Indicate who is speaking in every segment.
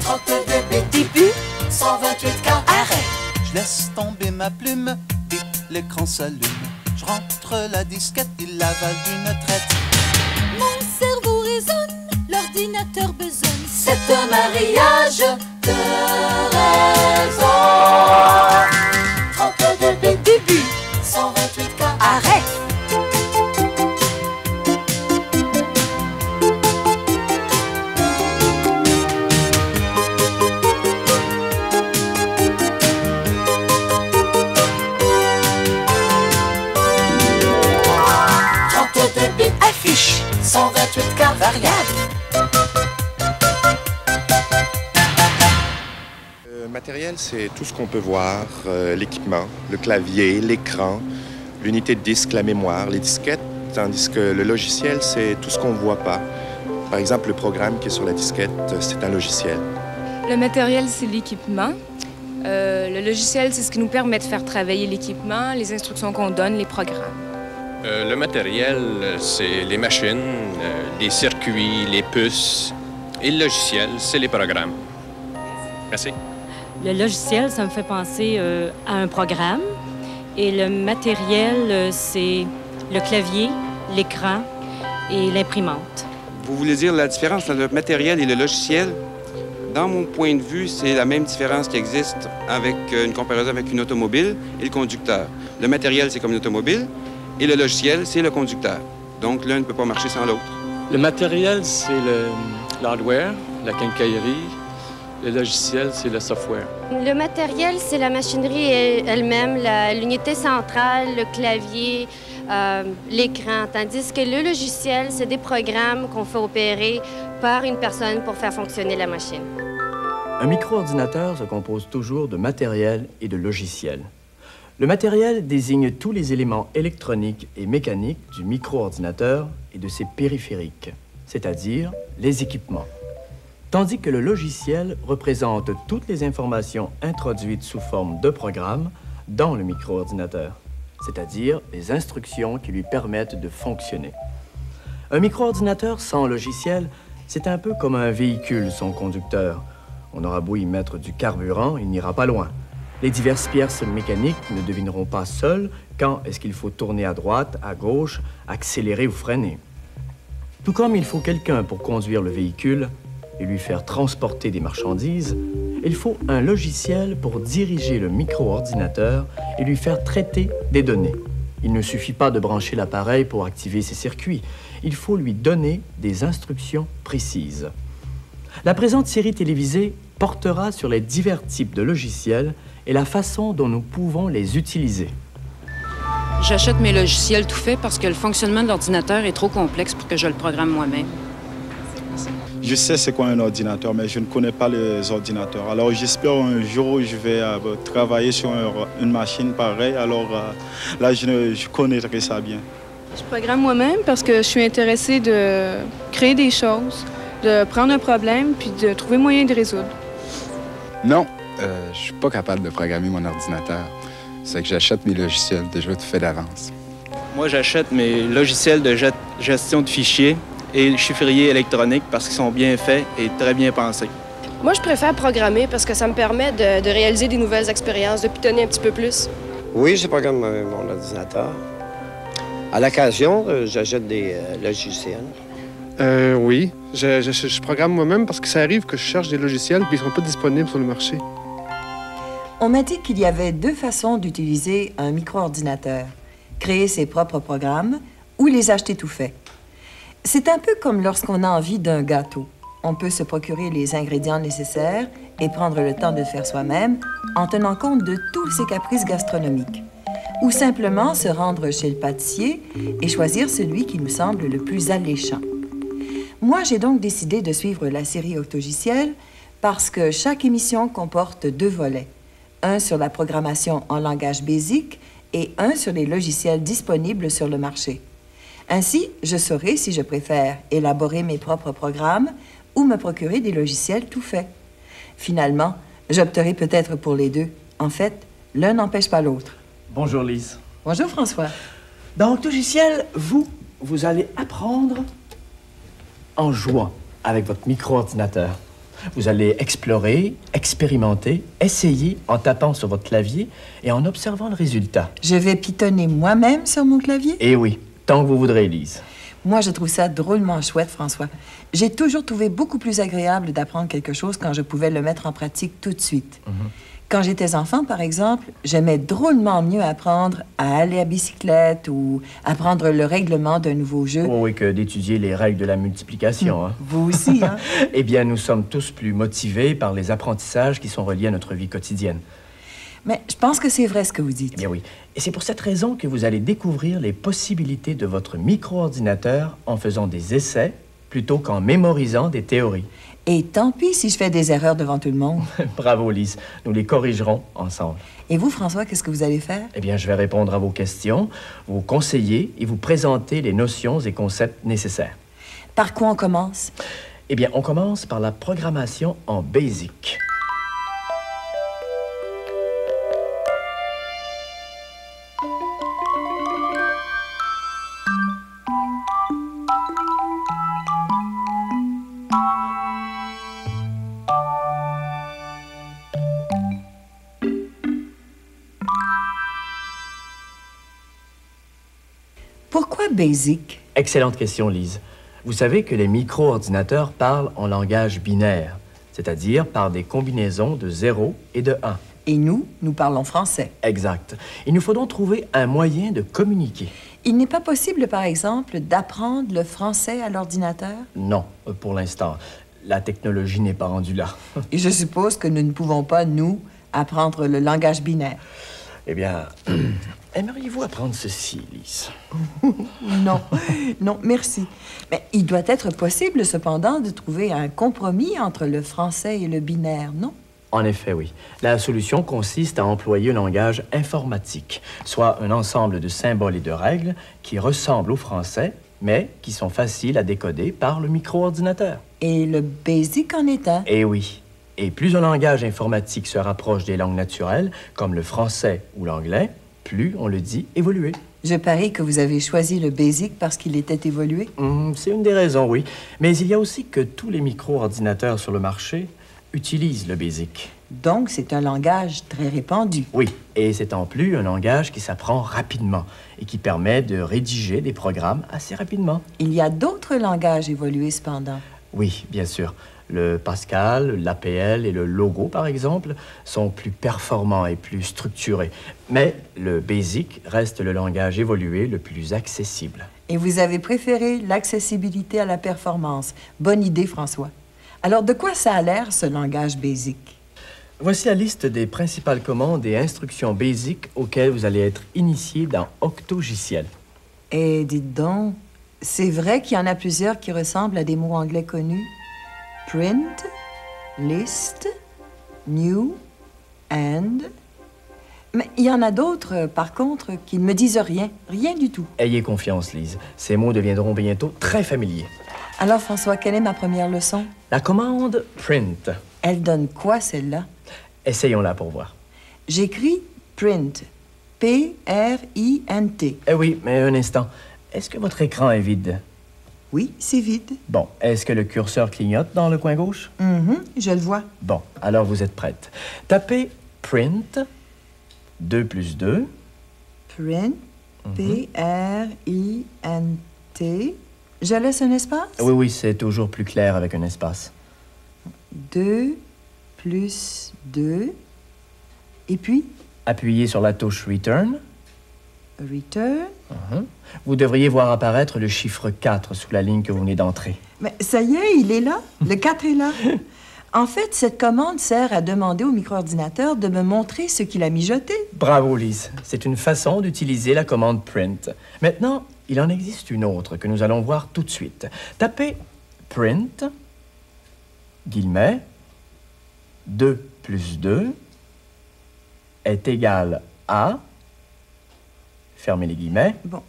Speaker 1: 32 bits. Début, 128K.
Speaker 2: Arrêt.
Speaker 3: Je laisse tomber ma plume, vite l'écran s'allume. Je rentre la disquette, il l'avale d'une traite.
Speaker 4: Mon cerveau résonne, l'ordinateur besonne.
Speaker 1: C'est un mariage de raison. 32 bits.
Speaker 4: Début,
Speaker 1: 128K.
Speaker 2: Arrêt.
Speaker 3: Affiche.
Speaker 1: 128K.
Speaker 2: Variable.
Speaker 5: Le matériel, c'est tout ce qu'on peut voir, l'équipement, le clavier, l'écran, l'unité de disque, la mémoire, les disquettes, tandis que le logiciel, c'est tout ce qu'on ne voit pas. Par exemple, le programme qui est sur la disquette, c'est un logiciel.
Speaker 6: Le matériel, c'est l'équipement. Le logiciel, c'est ce qui nous permet de faire travailler l'équipement, les instructions qu'on donne, les programmes.
Speaker 7: Le matériel, c'est les machines, les circuits, les puces. Et le logiciel, c'est les programmes. Merci.
Speaker 8: Le logiciel, ça me fait penser à un programme. Et le matériel, c'est le clavier, l'écran et l'imprimante.
Speaker 9: Vous voulez dire la différence entre le matériel et le logiciel? Dans mon point de vue, c'est la même différence qui existe avec une comparaison avec une automobile et le conducteur. Le matériel, c'est comme une automobile, et le logiciel, c'est le conducteur. Donc, l'un ne peut pas marcher sans l'autre.
Speaker 10: Le matériel, c'est l'hardware, la quincaillerie. Le logiciel, c'est le software.
Speaker 11: Le matériel, c'est la machinerie elle-même, l'unité centrale, le clavier, l'écran. Tandis que le logiciel, c'est des programmes qu'on fait opérer par une personne pour faire fonctionner la machine.
Speaker 12: Un micro-ordinateur se compose toujours de matériel et de logiciel. Le matériel désigne tous les éléments électroniques et mécaniques du micro-ordinateur et de ses périphériques, c'est-à-dire les équipements. Tandis que le logiciel représente toutes les informations introduites sous forme de programme dans le micro-ordinateur, c'est-à-dire les instructions qui lui permettent de fonctionner. Un micro-ordinateur sans logiciel, c'est un peu comme un véhicule sans conducteur. On aura beau y mettre du carburant, il n'ira pas loin. Les diverses pièces mécaniques ne devineront pas seules quand est-ce qu'il faut tourner à droite, à gauche, accélérer ou freiner. Tout comme il faut quelqu'un pour conduire le véhicule et lui faire transporter des marchandises, il faut un logiciel pour diriger le micro-ordinateur et lui faire traiter des données. Il ne suffit pas de brancher l'appareil pour activer ses circuits. Il faut lui donner des instructions précises. La présente série télévisée portera sur les divers types de logiciels et la façon dont nous pouvons les utiliser.
Speaker 13: J'achète mes logiciels tout faits parce que le fonctionnement de l'ordinateur est trop complexe pour que je le programme moi-même.
Speaker 14: Je sais c'est quoi un ordinateur, mais je ne connais pas les ordinateurs. Alors j'espère un jour je vais travailler sur une machine pareille. Alors là, je connaîtrai ça bien.
Speaker 6: Je programme moi-même parce que je suis intéressée de créer des choses, de prendre un problème puis de trouver moyen de résoudre.
Speaker 15: Non, je suis pas capable de programmer mon ordinateur. C'est que j'achète mes logiciels déjà tout fait d'avance.
Speaker 16: Moi, j'achète mes logiciels de gestion de fichiers et chiffriers électroniques parce qu'ils sont bien faits et très bien pensés.
Speaker 17: Moi, je préfère programmer parce que ça me permet de réaliser des nouvelles expériences, de pitonner un petit peu plus.
Speaker 18: Oui, je programme mon ordinateur. À l'occasion, j'achète des logiciels.
Speaker 19: Oui, je programme moi-même parce que ça arrive que je cherche des logiciels puis ils ne sont pas disponibles sur le marché.
Speaker 20: On m'a dit qu'il y avait deux façons d'utiliser un micro-ordinateur. Créer ses propres programmes ou les acheter tout faits. C'est un peu comme lorsqu'on a envie d'un gâteau. On peut se procurer les ingrédients nécessaires et prendre le temps de le faire soi-même en tenant compte de tous ses caprices gastronomiques. Ou simplement se rendre chez le pâtissier et choisir celui qui nous semble le plus alléchant. Moi, j'ai donc décidé de suivre la série Octogiciel parce que chaque émission comporte deux volets. Un sur la programmation en langage BASIC et un sur les logiciels disponibles sur le marché. Ainsi, je saurai si je préfère élaborer mes propres programmes ou me procurer des logiciels tout faits. Finalement, j'opterai peut-être pour les deux. En fait, l'un n'empêche pas l'autre.
Speaker 12: Bonjour Lise.
Speaker 20: Bonjour François.
Speaker 12: Dans Octogiciel, vous allez apprendre en jouant avec votre micro-ordinateur. Vous allez explorer, expérimenter, essayer en tapant sur votre clavier et en observant le résultat.
Speaker 20: Je vais pitonner moi-même sur mon clavier?
Speaker 12: Eh oui, tant que vous voudrez, Lise.
Speaker 20: Moi, je trouve ça drôlement chouette, François. J'ai toujours trouvé beaucoup plus agréable d'apprendre quelque chose quand je pouvais le mettre en pratique tout de suite. Quand j'étais enfant, par exemple, j'aimais drôlement mieux apprendre à aller à bicyclette ou apprendre le règlement d'un nouveau jeu.
Speaker 12: Oh oui, que d'étudier les règles de la multiplication. Hein.
Speaker 20: Vous aussi, hein?
Speaker 12: Eh bien, nous sommes tous plus motivés par les apprentissages qui sont reliés à notre vie quotidienne.
Speaker 20: Mais je pense que c'est vrai ce que vous dites.
Speaker 12: Eh bien oui. Et c'est pour cette raison que vous allez découvrir les possibilités de votre micro-ordinateur en faisant des essais plutôt qu'en mémorisant des théories.
Speaker 20: Et tant pis si je fais des erreurs devant tout le monde.
Speaker 12: Bravo, Lise. Nous les corrigerons ensemble.
Speaker 20: Et vous, François, qu'est-ce que vous allez faire?
Speaker 12: Eh bien, je vais répondre à vos questions, vous conseiller et vous présenter les notions et concepts nécessaires.
Speaker 20: Par quoi on commence?
Speaker 12: Eh bien, on commence par la programmation en BASIC.
Speaker 20: Pourquoi BASIC?
Speaker 12: Excellente question, Lise. Vous savez que les micro-ordinateurs parlent en langage binaire, c'est-à-dire par des combinaisons de 0 et de 1.
Speaker 20: Et nous parlons français.
Speaker 12: Exact. Il nous faut donc trouver un moyen de communiquer.
Speaker 20: Il n'est pas possible, par exemple, d'apprendre le français à l'ordinateur?
Speaker 12: Non, pour l'instant. La technologie n'est pas rendue là.
Speaker 20: Et je suppose que nous ne pouvons pas, nous, apprendre le langage binaire.
Speaker 12: Eh bien, aimeriez-vous apprendre ceci, Lise?
Speaker 20: Non, non, merci. Mais il doit être possible, cependant, de trouver un compromis entre le français et le binaire, non?
Speaker 12: En effet, oui. La solution consiste à employer un langage informatique, soit un ensemble de symboles et de règles qui ressemblent au français, mais qui sont faciles à décoder par le micro-ordinateur.
Speaker 20: Et le BASIC en est un?
Speaker 12: Eh oui. Et plus un langage informatique se rapproche des langues naturelles, comme le français ou l'anglais, plus on le dit évoluer.
Speaker 20: Je parie que vous avez choisi le BASIC parce qu'il était évolué?
Speaker 12: C'est une des raisons, oui. Mais il y a aussi que tous les micro-ordinateurs sur le marché utilisent le BASIC.
Speaker 20: Donc, c'est un langage très répandu.
Speaker 12: Oui, et c'est en plus un langage qui s'apprend rapidement et qui permet de rédiger des programmes assez rapidement.
Speaker 20: Il y a d'autres langages évolués, cependant.
Speaker 12: Oui, bien sûr. Le Pascal, l'APL et le Logo, par exemple, sont plus performants et plus structurés. Mais le BASIC reste le langage évolué le plus accessible.
Speaker 20: Et vous avez préféré l'accessibilité à la performance. Bonne idée, François. Alors, de quoi ça a l'air, ce langage BASIC?
Speaker 12: Voici la liste des principales commandes et instructions BASIC auxquelles vous allez être initié dans Octogiciel.
Speaker 20: Et dites donc, c'est vrai qu'il y en a plusieurs qui ressemblent à des mots anglais connus? Print, list, new, and... Mais il y en a d'autres, par contre, qui ne me disent rien. Rien du tout.
Speaker 12: Ayez confiance, Lise. Ces mots deviendront bientôt très familiers.
Speaker 20: Alors, François, quelle est ma première leçon?
Speaker 12: La commande print.
Speaker 20: Elle donne quoi, celle-là?
Speaker 12: Essayons-la pour voir.
Speaker 20: J'écris print. P-R-I-N-T.
Speaker 12: Eh oui, mais un instant. Est-ce que votre écran est vide?
Speaker 20: Oui, c'est vide.
Speaker 12: Bon, est-ce que le curseur clignote dans le coin gauche?
Speaker 20: Je le vois.
Speaker 12: Bon, alors vous êtes prête. Tapez print 2 plus 2.
Speaker 20: Print, P-R-I-N-T. Je laisse un espace?
Speaker 12: Oui, oui, c'est toujours plus clair avec un espace.
Speaker 20: 2 plus 2. Et puis?
Speaker 12: Appuyez sur la touche Return.
Speaker 20: Return.
Speaker 12: Vous devriez voir apparaître le chiffre 4 sous la ligne que vous venez d'entrer.
Speaker 20: Mais ça y est, il est là. Le 4 est là. En fait, cette commande sert à demander au micro-ordinateur de me montrer ce qu'il a mijoté.
Speaker 12: Bravo, Lise. C'est une façon d'utiliser la commande print. Maintenant, il en existe une autre que nous allons voir tout de suite. Tapez print, guillemets, 2 plus 2 est égal à... Fermez les guillemets.
Speaker 20: Bon.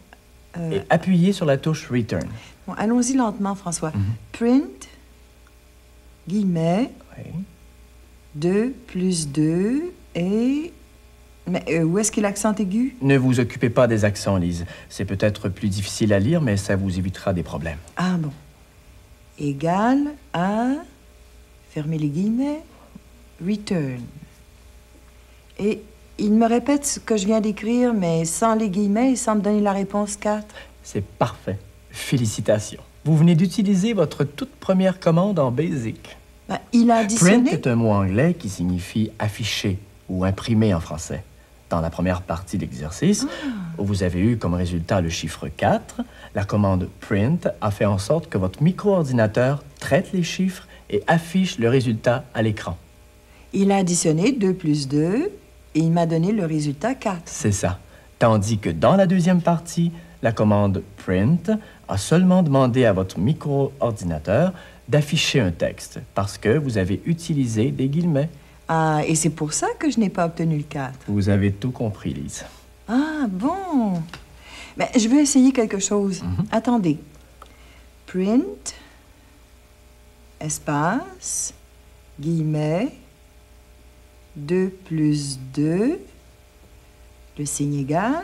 Speaker 12: Et appuyez sur la touche Return.
Speaker 20: Bon, allons-y lentement, François. Print, guillemets, 2 plus 2 et... Mais où est-ce qu'il y a l'accent aigu?
Speaker 12: Ne vous occupez pas des accents, Lise. C'est peut-être plus difficile à lire, mais ça vous évitera des problèmes.
Speaker 20: Ah bon. Égal à... fermez les guillemets, return. Et il me répète ce que je viens d'écrire, mais sans les guillemets et sans me donner la réponse 4.
Speaker 12: C'est parfait. Félicitations. Vous venez d'utiliser votre toute première commande en BASIC.
Speaker 20: Ben, il a additionné...
Speaker 12: Print est un mot anglais qui signifie afficher ou imprimer en français. Dans la première partie de l'exercice, où vous avez eu comme résultat le chiffre 4, la commande print a fait en sorte que votre micro-ordinateur traite les chiffres et affiche le résultat à l'écran.
Speaker 20: Il a additionné 2 plus 2 et il m'a donné le résultat 4.
Speaker 12: C'est ça. Tandis que dans la deuxième partie, la commande print a seulement demandé à votre micro-ordinateur d'afficher un texte parce que vous avez utilisé des guillemets.
Speaker 20: Ah, et c'est pour ça que je n'ai pas obtenu le 4.
Speaker 12: Vous avez tout compris, Lise.
Speaker 20: Ah, bon. Ben, je veux essayer quelque chose. Attendez. Print, espace, guillemets, 2 plus 2, le signe égal,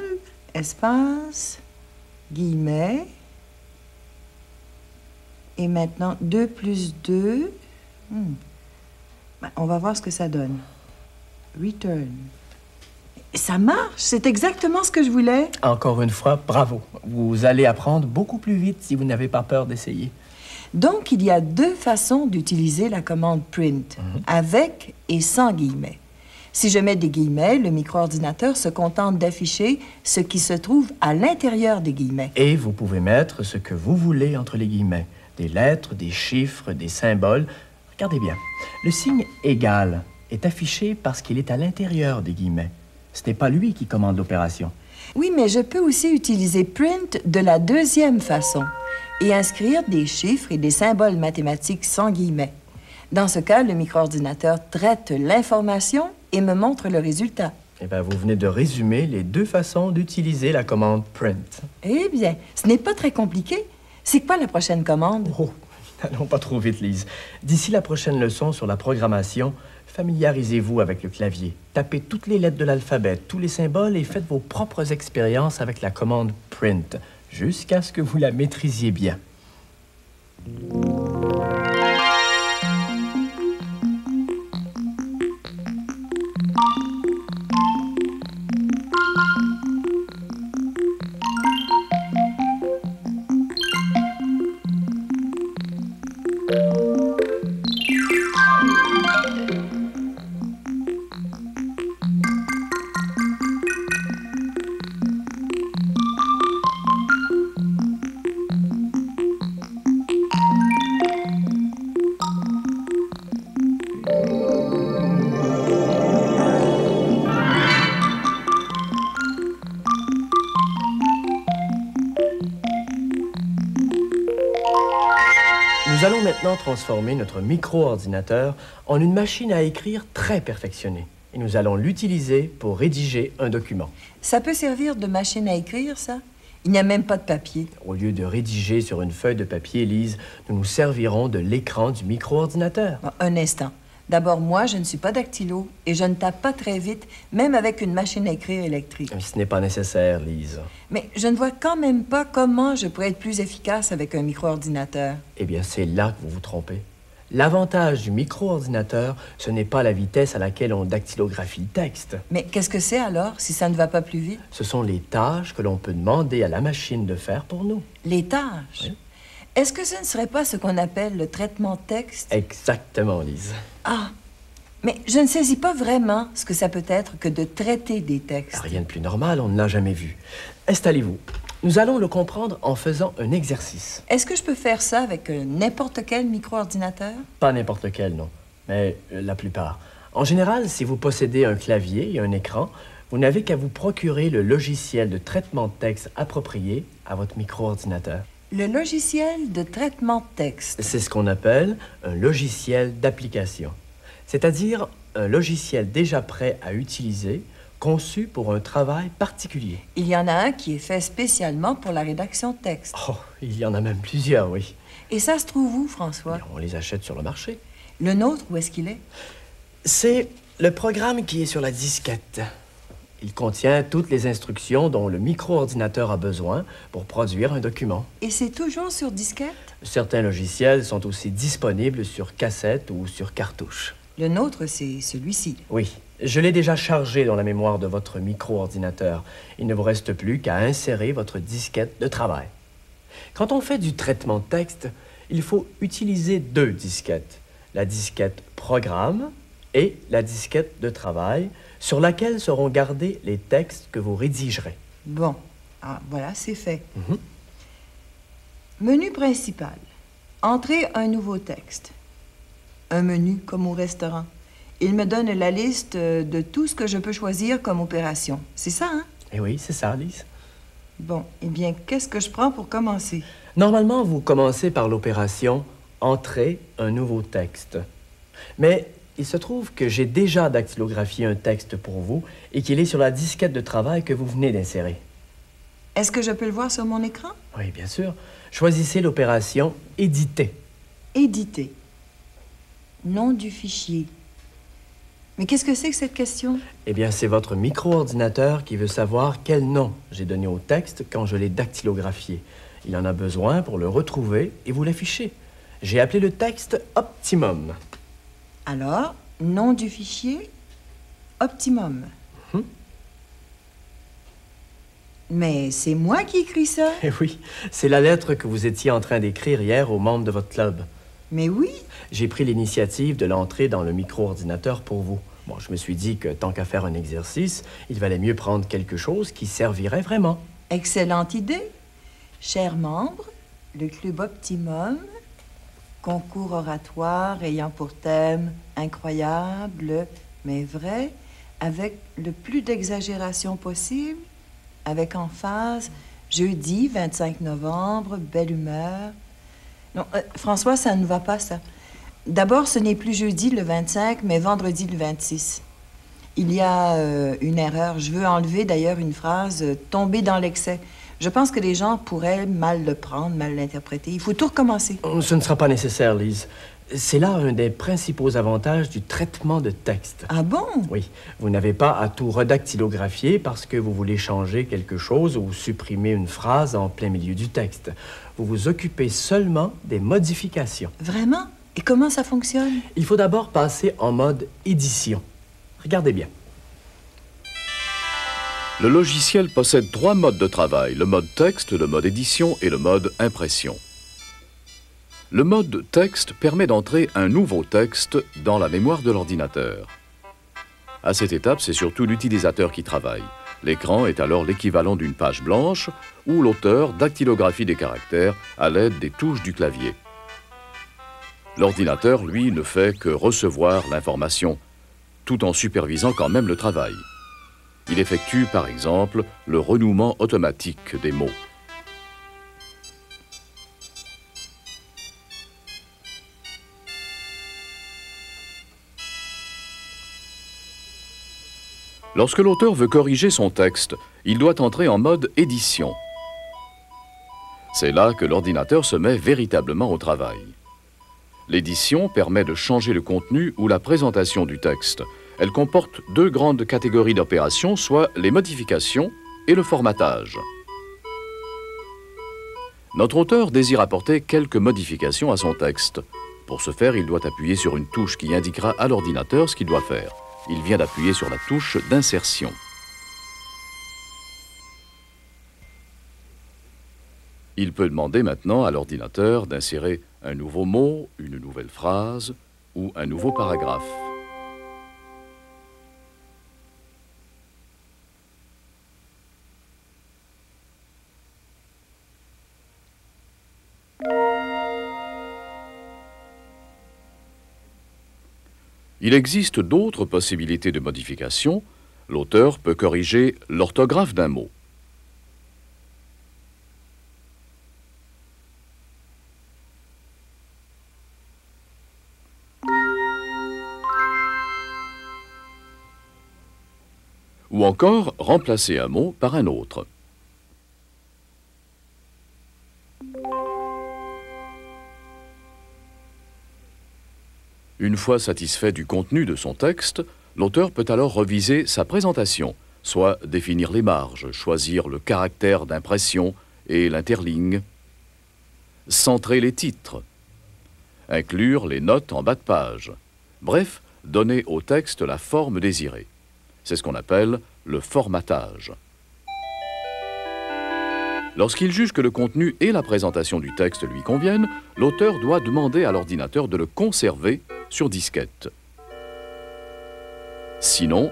Speaker 20: espace, guillemets, et maintenant 2 plus 2. Ben, on va voir ce que ça donne. Return. Ça marche, c'est exactement ce que je voulais.
Speaker 12: Encore une fois, bravo. Vous allez apprendre beaucoup plus vite si vous n'avez pas peur d'essayer.
Speaker 20: Donc, il y a 2 façons d'utiliser la commande print, avec et sans guillemets. Si je mets des guillemets, le micro-ordinateur se contente d'afficher ce qui se trouve à l'intérieur des guillemets.
Speaker 12: Et vous pouvez mettre ce que vous voulez entre les guillemets. Des lettres, des chiffres, des symboles. Regardez bien. Le signe égal est affiché parce qu'il est à l'intérieur des guillemets. Ce n'est pas lui qui commande l'opération.
Speaker 20: Oui, mais je peux aussi utiliser print de la deuxième façon et inscrire des chiffres et des symboles mathématiques sans guillemets. Dans ce cas, le micro-ordinateur traite l'information et me montre le résultat.
Speaker 12: Eh bien, vous venez de résumer les 2 façons d'utiliser la commande print.
Speaker 20: Eh bien, ce n'est pas très compliqué. C'est quoi la prochaine commande?
Speaker 12: Oh, n'allons pas trop vite, Lise. D'ici la prochaine leçon sur la programmation, familiarisez-vous avec le clavier. Tapez toutes les lettres de l'alphabet, tous les symboles et faites vos propres expériences avec la commande print, jusqu'à ce que vous la maîtrisiez bien. Nous allons maintenant transformer notre micro-ordinateur en une machine à écrire très perfectionnée. Et nous allons l'utiliser pour rédiger un document.
Speaker 20: Ça peut servir de machine à écrire, ça? Il n'y a même pas de papier.
Speaker 12: Au lieu de rédiger sur une feuille de papier, Lise, nous nous servirons de l'écran du micro-ordinateur.
Speaker 20: Bon, un instant. D'abord, moi, je ne suis pas dactylo et je ne tape pas très vite, même avec une machine à écrire électrique.
Speaker 12: Ce n'est pas nécessaire, Lise.
Speaker 20: Mais je ne vois quand même pas comment je pourrais être plus efficace avec un micro-ordinateur.
Speaker 12: Eh bien, c'est là que vous vous trompez. L'avantage du micro-ordinateur, ce n'est pas la vitesse à laquelle on dactylographie le texte.
Speaker 20: Mais qu'est-ce que c'est alors, si ça ne va pas plus vite?
Speaker 12: Ce sont les tâches que l'on peut demander à la machine de faire pour nous.
Speaker 20: Les tâches? Oui. Est-ce que ce ne serait pas ce qu'on appelle le traitement de texte?
Speaker 12: Exactement, Lise.
Speaker 20: Ah, mais je ne saisis pas vraiment ce que ça peut être que de traiter des textes.
Speaker 12: Rien de plus normal, on ne l'a jamais vu. Installez-vous. Nous allons le comprendre en faisant un exercice.
Speaker 20: Est-ce que je peux faire ça avec n'importe quel micro-ordinateur?
Speaker 12: Pas n'importe quel, non, mais la plupart. En général, si vous possédez un clavier et un écran, vous n'avez qu'à vous procurer le logiciel de traitement de texte approprié à votre micro-ordinateur.
Speaker 20: Le logiciel de traitement de texte.
Speaker 12: C'est ce qu'on appelle un logiciel d'application, c'est-à-dire un logiciel déjà prêt à utiliser, conçu pour un travail particulier.
Speaker 20: Il y en a un qui est fait spécialement pour la rédaction de texte.
Speaker 12: Oh, il y en a même plusieurs, oui.
Speaker 20: Et ça se trouve où, François?
Speaker 12: On les achète sur le marché.
Speaker 20: Le nôtre, où est-ce qu'il est?
Speaker 12: C'est le programme qui est sur la disquette. Il contient toutes les instructions dont le micro-ordinateur a besoin pour produire un document.
Speaker 20: Et c'est toujours sur disquette?
Speaker 12: Certains logiciels sont aussi disponibles sur cassette ou sur cartouche.
Speaker 20: Le nôtre, c'est celui-ci.
Speaker 12: Oui. Je l'ai déjà chargé dans la mémoire de votre micro-ordinateur. Il ne vous reste plus qu'à insérer votre disquette de travail. Quand on fait du traitement de texte, il faut utiliser 2 disquettes. La disquette programme et la disquette de travail sur laquelle seront gardés les textes que vous rédigerez.
Speaker 20: Bon. Ah, voilà, c'est fait. Menu principal. Entrez un nouveau texte. Un menu comme au restaurant. Il me donne la liste de tout ce que je peux choisir comme opération. C'est ça, hein?
Speaker 12: Eh oui, c'est ça, Lise.
Speaker 20: Bon, eh bien, qu'est-ce que je prends pour commencer?
Speaker 12: Normalement, vous commencez par l'opération « Entrer un nouveau texte ». Mais il se trouve que j'ai déjà dactylographié un texte pour vous et qu'il est sur la disquette de travail que vous venez d'insérer.
Speaker 20: Est-ce que je peux le voir sur mon écran?
Speaker 12: Oui, bien sûr. Choisissez l'opération « Éditer ».
Speaker 20: Éditer. Nom du fichier. Mais qu'est-ce que c'est que cette question?
Speaker 12: Eh bien, c'est votre micro-ordinateur qui veut savoir quel nom j'ai donné au texte quand je l'ai dactylographié. Il en a besoin pour le retrouver et vous l'afficher. J'ai appelé le texte « Optimum ».
Speaker 20: Alors, nom du fichier, Optimum. Mais c'est moi qui écris ça?
Speaker 12: Eh oui, c'est la lettre que vous étiez en train d'écrire hier aux membres de votre club.
Speaker 20: Mais oui.
Speaker 12: J'ai pris l'initiative de l'entrer dans le micro-ordinateur pour vous. Bon, je me suis dit que tant qu'à faire un exercice, il valait mieux prendre quelque chose qui servirait vraiment.
Speaker 20: Excellente idée. Chers membres, le club Optimum, concours oratoire ayant pour thème incroyable, mais vrai, avec le plus d'exagération possible, avec emphase, jeudi 25 novembre, belle humeur. Non, François, ça ne va pas, ça. D'abord, ce n'est plus jeudi le 25, mais vendredi le 26. Il y a une erreur. Je veux enlever d'ailleurs une phrase « tomber dans l'excès ». Je pense que les gens pourraient mal le prendre, mal l'interpréter. Il faut tout recommencer.
Speaker 12: Ce ne sera pas nécessaire, Lise. C'est là un des principaux avantages du traitement de texte.
Speaker 20: Ah bon?
Speaker 12: Oui. Vous n'avez pas à tout redactylographier parce que vous voulez changer quelque chose ou supprimer une phrase en plein milieu du texte. Vous vous occupez seulement des modifications.
Speaker 20: Vraiment? Et comment ça fonctionne?
Speaker 12: Il faut d'abord passer en mode édition. Regardez bien.
Speaker 2: Le logiciel possède 3 modes de travail, le mode texte, le mode édition et le mode impression. Le mode texte permet d'entrer un nouveau texte dans la mémoire de l'ordinateur. À cette étape, c'est surtout l'utilisateur qui travaille. L'écran est alors l'équivalent d'une page blanche où l'auteur dactylographie des caractères à l'aide des touches du clavier. L'ordinateur, lui, ne fait que recevoir l'information, tout en supervisant quand même le travail. Il effectue, par exemple, le renouement automatique des mots. Lorsque l'auteur veut corriger son texte, il doit entrer en mode édition. C'est là que l'ordinateur se met véritablement au travail. L'édition permet de changer le contenu ou la présentation du texte. Elle comporte 2 grandes catégories d'opérations, soit les modifications et le formatage. Notre auteur désire apporter quelques modifications à son texte. Pour ce faire, il doit appuyer sur une touche qui indiquera à l'ordinateur ce qu'il doit faire. Il vient d'appuyer sur la touche d'insertion. Il peut demander maintenant à l'ordinateur d'insérer un nouveau mot, une nouvelle phrase ou un nouveau paragraphe. Il existe d'autres possibilités de modification. L'auteur peut corriger l'orthographe d'un mot. Ou encore remplacer un mot par un autre. Une fois satisfait du contenu de son texte, l'auteur peut alors reviser sa présentation, soit définir les marges, choisir le caractère d'impression et l'interligne, centrer les titres, inclure les notes en bas de page, bref, donner au texte la forme désirée. C'est ce qu'on appelle le formatage. Lorsqu'il juge que le contenu et la présentation du texte lui conviennent, l'auteur doit demander à l'ordinateur de le conserver sur disquette. Sinon,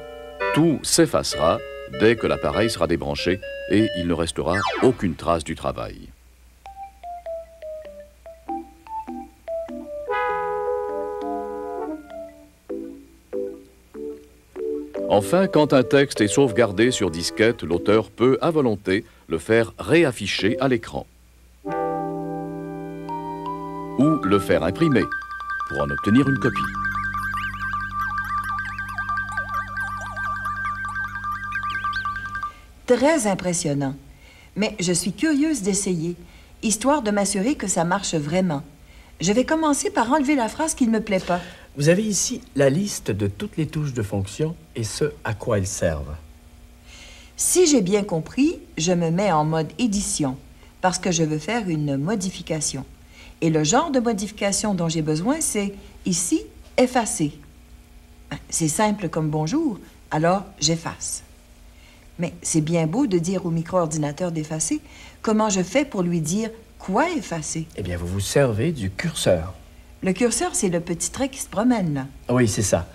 Speaker 2: tout s'effacera dès que l'appareil sera débranché et il ne restera aucune trace du travail. Enfin, quand un texte est sauvegardé sur disquette, l'auteur peut, à volonté, le faire réafficher à l'écran. Ou le faire imprimer, pour en obtenir une copie.
Speaker 20: Très impressionnant. Mais je suis curieuse d'essayer, histoire de m'assurer que ça marche vraiment. Je vais commencer par enlever la phrase qui ne me plaît pas.
Speaker 12: Vous avez ici la liste de toutes les touches de fonction et ce à quoi elles servent.
Speaker 20: Si j'ai bien compris, je me mets en mode édition parce que je veux faire une modification. Et le genre de modification dont j'ai besoin, c'est ici, effacer. C'est simple comme bonjour, alors j'efface. Mais c'est bien beau de dire au micro-ordinateur d'effacer. Comment je fais pour lui dire quoi effacer?
Speaker 12: Eh bien, vous vous servez du curseur.
Speaker 20: Le curseur, c'est le petit trait qui se promène, là.
Speaker 12: Oui, c'est ça.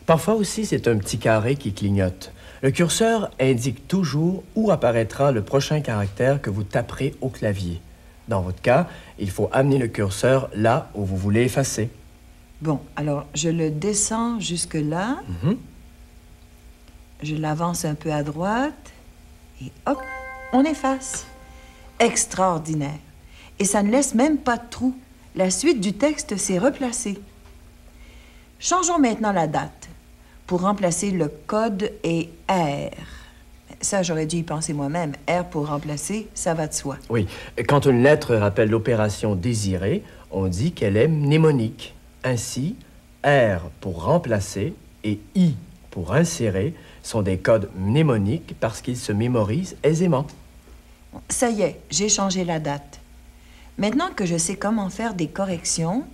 Speaker 12: Parfois aussi, c'est un petit carré qui clignote. Le curseur indique toujours où apparaîtra le prochain caractère que vous taperez au clavier. Dans votre cas, il faut amener le curseur là où vous voulez effacer.
Speaker 20: Bon, alors, je le descends jusque-là. Je l'avance un peu à droite. Et hop, on efface. Extraordinaire. Et ça ne laisse même pas de trou. La suite du texte s'est replacée. Changeons maintenant la date pour remplacer le code et R. Ça, j'aurais dû y penser moi-même. R pour remplacer, ça va de soi.
Speaker 12: Oui. Quand une lettre rappelle l'opération désirée, on dit qu'elle est mnémonique. Ainsi, R pour remplacer et I pour insérer sont des codes mnémoniques parce qu'ils se mémorisent aisément.
Speaker 20: Ça y est, j'ai changé la date. Maintenant que je sais comment faire des corrections,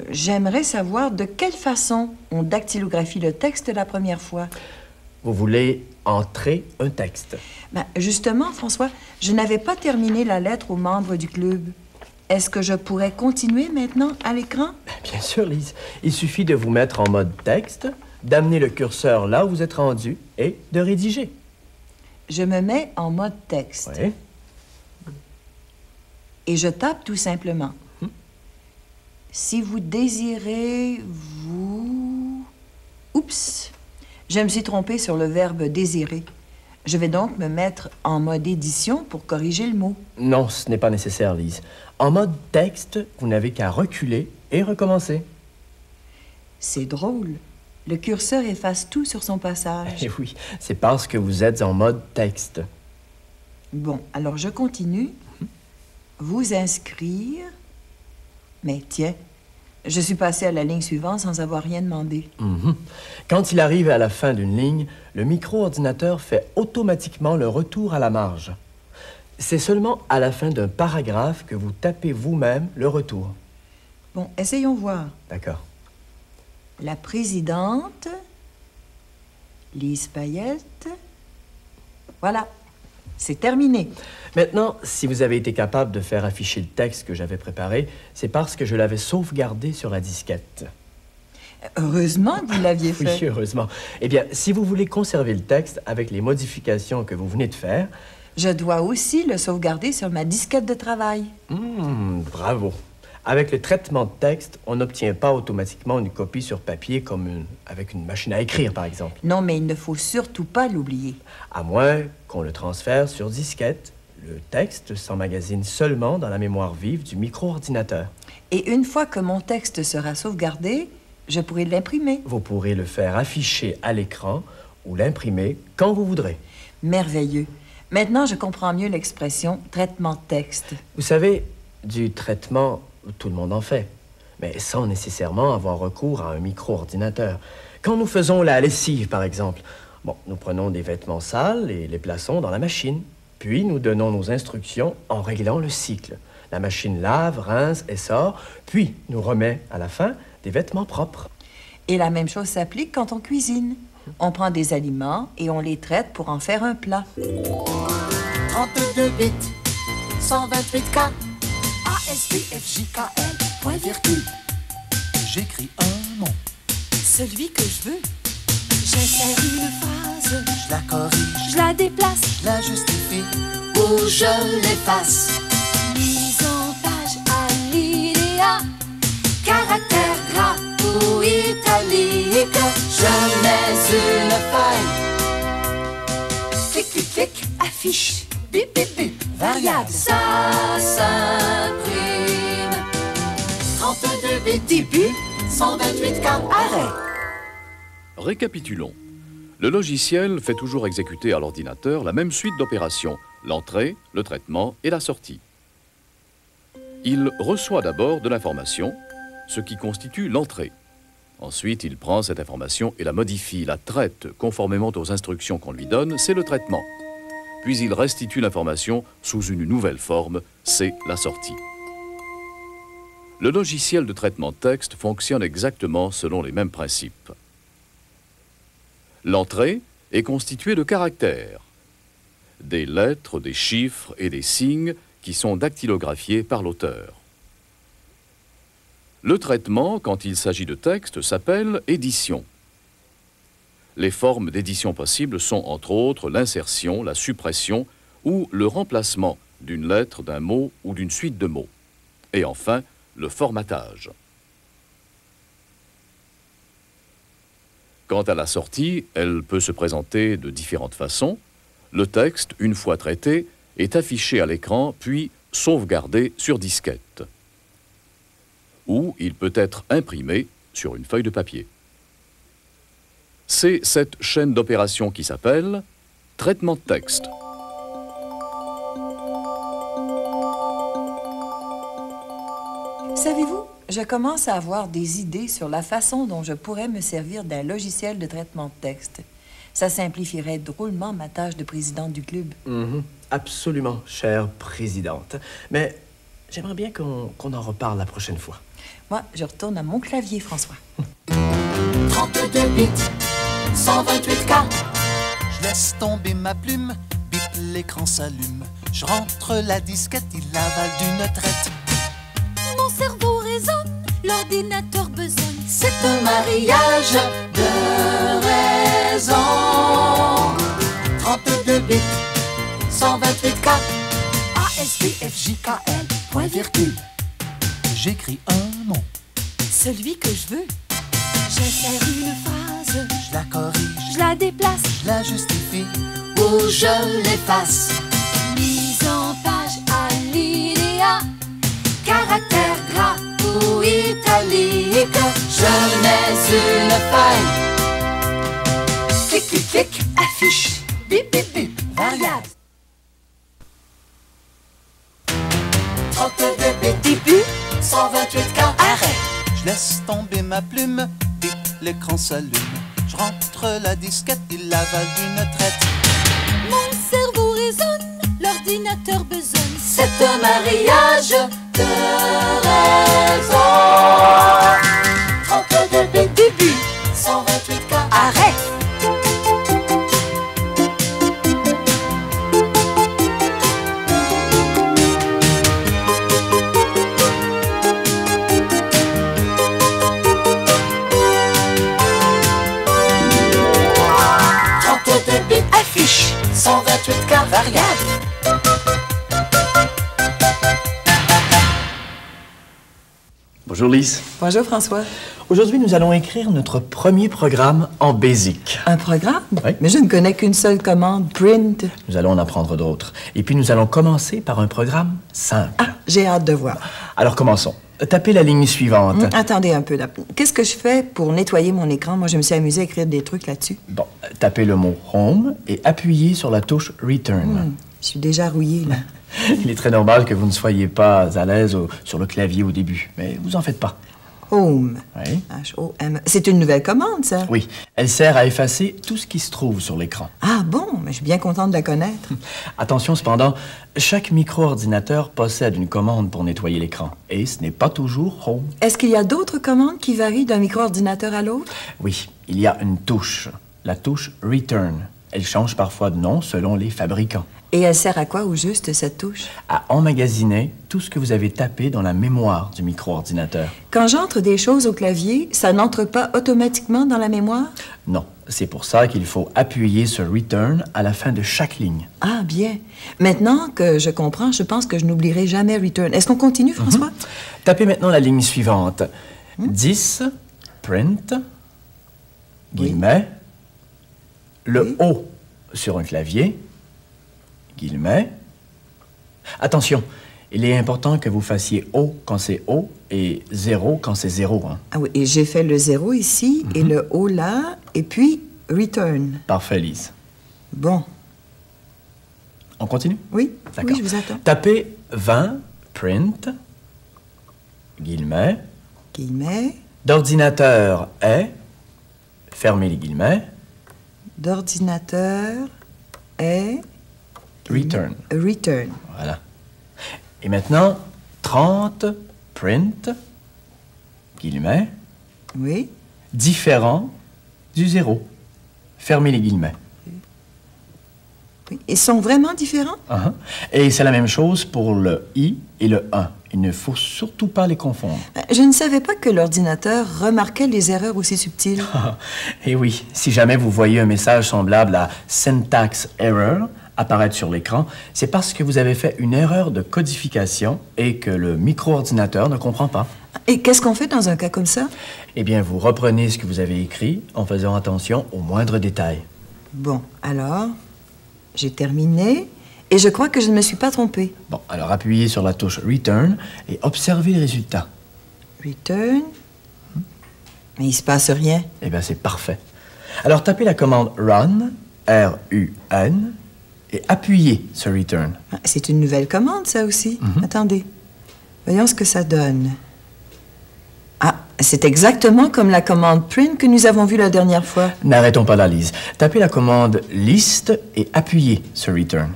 Speaker 20: j'aimerais savoir de quelle façon on dactylographie le texte la première fois.
Speaker 12: Vous voulez entrer un texte?
Speaker 20: Ben, justement, François, je n'avais pas terminé la lettre aux membres du club. Est-ce que je pourrais continuer maintenant à l'écran?
Speaker 12: Bien sûr, Lise. Il suffit de vous mettre en mode texte, d'amener le curseur là où vous êtes rendu et de rédiger.
Speaker 20: Je me mets en mode texte.
Speaker 12: Oui.
Speaker 20: Et je tape tout simplement. Si vous désirez, vous... Oups! Je me suis trompée sur le verbe désirer. Je vais donc me mettre en mode édition pour corriger le mot.
Speaker 12: Non, ce n'est pas nécessaire, Lise. En mode texte, vous n'avez qu'à reculer et recommencer.
Speaker 20: C'est drôle. Le curseur efface tout sur son passage.
Speaker 12: Eh oui, c'est parce que vous êtes en mode texte.
Speaker 20: Bon, alors je continue. Vous inscrire. Mais tiens, je suis passée à la ligne suivante sans avoir rien demandé.
Speaker 12: Quand il arrive à la fin d'une ligne, le micro-ordinateur fait automatiquement le retour à la marge. C'est seulement à la fin d'un paragraphe que vous tapez vous-même le retour.
Speaker 20: Bon, essayons voir.
Speaker 12: D'accord.
Speaker 20: La présidente, Lise Payette. Voilà, c'est terminé.
Speaker 12: Maintenant, si vous avez été capable de faire afficher le texte que j'avais préparé, c'est parce que je l'avais sauvegardé sur la disquette.
Speaker 20: Heureusement que vous l'aviez fait.
Speaker 12: Oui, heureusement. Eh bien, si vous voulez conserver le texte avec les modifications que vous venez de faire...
Speaker 20: Je dois aussi le sauvegarder sur ma disquette de travail.
Speaker 12: Bravo. Avec le traitement de texte, on n'obtient pas automatiquement une copie sur papier comme avec une machine à écrire, par exemple.
Speaker 20: Non, mais il ne faut surtout pas l'oublier.
Speaker 12: À moins qu'on le transfère sur disquette. Le texte s'emmagasine seulement dans la mémoire vive du micro-ordinateur.
Speaker 20: Et une fois que mon texte sera sauvegardé, je pourrai l'imprimer.
Speaker 12: Vous pourrez le faire afficher à l'écran ou l'imprimer quand vous voudrez.
Speaker 20: Merveilleux. Maintenant, je comprends mieux l'expression « traitement de texte ».
Speaker 12: Vous savez, du traitement, tout le monde en fait, mais sans nécessairement avoir recours à un micro-ordinateur. Quand nous faisons la lessive, par exemple, Bon, nous prenons des vêtements sales et les plaçons dans la machine. Puis nous donnons nos instructions en réglant le cycle. La machine lave, rince et sort, puis nous remet à la fin des vêtements propres.
Speaker 20: Et la même chose s'applique quand on cuisine. On prend des aliments et on les traite pour en faire un plat.
Speaker 1: 32 bits, 128K, ASBFJKL, point virgule.
Speaker 3: J'écris un mot,
Speaker 4: Celui que je veux. J'insère une phrase.
Speaker 3: je la corrige,
Speaker 4: Je la déplace.
Speaker 3: je la justifie,
Speaker 1: Ou je l'efface.
Speaker 4: Mise en page alinéa.
Speaker 1: Caractère gras ou italique, je mets une feuille. Clic, clic, clic, affiche. Bip, bip, bip, variable. Ça s'imprime. 32 bits début, 128K arrêt.
Speaker 2: Récapitulons. Le logiciel fait toujours exécuter à l'ordinateur la même suite d'opérations, l'entrée, le traitement et la sortie. Il reçoit d'abord de l'information, ce qui constitue l'entrée. Ensuite, il prend cette information et la modifie, la traite conformément aux instructions qu'on lui donne, c'est le traitement. Puis il restitue l'information sous une nouvelle forme, c'est la sortie. Le logiciel de traitement de texte fonctionne exactement selon les mêmes principes. L'entrée est constituée de caractères, des lettres, des chiffres et des signes qui sont dactylographiés par l'auteur. Le traitement, quand il s'agit de texte, s'appelle édition. Les formes d'édition possibles sont entre autres l'insertion, la suppression ou le remplacement d'une lettre, d'un mot ou d'une suite de mots. Et enfin, le formatage. Quant à la sortie, elle peut se présenter de différentes façons. Le texte, une fois traité, est affiché à l'écran puis sauvegardé sur disquette. Ou il peut être imprimé sur une feuille de papier. C'est cette chaîne d'opérations qui s'appelle traitement de texte.
Speaker 20: Savez-vous, je commence à avoir des idées sur la façon dont je pourrais me servir d'un logiciel de traitement de texte. Ça simplifierait drôlement ma tâche de présidente du club.
Speaker 12: Absolument, chère présidente. Mais j'aimerais bien qu'on en reparle la prochaine fois.
Speaker 20: Moi, je retourne à mon clavier, François.
Speaker 1: 32 bits, 128K.
Speaker 3: je laisse tomber ma plume, bip, l'écran s'allume. Je rentre la disquette, il avale d'une traite.
Speaker 4: Mon cerveau résonne, l'ordinateur besogne.
Speaker 1: C'est un mariage de raison. 32 bits, 128K, ASBFJKL, point virgule.
Speaker 3: J'écris un mot,
Speaker 4: Celui que je veux. J'insère une phrase.
Speaker 3: je la corrige,
Speaker 4: Je la déplace.
Speaker 3: je la justifie,
Speaker 1: Ou je l'efface.
Speaker 4: Mise en page alinéa.
Speaker 1: Caractère gras ou italique, je mets une feuille. Clic, clic, clic, affiche. Bip, bip, bip, variable. 32 bits début, 128K arrêt.
Speaker 3: je laisse tomber ma plume, bip, l'écran s'allume. Je rentre la disquette, il avale d'une traite.
Speaker 4: Mon cerveau résonne, l'ordinateur besogne.
Speaker 1: C'est un mariage de raison. 32 bits début, 128K arrêt. Affiche 128K variable.
Speaker 12: Bonjour Lise.
Speaker 20: Bonjour François.
Speaker 12: Aujourd'hui, nous allons écrire notre premier programme en BASIC.
Speaker 20: Un programme?
Speaker 12: Oui.
Speaker 20: Mais je ne connais qu'une seule commande, print.
Speaker 12: Nous allons en apprendre d'autres. Et puis nous allons commencer par un programme simple.
Speaker 20: Ah, j'ai hâte de voir.
Speaker 12: Alors commençons. Tapez la ligne suivante.
Speaker 20: Attendez un peu. Là. Qu'est-ce que je fais pour nettoyer mon écran? Moi, je me suis amusée à écrire des trucs là-dessus.
Speaker 12: Bon, tapez le mot Home et appuyez sur la touche Return.
Speaker 20: Je suis déjà rouillée, là.
Speaker 12: Il est très normal que vous ne soyez pas à l'aise sur le clavier au début, mais vous en faites pas.
Speaker 20: Home.
Speaker 12: Oui.
Speaker 20: H-O-M. C'est une nouvelle commande, ça?
Speaker 12: Oui, elle sert à effacer tout ce qui se trouve sur l'écran.
Speaker 20: Ah bon, mais je suis bien contente de la connaître.
Speaker 12: Attention cependant, chaque micro-ordinateur possède une commande pour nettoyer l'écran. Et ce n'est pas toujours Home.
Speaker 20: Est-ce qu'il y a d'autres commandes qui varient d'un micro-ordinateur à l'autre?
Speaker 12: Oui, il y a une touche, la touche Return. Elle change parfois de nom selon les fabricants.
Speaker 20: Et elle sert à quoi au juste, cette touche?
Speaker 12: À emmagasiner tout ce que vous avez tapé dans la mémoire du micro-ordinateur.
Speaker 20: Quand j'entre des choses au clavier, ça n'entre pas automatiquement dans la mémoire?
Speaker 12: Non, c'est pour ça qu'il faut appuyer sur Return à la fin de chaque ligne.
Speaker 20: Ah, bien. Maintenant que je comprends, je pense que je n'oublierai jamais Return. Est-ce qu'on continue, François?
Speaker 12: Tapez maintenant la ligne suivante. 10, print, guillemets, le O sur un clavier, guillemets. Attention, il est important que vous fassiez O quand c'est O et 0 quand c'est 0. Hein.
Speaker 20: Ah oui, et j'ai fait le 0 ici et le O là, et puis return.
Speaker 12: Parfait, Lise.
Speaker 20: Bon.
Speaker 12: On continue?
Speaker 20: Oui,
Speaker 12: d'accord.
Speaker 20: Oui, je vous attends.
Speaker 12: Tapez 20, print, guillemets.
Speaker 20: Guillemets.
Speaker 12: D'ordinateur est, fermez les guillemets.
Speaker 20: D'ordinateur est...
Speaker 12: Return.
Speaker 20: Return.
Speaker 12: Voilà. Et maintenant, 30, print, guillemets.
Speaker 20: Oui.
Speaker 12: Différent du 0. Fermez les guillemets.
Speaker 20: Oui. Ils sont vraiment différents?
Speaker 12: Et c'est la même chose pour le I et le 1. Il ne faut surtout pas les confondre.
Speaker 20: Je ne savais pas que l'ordinateur remarquait les erreurs aussi subtiles.
Speaker 12: Et oui, si jamais vous voyez un message semblable à syntax error apparaître sur l'écran, c'est parce que vous avez fait une erreur de codification et que le micro-ordinateur ne comprend pas.
Speaker 20: Et qu'est-ce qu'on fait dans un cas comme ça?
Speaker 12: Eh bien, vous reprenez ce que vous avez écrit en faisant attention aux moindres détails.
Speaker 20: Bon, alors, j'ai terminé et je crois que je ne me suis pas trompée.
Speaker 12: Bon, alors appuyez sur la touche Return et observez le résultat.
Speaker 20: Return. Mais il ne se passe rien.
Speaker 12: Eh bien, c'est parfait. Alors, tapez la commande Run, R-U-N, et appuyez sur Return.
Speaker 20: C'est une nouvelle commande, ça aussi. Attendez. Voyons ce que ça donne. Ah, c'est exactement comme la commande Print que nous avons vue la dernière fois.
Speaker 12: N'arrêtons pas là, Lise. Tapez la commande List et appuyez sur Return.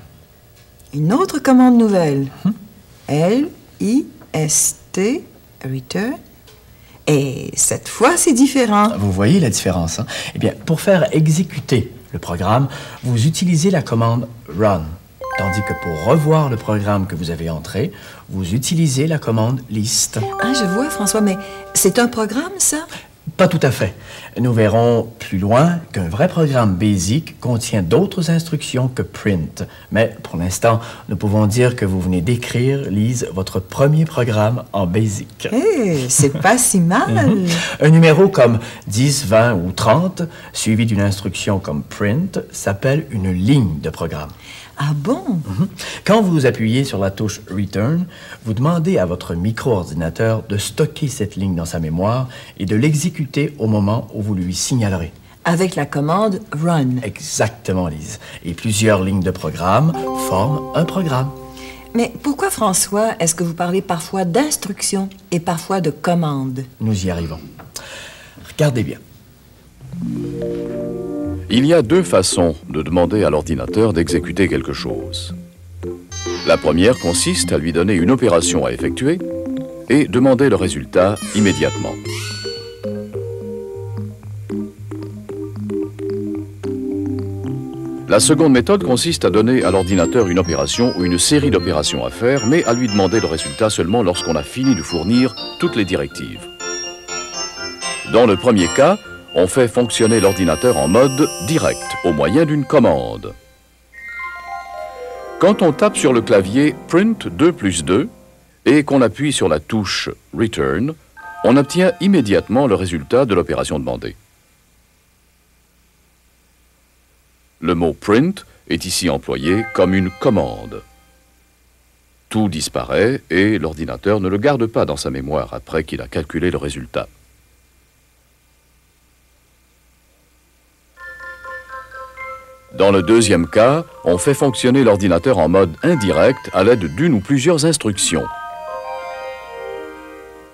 Speaker 20: Une autre commande nouvelle. L-I-S-T, Return. Et cette fois, c'est différent.
Speaker 12: Vous voyez la différence, hein? Eh bien, pour faire exécuter le programme, vous utilisez la commande Run. Tandis que pour revoir le programme que vous avez entré, vous utilisez la commande List.
Speaker 20: Ah, je vois, François, mais c'est un programme, ça?
Speaker 12: Pas tout à fait. Nous verrons plus loin qu'un vrai programme BASIC contient d'autres instructions que print. Mais pour l'instant, nous pouvons dire que vous venez d'écrire, Lise, votre premier programme en BASIC.
Speaker 20: Hé, c'est pas si mal.
Speaker 12: Un numéro comme 10, 20 ou 30, suivi d'une instruction comme print, s'appelle une ligne de programme.
Speaker 20: Ah bon?
Speaker 12: Quand vous appuyez sur la touche Return, vous demandez à votre micro-ordinateur de stocker cette ligne dans sa mémoire et de l'exécuter au moment où vous lui signalerez.
Speaker 20: Avec la commande Run.
Speaker 12: Exactement, Lise. Et plusieurs lignes de programme forment un programme.
Speaker 20: Mais pourquoi, François, est-ce que vous parlez parfois d'instructions et parfois de commandes?
Speaker 12: Nous y arrivons. Regardez bien.
Speaker 2: Il y a deux façons de demander à l'ordinateur d'exécuter quelque chose. La première consiste à lui donner une opération à effectuer et demander le résultat immédiatement. La seconde méthode consiste à donner à l'ordinateur une opération ou une série d'opérations à faire, mais à lui demander le résultat seulement lorsqu'on a fini de fournir toutes les directives. Dans le premier cas, on fait fonctionner l'ordinateur en mode direct, au moyen d'une commande. Quand on tape sur le clavier Print 2+2 et qu'on appuie sur la touche Return, on obtient immédiatement le résultat de l'opération demandée. Le mot Print est ici employé comme une commande. Tout disparaît et l'ordinateur ne le garde pas dans sa mémoire après qu'il a calculé le résultat. Dans le deuxième cas, on fait fonctionner l'ordinateur en mode indirect à l'aide d'une ou plusieurs instructions.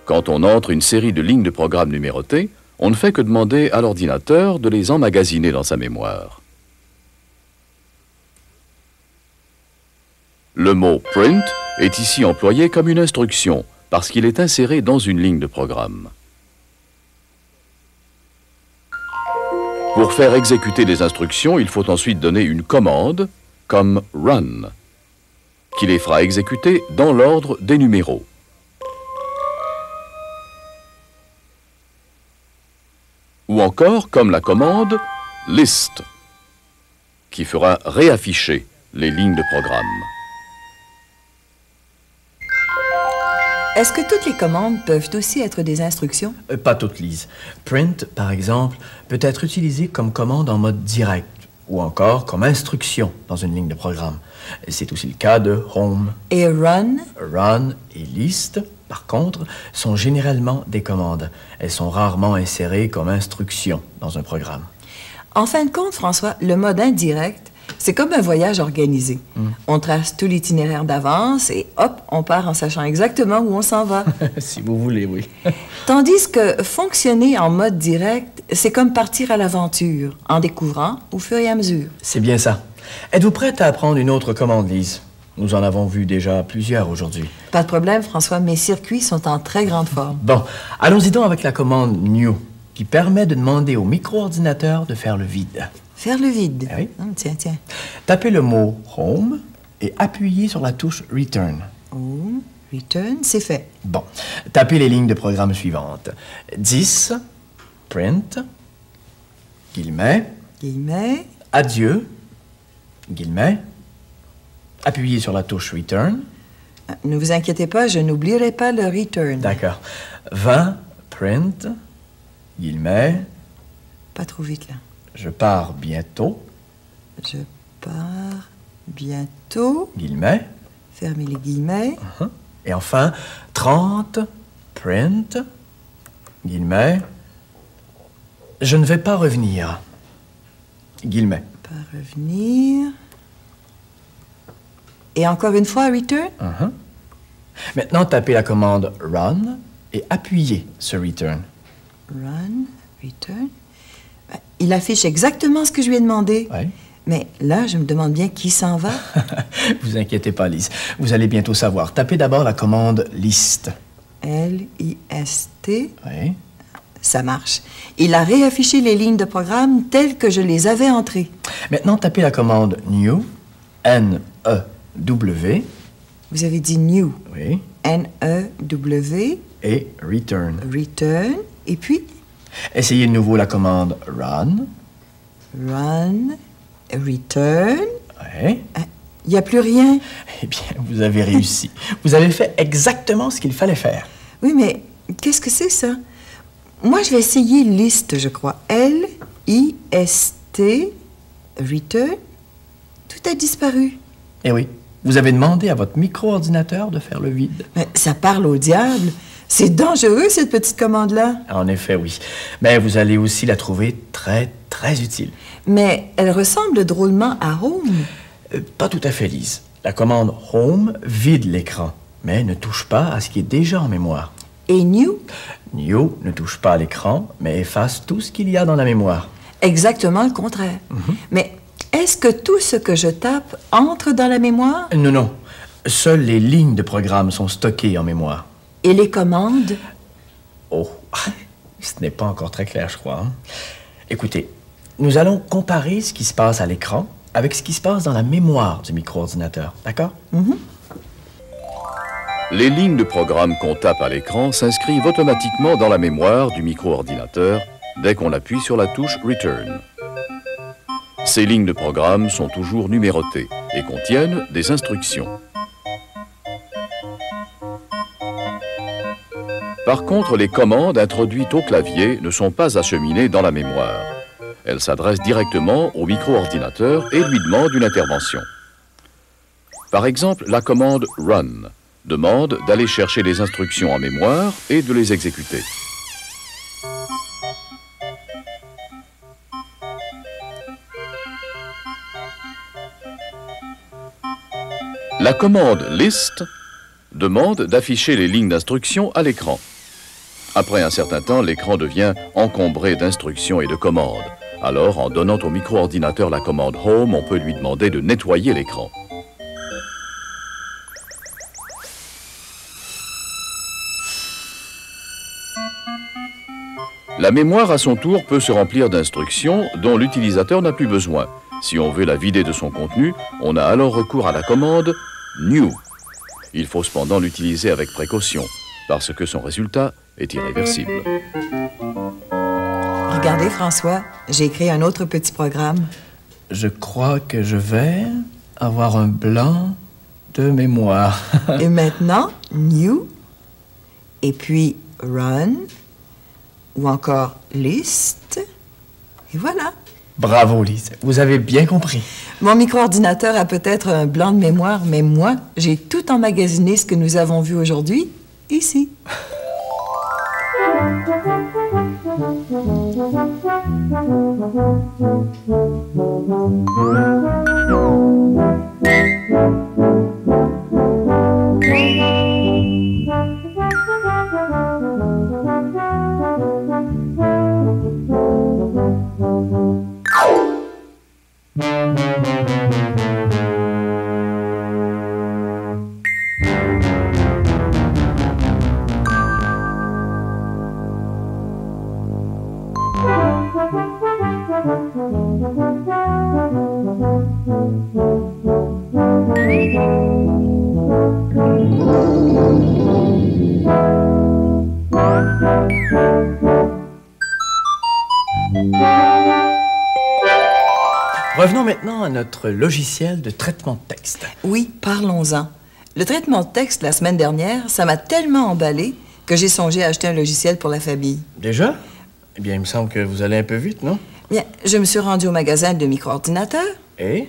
Speaker 2: Quand on entre une série de lignes de programme numérotées, on ne fait que demander à l'ordinateur de les emmagasiner dans sa mémoire. Le mot « print » est ici employé comme une instruction parce qu'il est inséré dans une ligne de programme. Pour faire exécuter des instructions, il faut ensuite donner une commande, comme « run », qui les fera exécuter dans l'ordre des numéros. Ou encore comme la commande « list », qui fera réafficher les lignes de programme.
Speaker 20: Est-ce que toutes les commandes peuvent aussi être des instructions?
Speaker 12: Pas toutes, Lise. Print, par exemple, peut être utilisé comme commande en mode direct ou encore comme instruction dans une ligne de programme. C'est aussi le cas de home.
Speaker 20: Et run?
Speaker 12: Run et list, par contre, sont généralement des commandes. Elles sont rarement insérées comme instruction dans un programme.
Speaker 20: En fin de compte, François, le mode indirect, c'est comme un voyage organisé. On trace tout l'itinéraire d'avance et hop, on part en sachant exactement où on s'en va.
Speaker 12: Si vous voulez, oui.
Speaker 20: Tandis que fonctionner en mode direct, c'est comme partir à l'aventure, en découvrant au fur et à mesure.
Speaker 12: C'est bien ça. Êtes-vous prête à apprendre une autre commande, Lise? Nous en avons vu déjà plusieurs aujourd'hui.
Speaker 20: Pas de problème, François, mes circuits sont en très grande forme.
Speaker 12: Bon, allons-y donc avec la commande new, qui permet de demander au micro-ordinateur de faire le vide.
Speaker 20: Faire le vide?
Speaker 12: Oui.
Speaker 20: Tiens.
Speaker 12: Tapez le mot « Home » et appuyez sur la touche « Return ».
Speaker 20: Oh, return, c'est fait.
Speaker 12: Bon, tapez les lignes de programme suivantes. 10, print, guillemets,
Speaker 20: guillemets,
Speaker 12: adieu, guillemets, appuyez sur la touche « Return ».
Speaker 20: Ne vous inquiétez pas, je n'oublierai pas le return.
Speaker 12: D'accord. 20, print, guillemets.
Speaker 20: Pas trop vite, là.
Speaker 12: Je pars bientôt.
Speaker 20: Je pars bientôt.
Speaker 12: Guillemets.
Speaker 20: Fermez les guillemets.
Speaker 12: Et enfin, 30, print, guillemets. Je ne vais pas revenir. Guillemets.
Speaker 20: Pas revenir. Et encore une fois, return.
Speaker 12: Maintenant, tapez la commande run et appuyez sur return.
Speaker 20: Run, return. Il affiche exactement ce que je lui ai demandé.
Speaker 12: Oui.
Speaker 20: Mais là, je me demande bien qui s'en va.
Speaker 12: Vous inquiétez pas, Lise. Vous allez bientôt savoir. Tapez d'abord la commande list.
Speaker 20: L-I-S-T.
Speaker 12: Oui.
Speaker 20: Ça marche. Il a réaffiché les lignes de programme telles que je les avais entrées.
Speaker 12: Maintenant, tapez la commande new. N-E-W.
Speaker 20: Vous avez dit new.
Speaker 12: Oui.
Speaker 20: N-E-W.
Speaker 12: Et return.
Speaker 20: Return. Et puis?
Speaker 12: Essayez de nouveau la commande run.
Speaker 20: Run. Return.
Speaker 12: Oui.
Speaker 20: Il n'y a plus rien.
Speaker 12: Eh bien, vous avez réussi. Vous avez fait exactement ce qu'il fallait faire.
Speaker 20: Oui, mais qu'est-ce que c'est, ça? Moi, je vais essayer list, je crois. L-I-S-T. Return. Tout a disparu.
Speaker 12: Eh oui. Vous avez demandé à votre micro-ordinateur de faire le vide.
Speaker 20: Mais ça parle au diable. C'est dangereux, cette petite commande-là.
Speaker 12: En effet, oui. Mais vous allez aussi la trouver très, très utile.
Speaker 20: Mais elle ressemble drôlement à Home.
Speaker 12: Pas tout à fait, Lise. La commande Home vide l'écran, mais ne touche pas à ce qui est déjà en mémoire.
Speaker 20: Et New?
Speaker 12: New ne touche pas à l'écran, mais efface tout ce qu'il y a dans la mémoire.
Speaker 20: Exactement le contraire. Mais est-ce que tout ce que je tape entre dans la mémoire?
Speaker 12: Non. Seules les lignes de programme sont stockées en mémoire.
Speaker 20: Et les commandes?
Speaker 12: Oh, ce n'est pas encore très clair, je crois. Écoutez, nous allons comparer ce qui se passe à l'écran avec ce qui se passe dans la mémoire du micro-ordinateur, d'accord?
Speaker 2: Les lignes de programme qu'on tape à l'écran s'inscrivent automatiquement dans la mémoire du micro-ordinateur dès qu'on appuie sur la touche Return. Ces lignes de programme sont toujours numérotées et contiennent des instructions. Par contre, les commandes introduites au clavier ne sont pas acheminées dans la mémoire. Elles s'adressent directement au micro-ordinateur et lui demandent une intervention. Par exemple, la commande « Run » demande d'aller chercher les instructions en mémoire et de les exécuter. La commande « List » demande d'afficher les lignes d'instructions à l'écran. Après un certain temps, l'écran devient encombré d'instructions et de commandes. Alors, en donnant au micro-ordinateur la commande Home, on peut lui demander de nettoyer l'écran. La mémoire, à son tour, peut se remplir d'instructions dont l'utilisateur n'a plus besoin. Si on veut la vider de son contenu, on a alors recours à la commande New. Il faut cependant l'utiliser avec précaution, parce que son résultat est irréversible.
Speaker 20: Regardez, François, j'ai écrit un autre petit programme.
Speaker 12: Je crois que je vais avoir un blanc de mémoire.
Speaker 20: Et maintenant, New, et puis Run, ou encore List, et voilà.
Speaker 12: Bravo, Lise. Vous avez bien compris.
Speaker 20: Mon micro-ordinateur a peut-être un blanc de mémoire, mais moi, j'ai tout emmagasiné ce que nous avons vu aujourd'hui, ici.
Speaker 12: Revenons maintenant à notre logiciel de traitement de texte.
Speaker 20: Oui, parlons-en. Le traitement de texte, la semaine dernière, ça m'a tellement emballé que j'ai songé à acheter un logiciel pour la famille.
Speaker 12: Déjà? Eh bien, il me semble que vous allez un peu vite, non?
Speaker 20: Bien, je me suis rendue au magasin de micro-ordinateurs.
Speaker 12: Et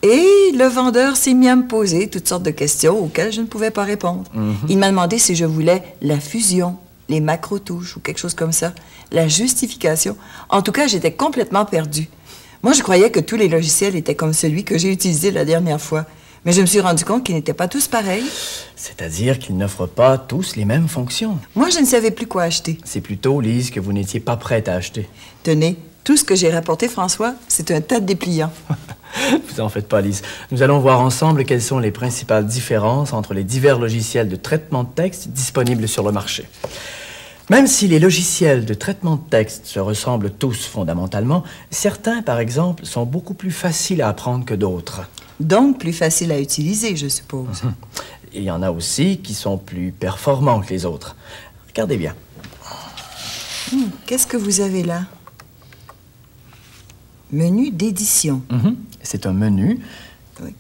Speaker 20: le vendeur s'est mis à me poser toutes sortes de questions auxquelles je ne pouvais pas répondre. Il m'a demandé si je voulais la fusion, les macro-touches ou quelque chose comme ça, la justification. En tout cas, j'étais complètement perdue. Moi, je croyais que tous les logiciels étaient comme celui que j'ai utilisé la dernière fois. Mais je me suis rendu compte qu'ils n'étaient pas tous pareils.
Speaker 12: C'est-à-dire qu'ils n'offrent pas tous les mêmes fonctions.
Speaker 20: Moi, je ne savais plus quoi acheter.
Speaker 12: C'est plutôt, Lise, que vous n'étiez pas prête à acheter.
Speaker 20: Tenez, tout ce que j'ai rapporté, François, c'est un tas de dépliants.
Speaker 12: Vous en faites pas, Lise. Nous allons voir ensemble quelles sont les principales différences entre les divers logiciels de traitement de texte disponibles sur le marché. Même si les logiciels de traitement de texte se ressemblent tous fondamentalement, certains, par exemple, sont beaucoup plus faciles à apprendre que d'autres.
Speaker 20: Donc, plus faciles à utiliser, je suppose.
Speaker 12: Il y en a aussi qui sont plus performants que les autres. Regardez bien.
Speaker 20: Qu'est-ce que vous avez là? Menu d'édition.
Speaker 12: C'est un menu.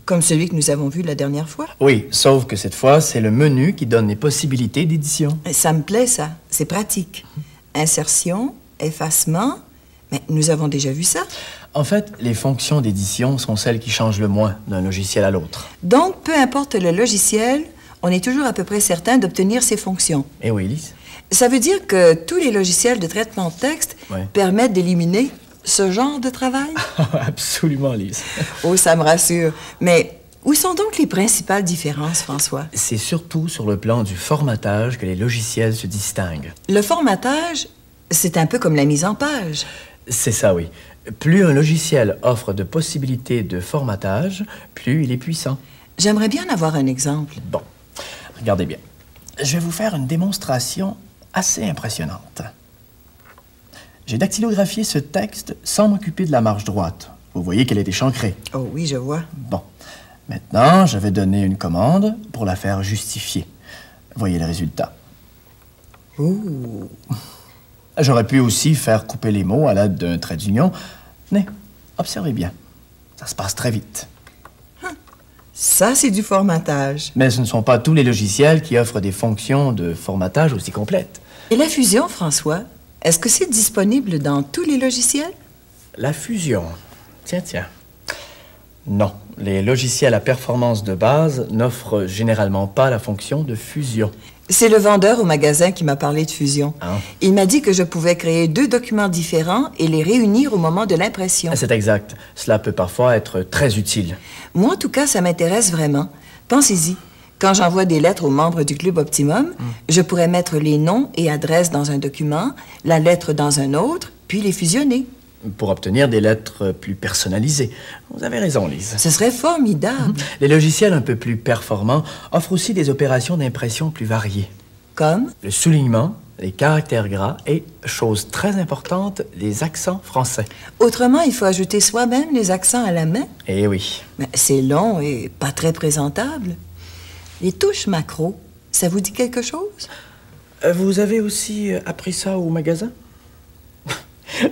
Speaker 20: Comme celui que nous avons vu la dernière fois.
Speaker 12: Oui, sauf que cette fois, c'est le menu qui donne les possibilités d'édition.
Speaker 20: Ça me plaît, ça. C'est pratique. Insertion, effacement. Mais nous avons déjà vu ça.
Speaker 12: En fait, les fonctions d'édition sont celles qui changent le moins d'un logiciel à l'autre.
Speaker 20: Donc, peu importe le logiciel, on est toujours à peu près certain d'obtenir ces fonctions.
Speaker 12: Eh oui, Lise.
Speaker 20: Ça veut dire que tous les logiciels de traitement de texte permettent d'éliminer ce genre de travail?
Speaker 12: Absolument, Lise.
Speaker 20: Oh, ça me rassure. Mais où sont donc les principales différences, François?
Speaker 12: C'est surtout sur le plan du formatage que les logiciels se distinguent.
Speaker 20: Le formatage, c'est un peu comme la mise en page.
Speaker 12: C'est ça, oui. Plus un logiciel offre de possibilités de formatage, plus il est puissant.
Speaker 20: J'aimerais bien avoir un exemple.
Speaker 12: Bon, regardez bien. Je vais vous faire une démonstration assez impressionnante. J'ai dactylographié ce texte sans m'occuper de la marge droite. Vous voyez qu'elle est échancrée.
Speaker 20: Oh oui, je vois.
Speaker 12: Bon. Maintenant, je vais donner une commande pour la faire justifier. Voyez le résultat.
Speaker 20: Ouh.
Speaker 12: J'aurais pu aussi faire couper les mots à l'aide d'un trait d'union. Mais observez bien. Ça se passe très vite.
Speaker 20: Ça, c'est du formatage.
Speaker 12: Mais ce ne sont pas tous les logiciels qui offrent des fonctions de formatage aussi complètes.
Speaker 20: Et la fusion, François? Est-ce que c'est disponible dans tous les logiciels?
Speaker 12: La fusion. Tiens. Non, les logiciels à performance de base n'offrent généralement pas la fonction de fusion.
Speaker 20: C'est le vendeur au magasin qui m'a parlé de fusion.
Speaker 12: Ah.
Speaker 20: Il m'a dit que je pouvais créer 2 documents différents et les réunir au moment de l'impression.
Speaker 12: C'est exact. Cela peut parfois être très utile.
Speaker 20: Moi, en tout cas, ça m'intéresse vraiment. Pensez-y. Quand j'envoie des lettres aux membres du Club Optimum, je pourrais mettre les noms et adresses dans un document, la lettre dans un autre, puis les fusionner.
Speaker 12: Pour obtenir des lettres plus personnalisées. Vous avez raison, Lise.
Speaker 20: Ce serait formidable.
Speaker 12: Les logiciels un peu plus performants offrent aussi des opérations d'impression plus variées.
Speaker 20: Comme?
Speaker 12: Le soulignement, les caractères gras et, chose très importante, les accents français.
Speaker 20: Autrement, il faut ajouter soi-même les accents à la main.
Speaker 12: Eh oui.
Speaker 20: Mais c'est long et pas très présentable. Les touches macro, ça vous dit quelque chose?
Speaker 12: Vous avez aussi appris ça au magasin?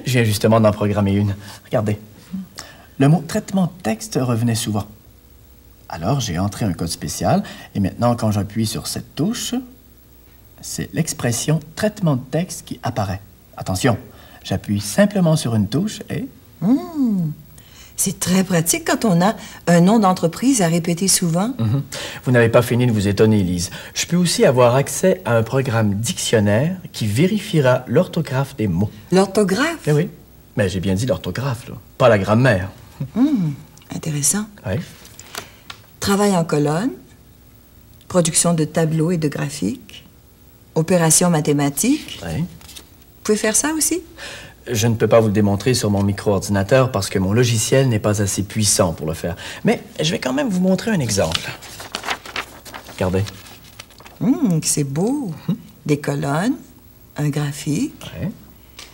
Speaker 12: Je viens justement d'en programmer une. Regardez. Le mot traitement de texte revenait souvent. Alors, j'ai entré un code spécial et maintenant, quand j'appuie sur cette touche, c'est l'expression traitement de texte qui apparaît. Attention, j'appuie simplement sur une touche et...
Speaker 20: C'est très pratique quand on a un nom d'entreprise à répéter souvent.
Speaker 12: Vous n'avez pas fini de vous étonner, Lise. Je peux aussi avoir accès à un programme dictionnaire qui vérifiera l'orthographe des mots.
Speaker 20: L'orthographe?
Speaker 12: Eh oui. Mais j'ai bien dit l'orthographe, là. Pas la grammaire.
Speaker 20: Intéressant.
Speaker 12: Oui.
Speaker 20: Travail en colonne, production de tableaux et de graphiques, opérations mathématiques.
Speaker 12: Oui.
Speaker 20: Vous pouvez faire ça aussi?
Speaker 12: Je ne peux pas vous le démontrer sur mon micro-ordinateur parce que mon logiciel n'est pas assez puissant pour le faire. Mais je vais quand même vous montrer un exemple. Regardez.
Speaker 20: C'est beau. Des colonnes, un graphique.
Speaker 12: Oui.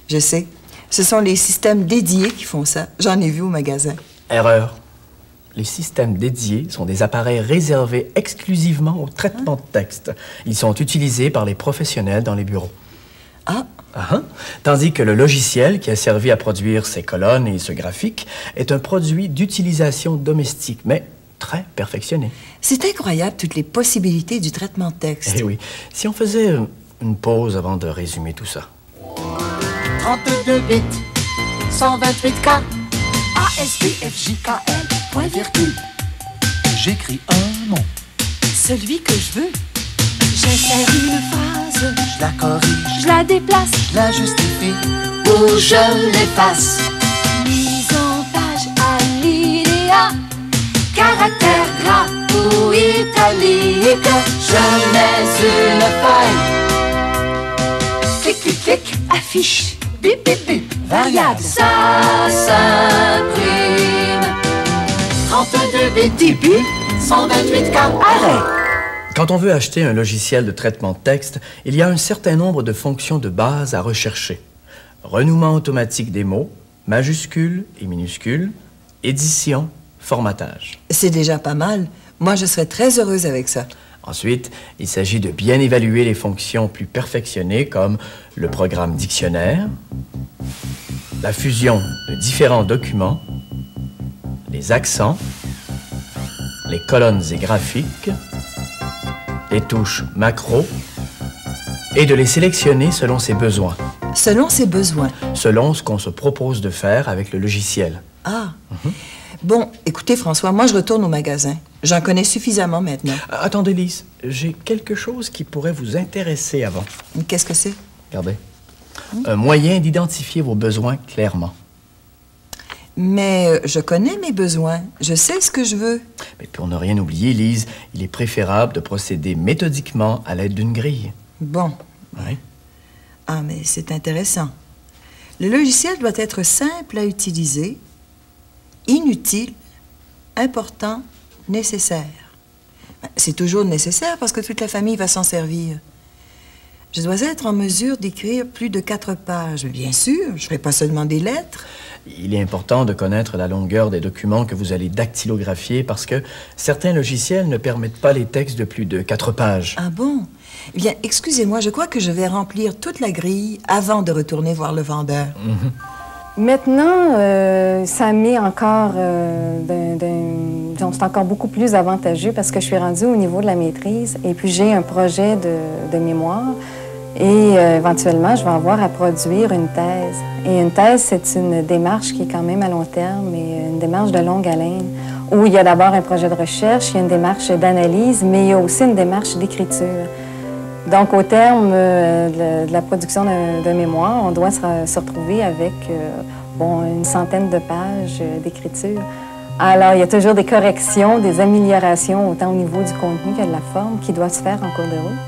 Speaker 20: Je sais. Ce sont les systèmes dédiés qui font ça. J'en ai vu au magasin.
Speaker 12: Erreur. Les systèmes dédiés sont des appareils réservés exclusivement au traitement de texte. Ils sont utilisés par les professionnels dans les bureaux. Tandis que le logiciel qui a servi à produire ces colonnes et ce graphique est un produit d'utilisation domestique, mais très perfectionné.
Speaker 20: C'est incroyable, toutes les possibilités du traitement de texte.
Speaker 12: Eh oui. Si on faisait une pause avant de résumer tout ça.
Speaker 1: 32 bits, 128K, ASPFJKL, point virgule.
Speaker 3: J'écris un nom.
Speaker 4: Celui que je veux. J'insère une phrase.
Speaker 3: Je la corrige.
Speaker 4: Je la déplace.
Speaker 3: Je la justifie.
Speaker 1: Ou je l'efface.
Speaker 4: Mise en page alinéa.
Speaker 1: Caractère gras ou italique. Je mets une feuille. Clic, clic, clic. Affiche. Bip, bip, bip. Variable. Ça s'imprime. 32 bits début. 128K arrêt.
Speaker 12: Quand on veut acheter un logiciel de traitement de texte, il y a un certain nombre de fonctions de base à rechercher. Renouement automatique des mots, majuscules et minuscules, édition, formatage.
Speaker 20: C'est déjà pas mal. Moi, je serais très heureuse avec ça.
Speaker 12: Ensuite, il s'agit de bien évaluer les fonctions plus perfectionnées comme le programme dictionnaire, la fusion de différents documents, les accents, les colonnes et graphiques, les touches macro et de les sélectionner selon ses besoins.
Speaker 20: Selon ses besoins?
Speaker 12: Selon ce qu'on se propose de faire avec le logiciel.
Speaker 20: Bon, écoutez, François, moi, je retourne au magasin. J'en connais suffisamment maintenant.
Speaker 12: Attendez, Lise, j'ai quelque chose qui pourrait vous intéresser avant.
Speaker 20: Qu'est-ce que c'est?
Speaker 12: Regardez. Un moyen d'identifier vos besoins clairement.
Speaker 20: Mais je connais mes besoins. Je sais ce que je veux.
Speaker 12: Mais pour ne rien oublier, Lise, il est préférable de procéder méthodiquement à l'aide d'une grille.
Speaker 20: Bon.
Speaker 12: Oui.
Speaker 20: Ah, mais c'est intéressant. Le logiciel doit être simple à utiliser, inutile, important, nécessaire. C'est toujours nécessaire parce que toute la famille va s'en servir. Je dois être en mesure d'écrire plus de 4 pages. Bien sûr, je ne ferai pas seulement des lettres.
Speaker 12: Il est important de connaître la longueur des documents que vous allez dactylographier parce que certains logiciels ne permettent pas les textes de plus de 4 pages.
Speaker 20: Ah bon? Eh bien, excusez-moi, je crois que je vais remplir toute la grille avant de retourner voir le vendeur.
Speaker 21: Maintenant, ça met encore... c'est encore beaucoup plus avantageux parce que je suis rendue au niveau de la maîtrise et puis j'ai un projet de mémoire et éventuellement, je vais avoir à produire une thèse. Et une thèse, c'est une démarche qui est quand même à long terme et une démarche de longue haleine où il y a d'abord un projet de recherche, il y a une démarche d'analyse, mais il y a aussi une démarche d'écriture. Donc, au terme de la production de mémoire, on doit se retrouver avec une centaine de pages d'écriture Alors, il y a toujours des corrections, des améliorations, autant au niveau du contenu que de la forme, qui doivent se faire en cours de route.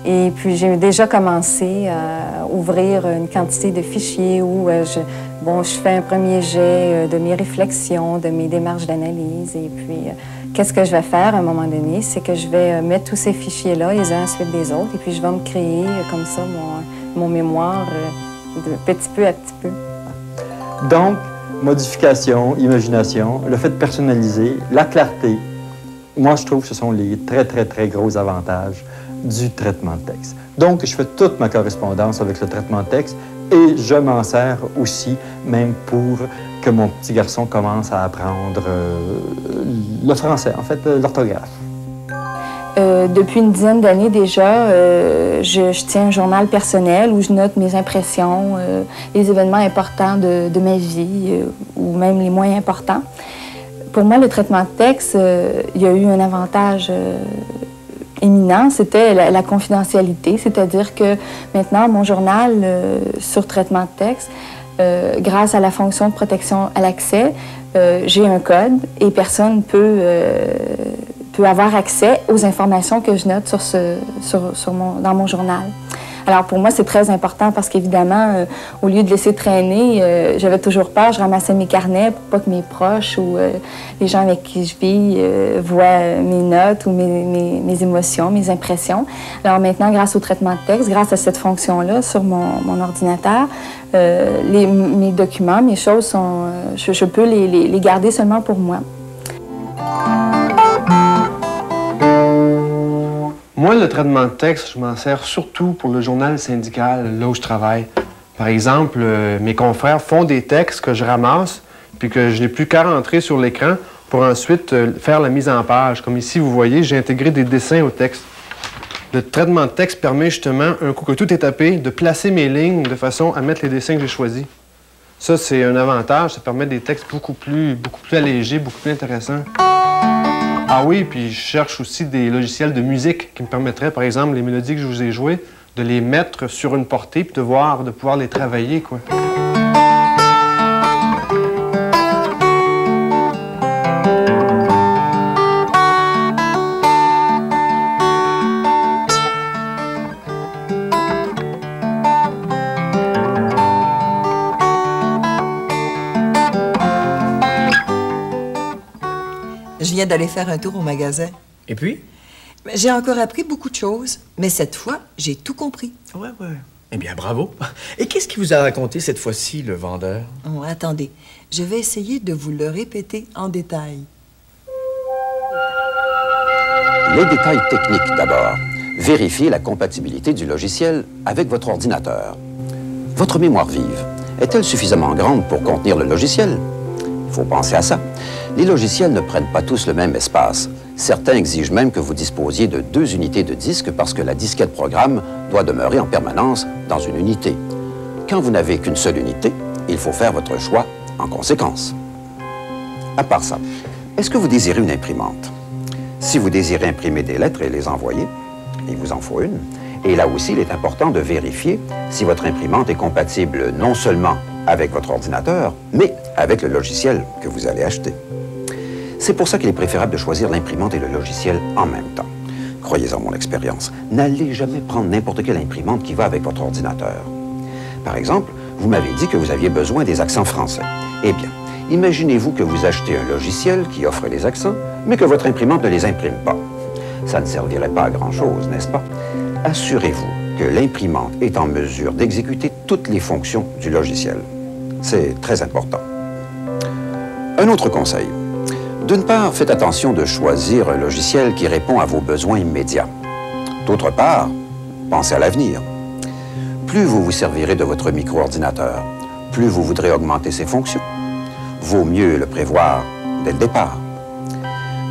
Speaker 21: Et puis, j'ai déjà commencé à ouvrir une quantité de fichiers où je fais un premier jet de mes réflexions, de mes démarches d'analyse. Et puis, qu'est-ce que je vais faire à un moment donné? C'est que je vais mettre tous ces fichiers-là, les uns à la suite des autres, et puis je vais me créer comme ça mon mémoire de petit peu à petit peu.
Speaker 5: Donc, modification, imagination, le fait de personnaliser, la clarté, moi, je trouve que ce sont les très, très, très gros avantages du traitement de texte. Donc, je fais toute ma correspondance avec le traitement de texte et je m'en sers aussi, même pour que mon petit garçon commence à apprendre le français, en fait, l'orthographe.
Speaker 21: Depuis une dizaine d'années déjà, je tiens un journal personnel où je note mes impressions, les événements importants de ma vie ou même les moins importants. Pour moi, le traitement de texte, il y a eu un avantage éminent, c'était la confidentialité, c'est-à-dire que maintenant, mon journal sur traitement de texte, grâce à la fonction de protection à l'accès, j'ai un code et personne peut avoir accès aux informations que je note dans mon journal. Alors pour moi, c'est très important parce qu'évidemment, au lieu de laisser traîner, j'avais toujours peur, je ramassais mes carnets pour pas que mes proches ou les gens avec qui je vis voient mes notes ou mes émotions, mes impressions. Alors maintenant, grâce au traitement de texte, grâce à cette fonction-là sur mon ordinateur, mes documents, mes choses, je peux les garder seulement pour moi.
Speaker 19: Moi, le traitement de texte, je m'en sers surtout pour le journal syndical, là où je travaille. Par exemple, mes confrères font des textes que je ramasse, puis que je n'ai plus qu'à rentrer sur l'écran pour ensuite faire la mise en page. Comme ici, vous voyez, j'ai intégré des dessins au texte. Le traitement de texte permet justement, un coup que tout est tapé, de placer mes lignes de façon à mettre les dessins que j'ai choisis. Ça, c'est un avantage. Ça permet des textes beaucoup plus allégés, beaucoup plus intéressants. Ah oui, puis je cherche aussi des logiciels de musique qui me permettraient, par exemple, les mélodies que je vous ai jouées, de les mettre sur une portée puis de pouvoir les travailler, quoi.
Speaker 20: Je viens d'aller faire un tour au magasin.
Speaker 12: Et puis?
Speaker 20: J'ai encore appris beaucoup de choses, mais cette fois, j'ai tout compris.
Speaker 12: Ouais. Eh bien, bravo. Et qu'est-ce qui vous a raconté cette fois-ci, le vendeur?
Speaker 20: Oh, attendez, je vais essayer de vous le répéter en détail.
Speaker 22: Les détails techniques d'abord. Vérifiez la compatibilité du logiciel avec votre ordinateur. Votre mémoire vive est-elle suffisamment grande pour contenir le logiciel? Il faut penser à ça. Les logiciels ne prennent pas tous le même espace. Certains exigent même que vous disposiez de 2 unités de disque parce que la disquette programme doit demeurer en permanence dans une unité. Quand vous n'avez qu'une seule unité, il faut faire votre choix en conséquence. À part ça, est-ce que vous désirez une imprimante? Si vous désirez imprimer des lettres et les envoyer, il vous en faut une. Et là aussi, il est important de vérifier si votre imprimante est compatible non seulement avec votre ordinateur, mais avec le logiciel que vous allez acheter. C'est pour ça qu'il est préférable de choisir l'imprimante et le logiciel en même temps. Croyez-en mon expérience, n'allez jamais prendre n'importe quelle imprimante qui va avec votre ordinateur. Par exemple, vous m'avez dit que vous aviez besoin des accents français. Eh bien, imaginez-vous que vous achetez un logiciel qui offre les accents, mais que votre imprimante ne les imprime pas. Ça ne servirait pas à grand-chose, n'est-ce pas? Assurez-vous que l'imprimante est en mesure d'exécuter toutes les fonctions du logiciel. C'est très important. Un autre conseil. D'une part, faites attention de choisir un logiciel qui répond à vos besoins immédiats. D'autre part, pensez à l'avenir. Plus vous vous servirez de votre micro-ordinateur, plus vous voudrez augmenter ses fonctions. Vaut mieux le prévoir dès le départ.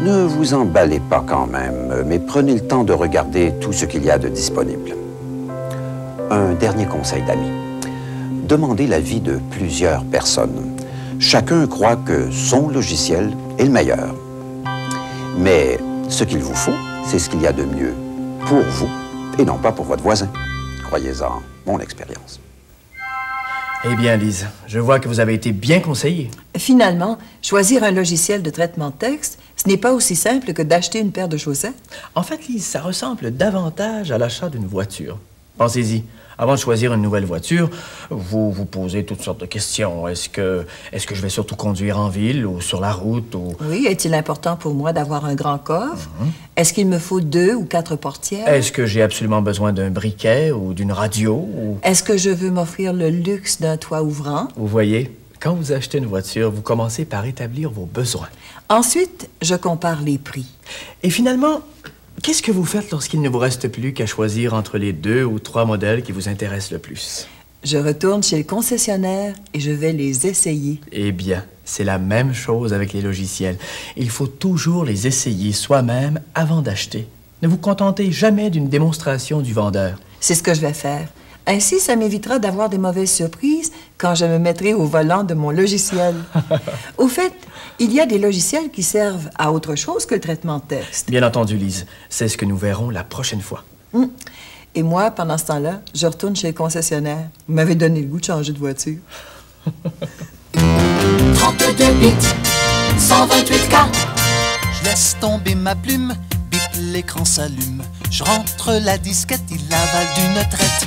Speaker 22: Ne vous emballez pas quand même, mais prenez le temps de regarder tout ce qu'il y a de disponible. Un dernier conseil d'amis. Demandez l'avis de plusieurs personnes. Chacun croit que son logiciel est le meilleur. Mais ce qu'il vous faut, c'est ce qu'il y a de mieux pour vous et non pas pour votre voisin. Croyez-en, mon expérience.
Speaker 12: Eh bien, Lise, je vois que vous avez été bien conseillée.
Speaker 20: Finalement, choisir un logiciel de traitement de texte, ce n'est pas aussi simple que d'acheter une paire de chaussettes.
Speaker 12: En fait, Lise, ça ressemble davantage à l'achat d'une voiture. Pensez-y. Avant de choisir une nouvelle voiture, vous vous posez toutes sortes de questions. Est-ce que je vais surtout conduire en ville ou sur la route ou...
Speaker 20: Oui, est-il important pour moi d'avoir un grand coffre? Est-ce qu'il me faut 2 ou 4 portières?
Speaker 12: Est-ce que j'ai absolument besoin d'un briquet ou d'une radio ou...
Speaker 20: Est-ce que je veux m'offrir le luxe d'un toit ouvrant?
Speaker 12: Vous voyez, quand vous achetez une voiture, vous commencez par établir vos besoins.
Speaker 20: Ensuite, je compare les prix.
Speaker 12: Et finalement, qu'est-ce que vous faites lorsqu'il ne vous reste plus qu'à choisir entre les 2 ou 3 modèles qui vous intéressent le plus?
Speaker 20: Je retourne chez le concessionnaire et je vais les essayer.
Speaker 12: Eh bien, c'est la même chose avec les logiciels. Il faut toujours les essayer soi-même avant d'acheter. Ne vous contentez jamais d'une démonstration du vendeur.
Speaker 20: C'est ce que je vais faire. Ainsi, ça m'évitera d'avoir des mauvaises surprises quand je me mettrai au volant de mon logiciel. Au fait, il y a des logiciels qui servent à autre chose que le traitement de texte.
Speaker 12: Bien entendu, Lise. C'est ce que nous verrons la prochaine fois.
Speaker 20: Et moi, pendant ce temps-là, je retourne chez le concessionnaire. Vous m'avez donné le goût de changer de voiture.
Speaker 1: 32 bits, 128K.
Speaker 3: Je laisse tomber ma plume, bip, l'écran s'allume. Je rentre la disquette, il avale d'une traite.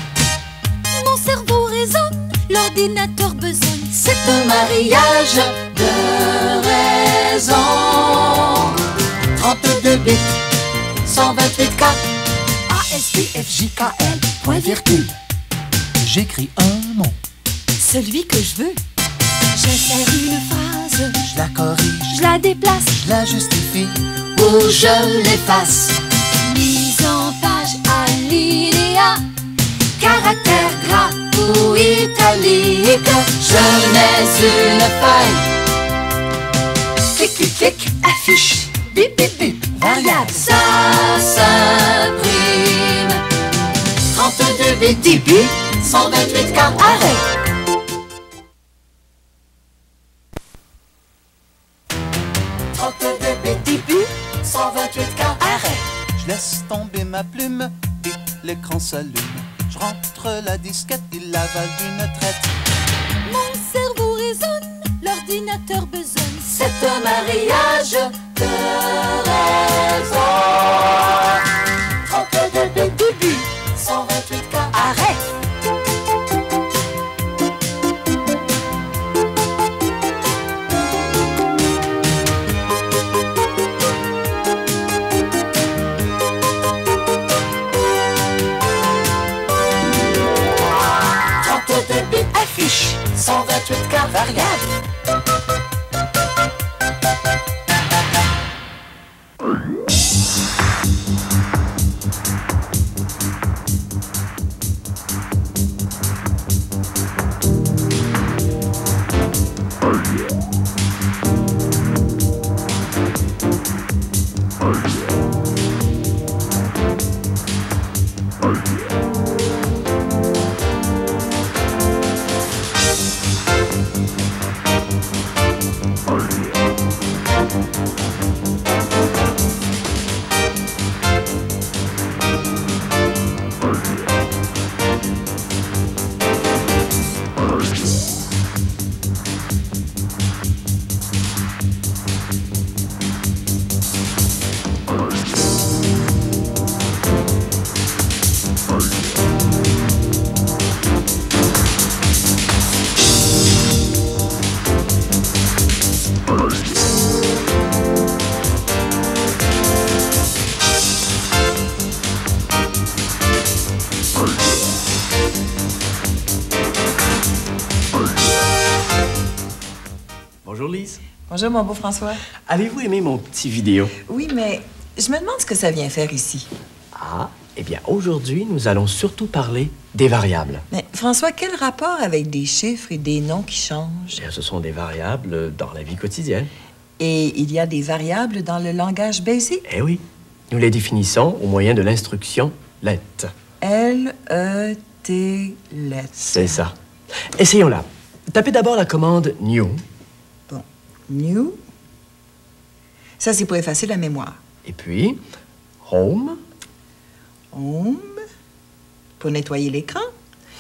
Speaker 4: Mon cerveau résonne, l'ordinateur besogne.
Speaker 1: C'est un mariage de raison. 32 bits, 128K. ASDFJKL, point virgule.
Speaker 3: J'écris un mot,
Speaker 4: Celui que je veux. J'insère une phrase,
Speaker 3: je la corrige,
Speaker 4: je la déplace,
Speaker 3: je la justifie,
Speaker 1: ou je l'efface.
Speaker 4: mise en page alinéa,
Speaker 1: Caractère gras ou italique, je mets une feuille. Clic, clic, clic, affiche, bip, bip, bip, variable, ça s'imprime. 32 bits, 10 bits, 128K, arrête.
Speaker 3: je laisse tomber ma plume, bip, l'écran s'allume. Je rentre la disquette, il avale d'une traite.
Speaker 4: mon cerveau résonne, l'ordinateur besogne.
Speaker 1: C'est un mariage de raison. 32 bits, début, 128K, arrête. Affiche 128K variable.
Speaker 12: Bonjour, Lise.
Speaker 20: Bonjour, mon beau François.
Speaker 12: Avez-vous aimé mon petit vidéo?
Speaker 20: Oui, mais je me demande ce que ça vient faire ici.
Speaker 12: Ah, eh bien, aujourd'hui, nous allons surtout parler des variables.
Speaker 20: Mais François, quel rapport avec des chiffres et des noms qui changent?
Speaker 12: Bien, ce sont des variables dans la vie quotidienne.
Speaker 20: Et il y a des variables dans le langage BASIC?
Speaker 12: Eh oui. Nous les définissons au moyen de l'instruction LET.
Speaker 20: L-E-T, let.
Speaker 12: C'est ça. Essayons-la. Tapez d'abord la commande new.
Speaker 20: Bon. New. Ça, c'est pour effacer la mémoire.
Speaker 12: Et puis, home.
Speaker 20: Home. Pour nettoyer l'écran.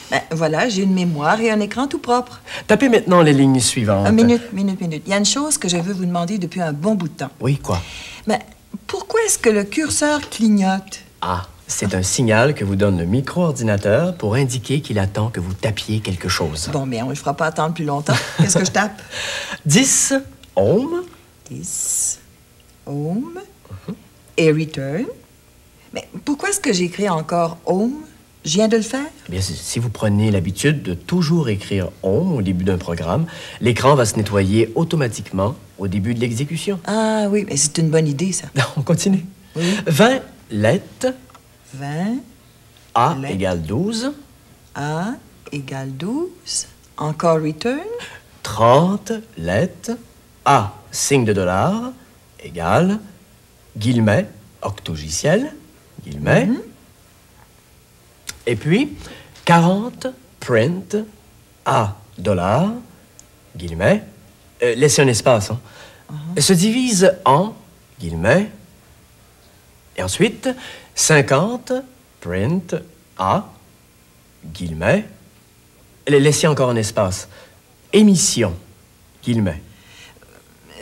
Speaker 20: Ben, voilà, j'ai une mémoire et un écran tout propre.
Speaker 12: Tapez maintenant les lignes suivantes.
Speaker 20: Minute. Il y a une chose que je veux vous demander depuis un bon bout de temps.
Speaker 12: Oui, quoi?
Speaker 20: Ben, pourquoi est-ce que le curseur clignote?
Speaker 12: Ah, c'est un signal que vous donne le micro-ordinateur pour indiquer qu'il attend que vous tapiez quelque chose.
Speaker 20: Bon, mais on ne le fera pas attendre plus longtemps. Qu'est-ce que je tape?
Speaker 12: 10 ohms.
Speaker 20: 10 ohms. Et return. Mais pourquoi est-ce que j'écris encore ohm? Je viens de le faire?
Speaker 12: Eh bien, si vous prenez l'habitude de toujours écrire ohm au début d'un programme, l'écran va se nettoyer automatiquement au début de l'exécution.
Speaker 20: Ah oui, mais c'est une bonne idée, ça.
Speaker 12: On continue.
Speaker 20: Oui.
Speaker 12: 20 let.
Speaker 20: 20.
Speaker 12: A égale 12.
Speaker 20: A égale 12. Encore return.
Speaker 12: 30 let. A, signe de dollar, égale, guillemets, octogiciel, guillemets. Et puis, 40 print A dollar, guillemets, laissez un espace, hein, se divise en, guillemets, et ensuite, 50 print A, guillemets, laissez encore un espace, émission, guillemets.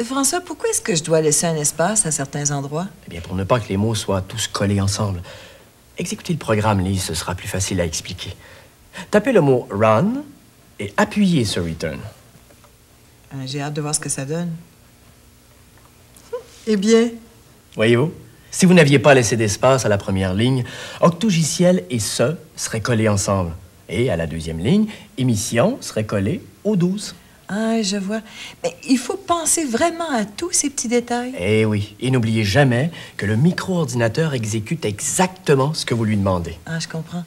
Speaker 20: François, pourquoi est-ce que je dois laisser un espace à certains endroits?
Speaker 12: Eh bien, pour ne pas que les mots soient tous collés ensemble. Exécutez le programme, Lise, ce sera plus facile à expliquer. Tapez le mot « run » et appuyez sur « return ».
Speaker 20: J'ai hâte de voir ce que ça donne. Eh bien...
Speaker 12: Voyez-vous, si vous n'aviez pas laissé d'espace à la première ligne, octogiciel et ce seraient collés ensemble. Et à la deuxième ligne, émission serait collée au 12.
Speaker 20: Ah, je vois. Mais il faut penser vraiment à tous ces petits détails.
Speaker 12: Eh oui, et n'oubliez jamais que le micro-ordinateur exécute exactement ce que vous lui demandez.
Speaker 20: Ah, je comprends.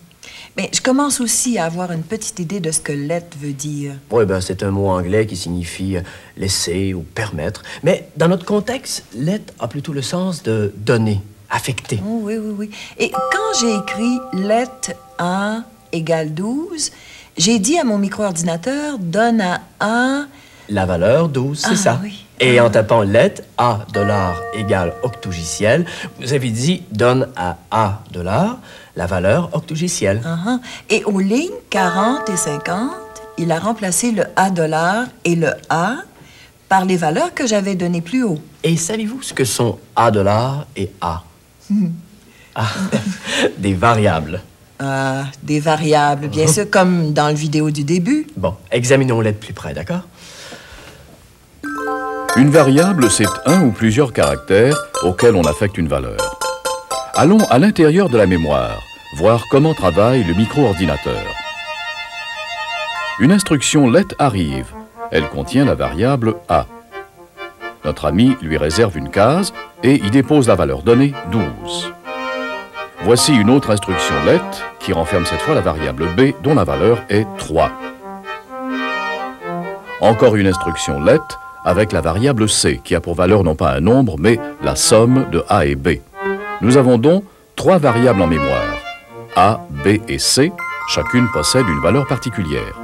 Speaker 20: Mais je commence aussi à avoir une petite idée de ce que « let » veut dire.
Speaker 12: Oui, ben c'est un mot anglais qui signifie laisser ou permettre. Mais dans notre contexte, « let » a plutôt le sens de donner, affecter.
Speaker 20: Oh, oui. Et quand j'ai écrit « let A égale 12 », j'ai dit à mon micro-ordinateur, donne à A...
Speaker 12: La valeur 12, c'est ça.
Speaker 20: Oui.
Speaker 12: Et en tapant let, A dollar égale octogiciel, vous avez dit, donne à A dollar la valeur octogicielle.
Speaker 20: Et aux lignes 40 et 50, il a remplacé le A dollar et le A par les valeurs que j'avais données plus haut.
Speaker 12: Et savez-vous ce que sont A dollar et A? Ah, des variables.
Speaker 20: Ah, des variables, bien sûr, comme dans le vidéo du début.
Speaker 12: Bon, examinons-les de plus près, d'accord?
Speaker 2: Une variable, c'est un ou plusieurs caractères auxquels on affecte une valeur. Allons à l'intérieur de la mémoire, voir comment travaille le micro-ordinateur. Une instruction let arrive. Elle contient la variable A. Notre ami lui réserve une case et y dépose la valeur donnée, 12. Voici une autre instruction let qui renferme cette fois la variable B dont la valeur est 3. Encore une instruction let avec la variable C qui a pour valeur non pas un nombre mais la somme de A et B. Nous avons donc 3 variables en mémoire. A, B et C, chacune possède une valeur particulière.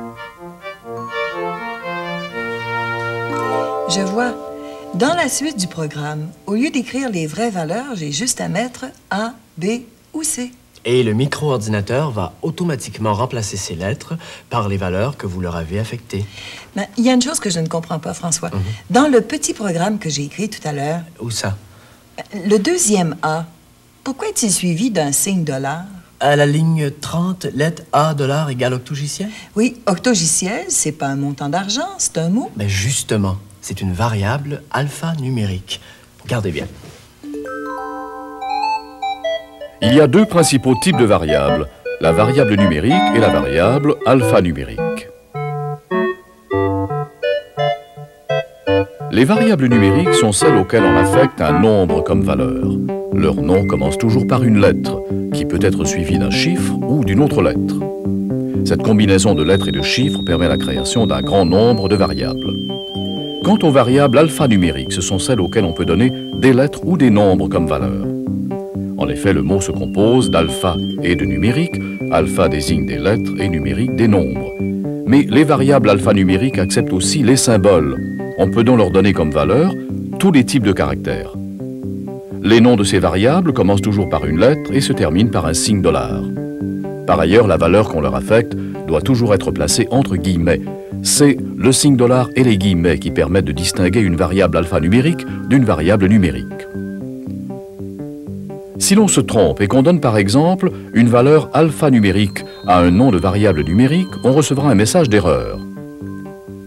Speaker 20: Je vois. Dans la suite du programme, au lieu d'écrire les vraies valeurs, j'ai juste à mettre A, B ou C.
Speaker 12: Et le micro-ordinateur va automatiquement remplacer ces lettres par les valeurs que vous leur avez affectées.
Speaker 20: Mais il y a une chose que je ne comprends pas, François. Dans le petit programme que j'ai écrit tout à l'heure...
Speaker 12: Où ça?
Speaker 20: Le deuxième A, pourquoi est-il suivi d'un signe $?
Speaker 12: À la ligne 30, lettre A dollar égale octogiciel?
Speaker 20: Oui, octogiciel, c'est pas un montant d'argent, c'est un mot.
Speaker 12: Mais justement, c'est une variable alphanumérique. Regardez bien.
Speaker 2: Il y a 2 principaux types de variables, la variable numérique et la variable alphanumérique. Les variables numériques sont celles auxquelles on affecte un nombre comme valeur. Leur nom commence toujours par une lettre, qui peut être suivie d'un chiffre ou d'une autre lettre. Cette combinaison de lettres et de chiffres permet la création d'un grand nombre de variables. Quant aux variables alphanumériques, ce sont celles auxquelles on peut donner des lettres ou des nombres comme valeur. En effet, le mot se compose d'alpha et de numérique. Alpha désigne des lettres et numérique des nombres. Mais les variables alphanumériques acceptent aussi les symboles. On peut donc leur donner comme valeur tous les types de caractères. Les noms de ces variables commencent toujours par une lettre et se terminent par un signe $. Par ailleurs, la valeur qu'on leur affecte doit toujours être placé entre guillemets. C'est le signe $ et les guillemets qui permettent de distinguer une variable alphanumérique d'une variable numérique. Si l'on se trompe et qu'on donne par exemple une valeur alphanumérique à un nom de variable numérique, on recevra un message d'erreur,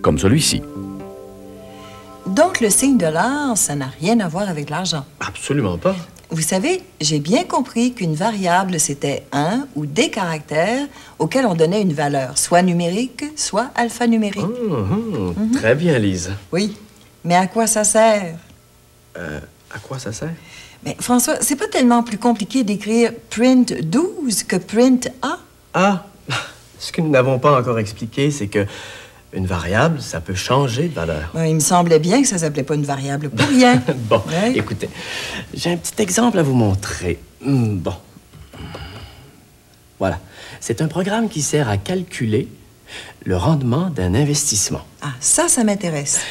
Speaker 2: comme celui-ci.
Speaker 20: Donc le signe $, ça n'a rien à voir avec l'argent.
Speaker 12: Absolument pas.
Speaker 20: Vous savez, j'ai bien compris qu'une variable, c'était un ou des caractères auxquels on donnait une valeur, soit numérique, soit alphanumérique.
Speaker 12: Très bien, Lise.
Speaker 20: Oui, mais à quoi ça sert?
Speaker 12: À quoi ça sert?
Speaker 20: Mais François, c'est pas tellement plus compliqué d'écrire print 12 que print A?
Speaker 12: Ah, ce que nous n'avons pas encore expliqué, c'est que une variable, ça peut changer de valeur.
Speaker 20: Il me semblait bien que ça s'appelait pas une variable pour rien.
Speaker 12: Bon, écoutez, j'ai un petit exemple à vous montrer. Bon. Voilà. C'est un programme qui sert à calculer le rendement d'un investissement.
Speaker 20: Ah, ça m'intéresse.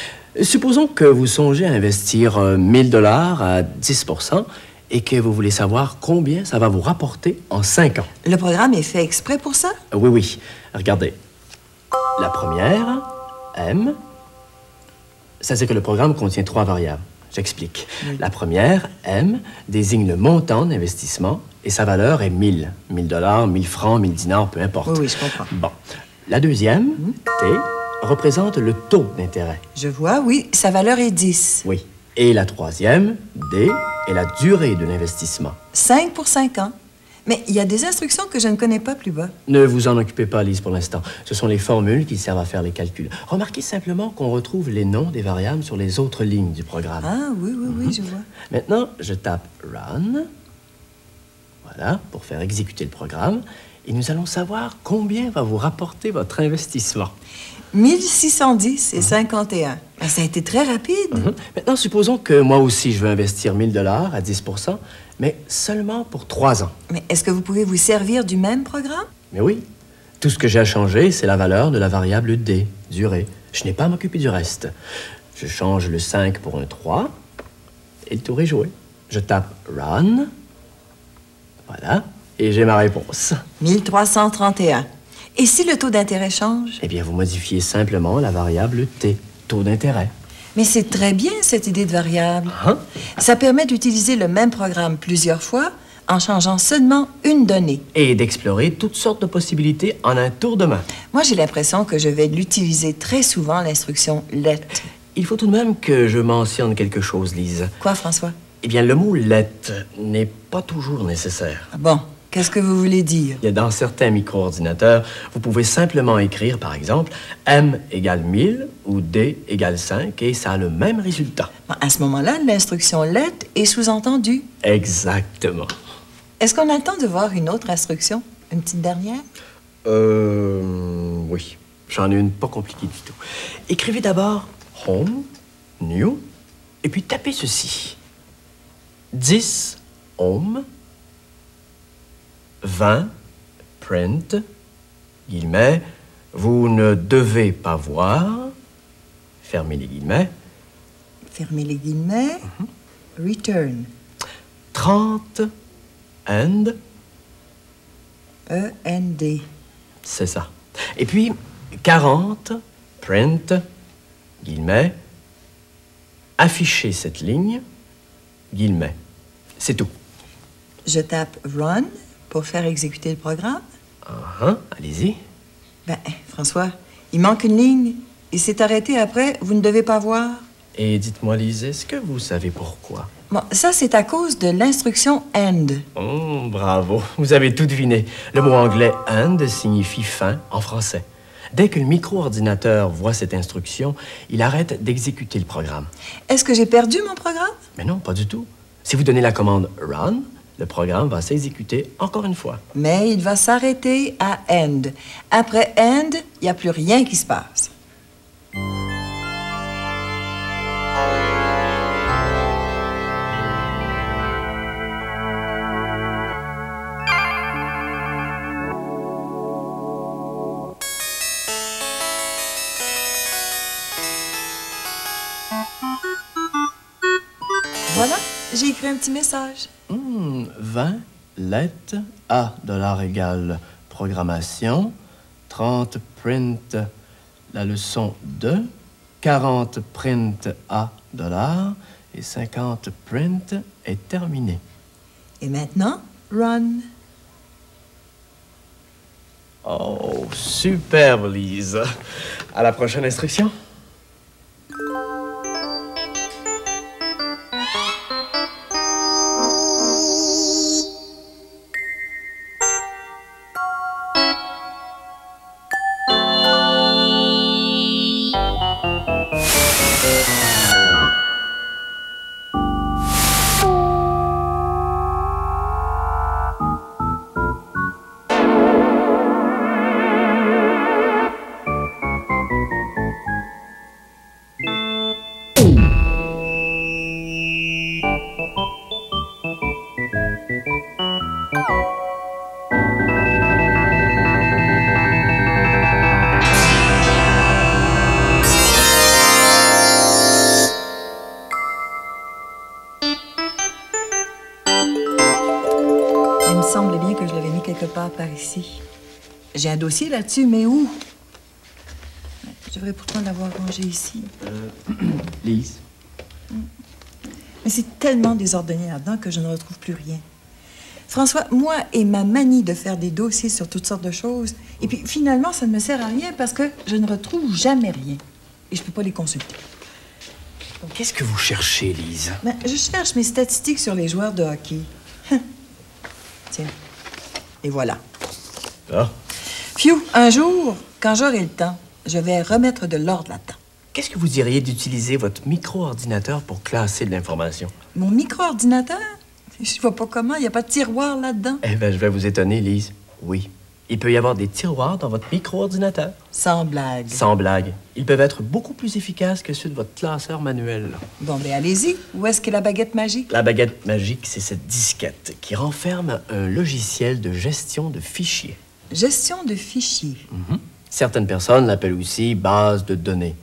Speaker 12: Supposons que vous songez à investir 1000 $ à 10 % et que vous voulez savoir combien ça va vous rapporter en 5 ans.
Speaker 20: Le programme est fait exprès pour ça?
Speaker 12: Oui, oui. Regardez. La première, M, ça c'est que le programme contient 3 variables. J'explique. Oui. La première, M, désigne le montant d'investissement et sa valeur est 1000. 1000 $, 1000 francs, 1000 dinars, peu importe.
Speaker 20: Oui, je comprends.
Speaker 12: Bon. La deuxième, T, représente le taux d'intérêt.
Speaker 20: Je vois, oui. Sa valeur est 10.
Speaker 12: Oui. Et la troisième, D, est la durée de l'investissement.
Speaker 20: 5 pour 5 ans. Mais il y a des instructions que je ne connais pas plus bas.
Speaker 12: Ne vous en occupez pas, Lise, pour l'instant. Ce sont les formules qui servent à faire les calculs. Remarquez simplement qu'on retrouve les noms des variables sur les autres lignes du programme.
Speaker 20: Ah, oui, oui, oui, je vois.
Speaker 12: Maintenant, je tape Run. Voilà, pour faire exécuter le programme. Et nous allons savoir combien va vous rapporter votre investissement.
Speaker 20: 1610 et 51. Ben, ça a été très rapide.
Speaker 12: Maintenant, supposons que moi aussi, je veux investir 1000 $ à 10 %, mais seulement pour 3 ans.
Speaker 20: Mais est-ce que vous pouvez vous servir du même programme?
Speaker 12: Mais oui. Tout ce que j'ai à changer, c'est la valeur de la variable D, durée. Je n'ai pas à m'occuper du reste. Je change le 5 pour un 3 et le tour est joué. Je tape Run. Voilà. Et j'ai ma réponse.
Speaker 20: 1331. Et si le taux d'intérêt change?
Speaker 12: Eh bien, vous modifiez simplement la variable T, taux d'intérêt.
Speaker 20: Mais c'est très bien, cette idée de variable. Ça permet d'utiliser le même programme plusieurs fois en changeant seulement une donnée.
Speaker 12: Et d'explorer toutes sortes de possibilités en un tour de main.
Speaker 20: Moi, j'ai l'impression que je vais l'utiliser très souvent, l'instruction LET.
Speaker 12: Il faut tout de même que je mentionne quelque chose, Lise.
Speaker 20: Quoi, François?
Speaker 12: Eh bien, le mot LET n'est pas toujours nécessaire.
Speaker 20: Ah bon? Qu'est-ce que vous voulez dire?
Speaker 12: Il y a dans certains micro-ordinateurs, vous pouvez simplement écrire, par exemple, M égale 1000 ou D égale 5 et ça a le même résultat.
Speaker 20: À ce moment-là, l'instruction LET est sous-entendue.
Speaker 12: Exactement.
Speaker 20: Est-ce qu'on a le temps de voir une autre instruction? Une petite dernière?
Speaker 12: Oui. J'en ai une pas compliquée du tout. Écrivez d'abord Home, New, et puis tapez ceci. 10 Home, 20, print, guillemets, vous ne devez pas voir, fermez les guillemets.
Speaker 20: Fermez les guillemets, return.
Speaker 12: 30, end.
Speaker 20: E-N-D.
Speaker 12: C'est ça. Et puis, 40, print, guillemets, affichez cette ligne, guillemets. C'est tout.
Speaker 20: Je tape run pour faire exécuter le programme?
Speaker 12: Allez-y.
Speaker 20: Ben, François, il manque une ligne. Il s'est arrêté après, vous ne devez pas voir.
Speaker 12: Et dites-moi, Lise, est-ce que vous savez pourquoi?
Speaker 20: Bon, ça, c'est à cause de l'instruction end.
Speaker 12: Oh, bravo, vous avez tout deviné. Le mot anglais end signifie fin en français. Dès que le micro-ordinateur voit cette instruction, il arrête d'exécuter le programme.
Speaker 20: Est-ce que j'ai perdu mon programme?
Speaker 12: Mais non, pas du tout. Si vous donnez la commande run, le programme va s'exécuter encore une fois.
Speaker 20: Mais il va s'arrêter à end. Après end, il n'y a plus rien qui se passe. Voilà, j'ai écrit un petit message.
Speaker 12: 20, let, A $ égale programmation, 30 print la leçon 2, 40 print à $, et 50 print est terminé.
Speaker 20: Et maintenant, run.
Speaker 12: Oh, superbe, Lise. À la prochaine instruction.
Speaker 20: Par ici. J'ai un dossier là-dessus, mais où? Je devrais pourtant l'avoir rangé ici.
Speaker 12: Lise.
Speaker 20: Mais c'est tellement désordonné là-dedans que je ne retrouve plus rien. François, moi et ma manie de faire des dossiers sur toutes sortes de choses, et puis finalement, ça ne me sert à rien parce que je ne retrouve jamais rien. Et je ne peux pas les consulter.
Speaker 12: Qu'est-ce que vous cherchez, Lise?
Speaker 20: Ben, je cherche mes statistiques sur les joueurs de hockey. Tiens. Et voilà.
Speaker 12: Ah.
Speaker 20: Phew, un jour, quand j'aurai le temps, je vais remettre de l'ordre là-dedans.
Speaker 12: Qu'est-ce que vous diriez d'utiliser votre micro-ordinateur pour classer de l'information?
Speaker 20: Mon micro-ordinateur? Je vois pas comment, il n'y a pas de tiroir là-dedans.
Speaker 12: Eh bien, je vais vous étonner, Lise. Oui. Il peut y avoir des tiroirs dans votre micro-ordinateur.
Speaker 20: Sans blague.
Speaker 12: Sans blague. Ils peuvent être beaucoup plus efficaces que ceux de votre classeur manuel.
Speaker 20: Bon, ben allez-y. Où est-ce qu'est la baguette magique?
Speaker 12: La baguette magique, c'est cette disquette qui renferme un logiciel de gestion de fichiers.
Speaker 20: Gestion de fichiers?
Speaker 12: Certaines personnes l'appellent aussi base de données.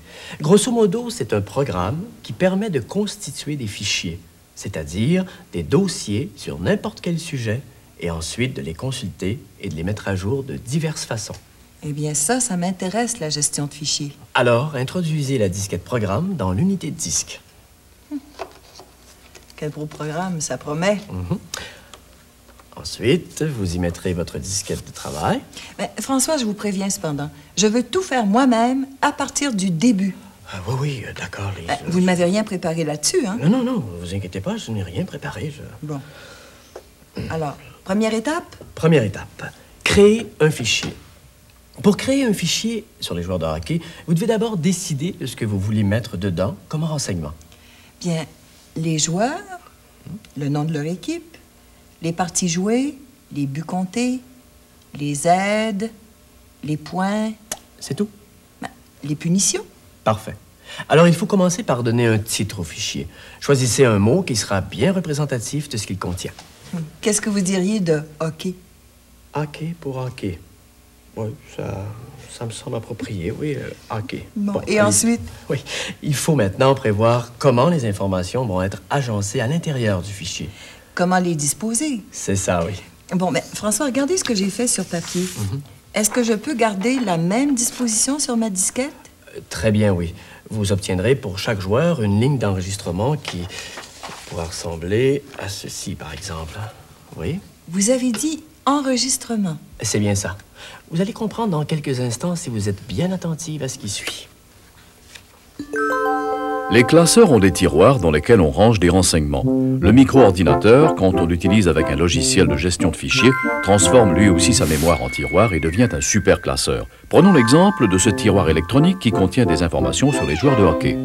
Speaker 12: Grosso modo, c'est un programme qui permet de constituer des fichiers, c'est-à-dire des dossiers sur n'importe quel sujet, et ensuite de les consulter et de les mettre à jour de diverses façons.
Speaker 20: Eh bien, ça m'intéresse, la gestion de fichiers.
Speaker 12: Alors, introduisez la disquette programme dans l'unité de disque.
Speaker 20: Quel beau programme, ça promet.
Speaker 12: Ensuite, vous y mettrez votre disquette de travail.
Speaker 20: Mais, François, je vous préviens cependant, je veux tout faire moi-même à partir du début.
Speaker 12: Oui, d'accord, Lise.
Speaker 20: Vous ne m'avez rien préparé là-dessus, hein?
Speaker 12: Non, ne vous inquiétez pas, je n'ai rien préparé.
Speaker 20: Bon. Alors, première étape?
Speaker 12: Première étape, créer un fichier. Pour créer un fichier sur les joueurs de hockey, vous devez d'abord décider de ce que vous voulez mettre dedans comme renseignement.
Speaker 20: Bien, les joueurs, le nom de leur équipe, les parties jouées, les buts comptés, les aides, les points.
Speaker 12: C'est tout?
Speaker 20: Ben, les punitions.
Speaker 12: Parfait. Alors, il faut commencer par donner un titre au fichier. Choisissez un mot qui sera bien représentatif de ce qu'il contient.
Speaker 20: Qu'est-ce que vous diriez de hockey?
Speaker 12: Hockey pour hockey. Oui, ça me semble approprié, oui, hockey.
Speaker 20: Bon, et ensuite?
Speaker 12: Oui, il faut maintenant prévoir comment les informations vont être agencées à l'intérieur du fichier.
Speaker 20: Comment les disposer?
Speaker 12: C'est ça, oui.
Speaker 20: Bon, mais François, regardez ce que j'ai fait sur papier. Est-ce que je peux garder la même disposition sur ma disquette?
Speaker 12: Très bien, oui. Vous obtiendrez pour chaque joueur une ligne d'enregistrement qui pourra ressembler à ceci, par exemple. Oui?
Speaker 20: Vous avez dit enregistrement.
Speaker 12: C'est bien ça. Vous allez comprendre dans quelques instants si vous êtes bien attentive à ce qui suit.
Speaker 2: Les classeurs ont des tiroirs dans lesquels on range des renseignements. Le micro-ordinateur, quand on l'utilise avec un logiciel de gestion de fichiers, transforme lui aussi sa mémoire en tiroir et devient un super classeur. Prenons l'exemple de ce tiroir électronique qui contient des informations sur les joueurs de hockey.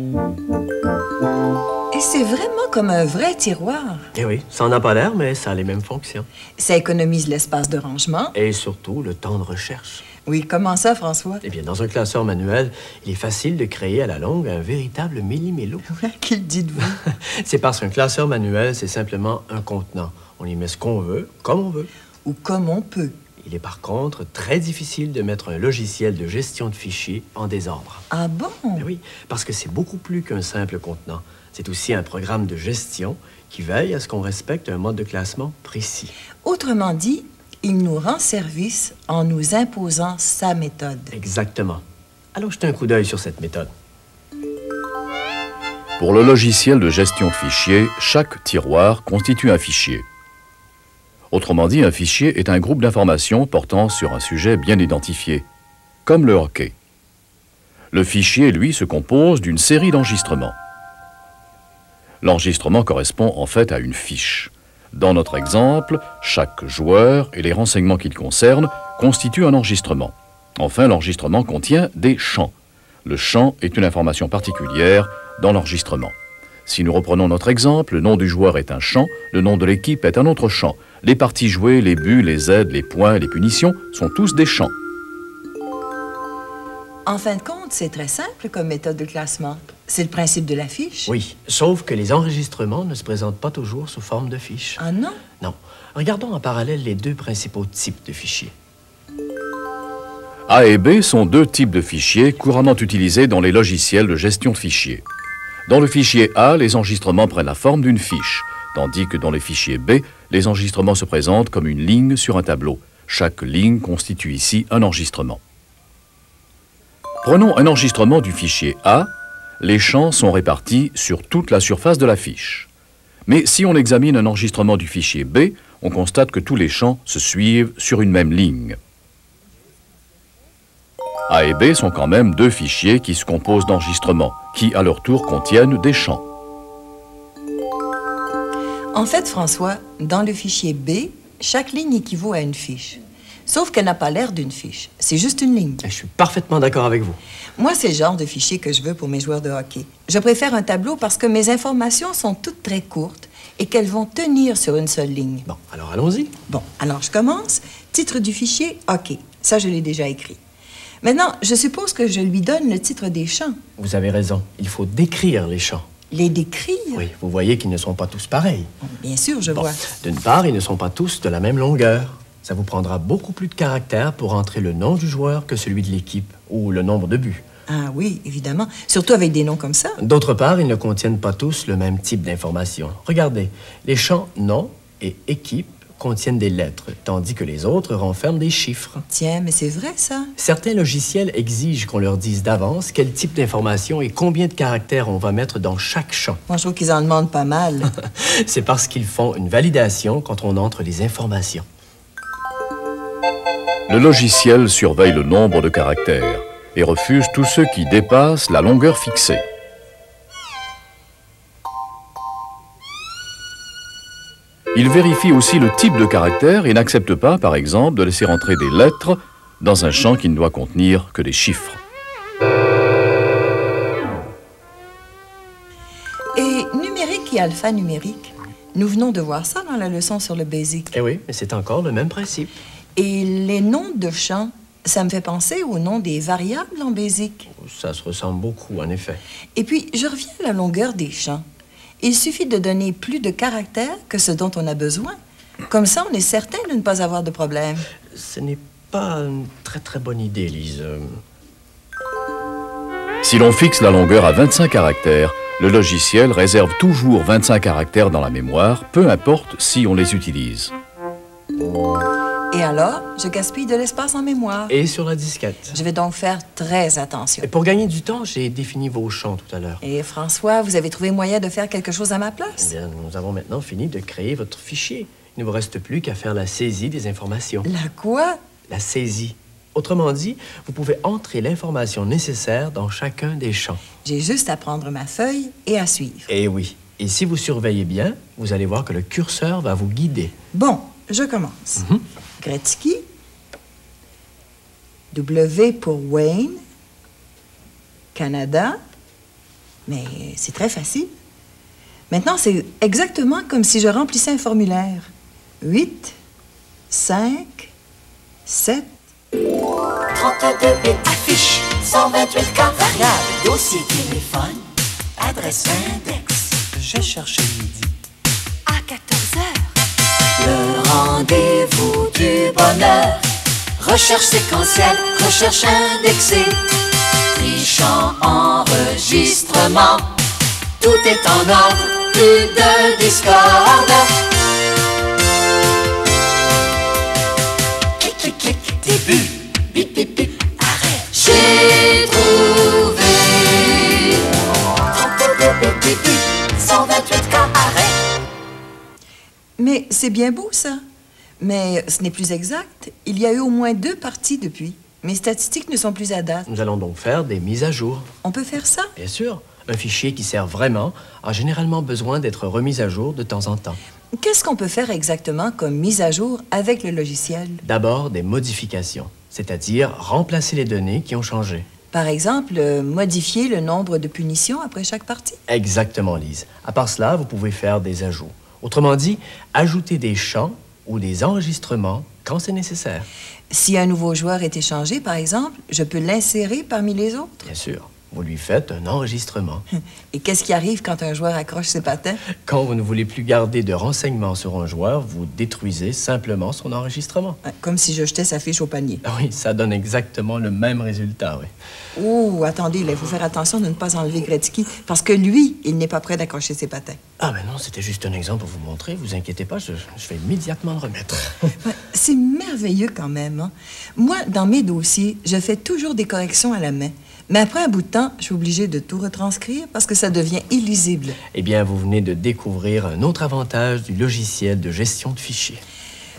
Speaker 20: Et c'est vraiment comme un vrai tiroir.
Speaker 12: Eh oui, ça n'en a pas l'air, mais ça a les mêmes fonctions.
Speaker 20: Ça économise l'espace de rangement.
Speaker 12: Et surtout, le temps de recherche.
Speaker 20: Oui, comment ça, François?
Speaker 12: Eh bien, dans un classeur manuel, il est facile de créer à la longue un véritable millimélo.
Speaker 20: Qu'il dites-vous?
Speaker 12: C'est parce qu'un classeur manuel, c'est simplement un contenant. On y met ce qu'on veut, comme on veut.
Speaker 20: Ou comme on peut.
Speaker 12: Il est par contre très difficile de mettre un logiciel de gestion de fichiers en désordre.
Speaker 20: Ah bon?
Speaker 12: Eh oui, parce que c'est beaucoup plus qu'un simple contenant. C'est aussi un programme de gestion qui veille à ce qu'on respecte un mode de classement précis.
Speaker 20: Autrement dit, Il nous rend service en nous imposant sa méthode.
Speaker 12: Exactement. Allons jeter un coup d'œil sur cette méthode.
Speaker 2: Pour le logiciel de gestion de fichiers, chaque tiroir constitue un fichier. Autrement dit, un fichier est un groupe d'informations portant sur un sujet bien identifié, comme le hockey. Le fichier, lui, se compose d'une série d'enregistrements. L'enregistrement correspond en fait à une fiche. Dans notre exemple, chaque joueur et les renseignements qu'il concerne constituent un enregistrement. Enfin, l'enregistrement contient des champs. Le champ est une information particulière dans l'enregistrement. Si nous reprenons notre exemple, le nom du joueur est un champ, le nom de l'équipe est un autre champ. Les parties jouées, les buts, les aides, les points, les punitions sont tous des champs.
Speaker 20: En fin de compte, c'est très simple comme méthode de classement. C'est le principe de la fiche.
Speaker 12: Oui, sauf que les enregistrements ne se présentent pas toujours sous forme de fiche.
Speaker 20: Ah non?
Speaker 12: Non. Regardons en parallèle les deux principaux types de fichiers.
Speaker 2: A et B sont deux types de fichiers couramment utilisés dans les logiciels de gestion de fichiers. Dans le fichier A, les enregistrements prennent la forme d'une fiche, tandis que dans le fichier B, les enregistrements se présentent comme une ligne sur un tableau. Chaque ligne constitue ici un enregistrement. Prenons un enregistrement du fichier A. Les champs sont répartis sur toute la surface de la fiche. Mais si on examine un enregistrement du fichier B, on constate que tous les champs se suivent sur une même ligne. A et B sont quand même deux fichiers qui se composent d'enregistrements, qui à leur tour contiennent des champs.
Speaker 20: En fait, François, dans le fichier B, chaque ligne équivaut à une fiche. Sauf qu'elle n'a pas l'air d'une fiche. C'est juste une ligne.
Speaker 12: Je suis parfaitement d'accord avec vous.
Speaker 20: Moi, c'est le genre de fichier que je veux pour mes joueurs de hockey. Je préfère un tableau parce que mes informations sont toutes très courtes et qu'elles vont tenir sur une seule ligne.
Speaker 12: Bon, alors allons-y.
Speaker 20: Bon, alors je commence. Titre du fichier, hockey. Ça, je l'ai déjà écrit. Maintenant, je suppose que je lui donne le titre des champs.
Speaker 12: Vous avez raison. Il faut décrire les champs.
Speaker 20: Les décrire?
Speaker 12: Oui, vous voyez qu'ils ne sont pas tous pareils.
Speaker 20: Bien sûr, je vois.
Speaker 12: D'une part, ils ne sont pas tous de la même longueur. Ça vous prendra beaucoup plus de caractères pour entrer le nom du joueur que celui de l'équipe ou le nombre de buts.
Speaker 20: Ah oui, évidemment. Surtout avec des noms comme ça.
Speaker 12: D'autre part, ils ne contiennent pas tous le même type d'information. Regardez, les champs nom et équipe contiennent des lettres, tandis que les autres renferment des chiffres.
Speaker 20: Tiens, mais c'est vrai, ça.
Speaker 12: Certains logiciels exigent qu'on leur dise d'avance quel type d'information et combien de caractères on va mettre dans chaque champ.
Speaker 20: Moi, je trouve qu'ils en demandent pas mal.
Speaker 12: C'est parce qu'ils font une validation quand on entre les informations.
Speaker 2: Le logiciel surveille le nombre de caractères et refuse tous ceux qui dépassent la longueur fixée. Il vérifie aussi le type de caractère et n'accepte pas, par exemple, de laisser entrer des lettres dans un champ qui ne doit contenir que des chiffres.
Speaker 20: Et numérique et alphanumérique, nous venons de voir ça dans la leçon sur le BASIC.
Speaker 12: Eh oui, mais c'est encore le même principe.
Speaker 20: Et les noms de champs, ça me fait penser au nom des variables en BASIC.
Speaker 12: Ça se ressemble beaucoup, en effet.
Speaker 20: Et puis, je reviens à la longueur des champs. Il suffit de donner plus de caractères que ce dont on a besoin. Comme ça, on est certain de ne pas avoir de problème.
Speaker 12: Ce n'est pas une très bonne idée, Lise.
Speaker 2: Si l'on fixe la longueur à 25 caractères, le logiciel réserve toujours 25 caractères dans la mémoire, peu importe si on les utilise.
Speaker 20: Et alors, je gaspille de l'espace en mémoire.
Speaker 12: Et sur la disquette.
Speaker 20: Je vais donc faire très attention.
Speaker 12: Et pour gagner du temps, j'ai défini vos champs tout à l'heure.
Speaker 20: Et François, vous avez trouvé moyen de faire quelque chose à ma place?
Speaker 12: Eh bien, nous avons maintenant fini de créer votre fichier. Il ne vous reste plus qu'à faire la saisie des informations.
Speaker 20: La quoi?
Speaker 12: La saisie. Autrement dit, vous pouvez entrer l'information nécessaire dans chacun des champs.
Speaker 20: J'ai juste à prendre ma feuille et à suivre.
Speaker 12: Eh oui. Et si vous surveillez bien, vous allez voir que le curseur va vous guider.
Speaker 20: Bon, je commence. Gretzky. W pour Wayne. Canada. Mais c'est très facile. Maintenant, c'est exactement comme si je remplissais un formulaire. 8, 5, 7.
Speaker 1: 32 bits, affiche, 128 cartes, variable, dossier, téléphone, adresse, index.
Speaker 3: J'ai cherché midi.
Speaker 4: À 14 heures.
Speaker 1: Le rendez-vous du bonheur. Recherche séquentielle, recherche indexée. Trichant enregistrement. Tout est en ordre, plus de discorde. bip, bip, bip, arrête. J'ai trouvé 32 bip, bip, bip, 128 cas, arrête.
Speaker 20: Mais c'est bien beau, ça. Mais ce n'est plus exact. Il y a eu au moins 2 parties depuis. Mes statistiques ne sont plus à date.
Speaker 12: Nous allons donc faire des mises à jour.
Speaker 20: On peut faire ça?
Speaker 12: Bien sûr. Un fichier qui sert vraiment a généralement besoin d'être remis à jour de temps en temps.
Speaker 20: Qu'est-ce qu'on peut faire exactement comme mise à jour avec le logiciel?
Speaker 12: D'abord, des modifications, c'est-à-dire remplacer les données qui ont changé.
Speaker 20: Par exemple, modifier le nombre de punitions après chaque partie?
Speaker 12: Exactement, Lise. À part cela, vous pouvez faire des ajouts. Autrement dit, ajouter des chants ou des enregistrements quand c'est nécessaire.
Speaker 20: Si un nouveau joueur est échangé, par exemple, je peux l'insérer parmi les autres?
Speaker 12: Bien sûr. Vous lui faites un enregistrement.
Speaker 20: Et qu'est-ce qui arrive quand un joueur accroche ses patins?
Speaker 12: Quand vous ne voulez plus garder de renseignements sur un joueur, vous détruisez simplement son enregistrement.
Speaker 20: Comme si je jetais sa fiche au panier.
Speaker 12: Oui, ça donne exactement le même résultat, oui.
Speaker 20: Oh, attendez, il faut faire attention de ne pas enlever Gretzky, parce que lui, il n'est pas prêt d'accrocher ses patins.
Speaker 12: Ah, mais non, c'était juste un exemple pour vous montrer. Vous inquiétez pas, je vais immédiatement le remettre.
Speaker 20: C'est merveilleux quand même, hein? Moi, dans mes dossiers, je fais toujours des corrections à la main. Mais après un bout de temps, je suis obligée de tout retranscrire parce que ça devient illisible.
Speaker 12: Eh bien, vous venez de découvrir un autre avantage du logiciel de gestion de fichiers.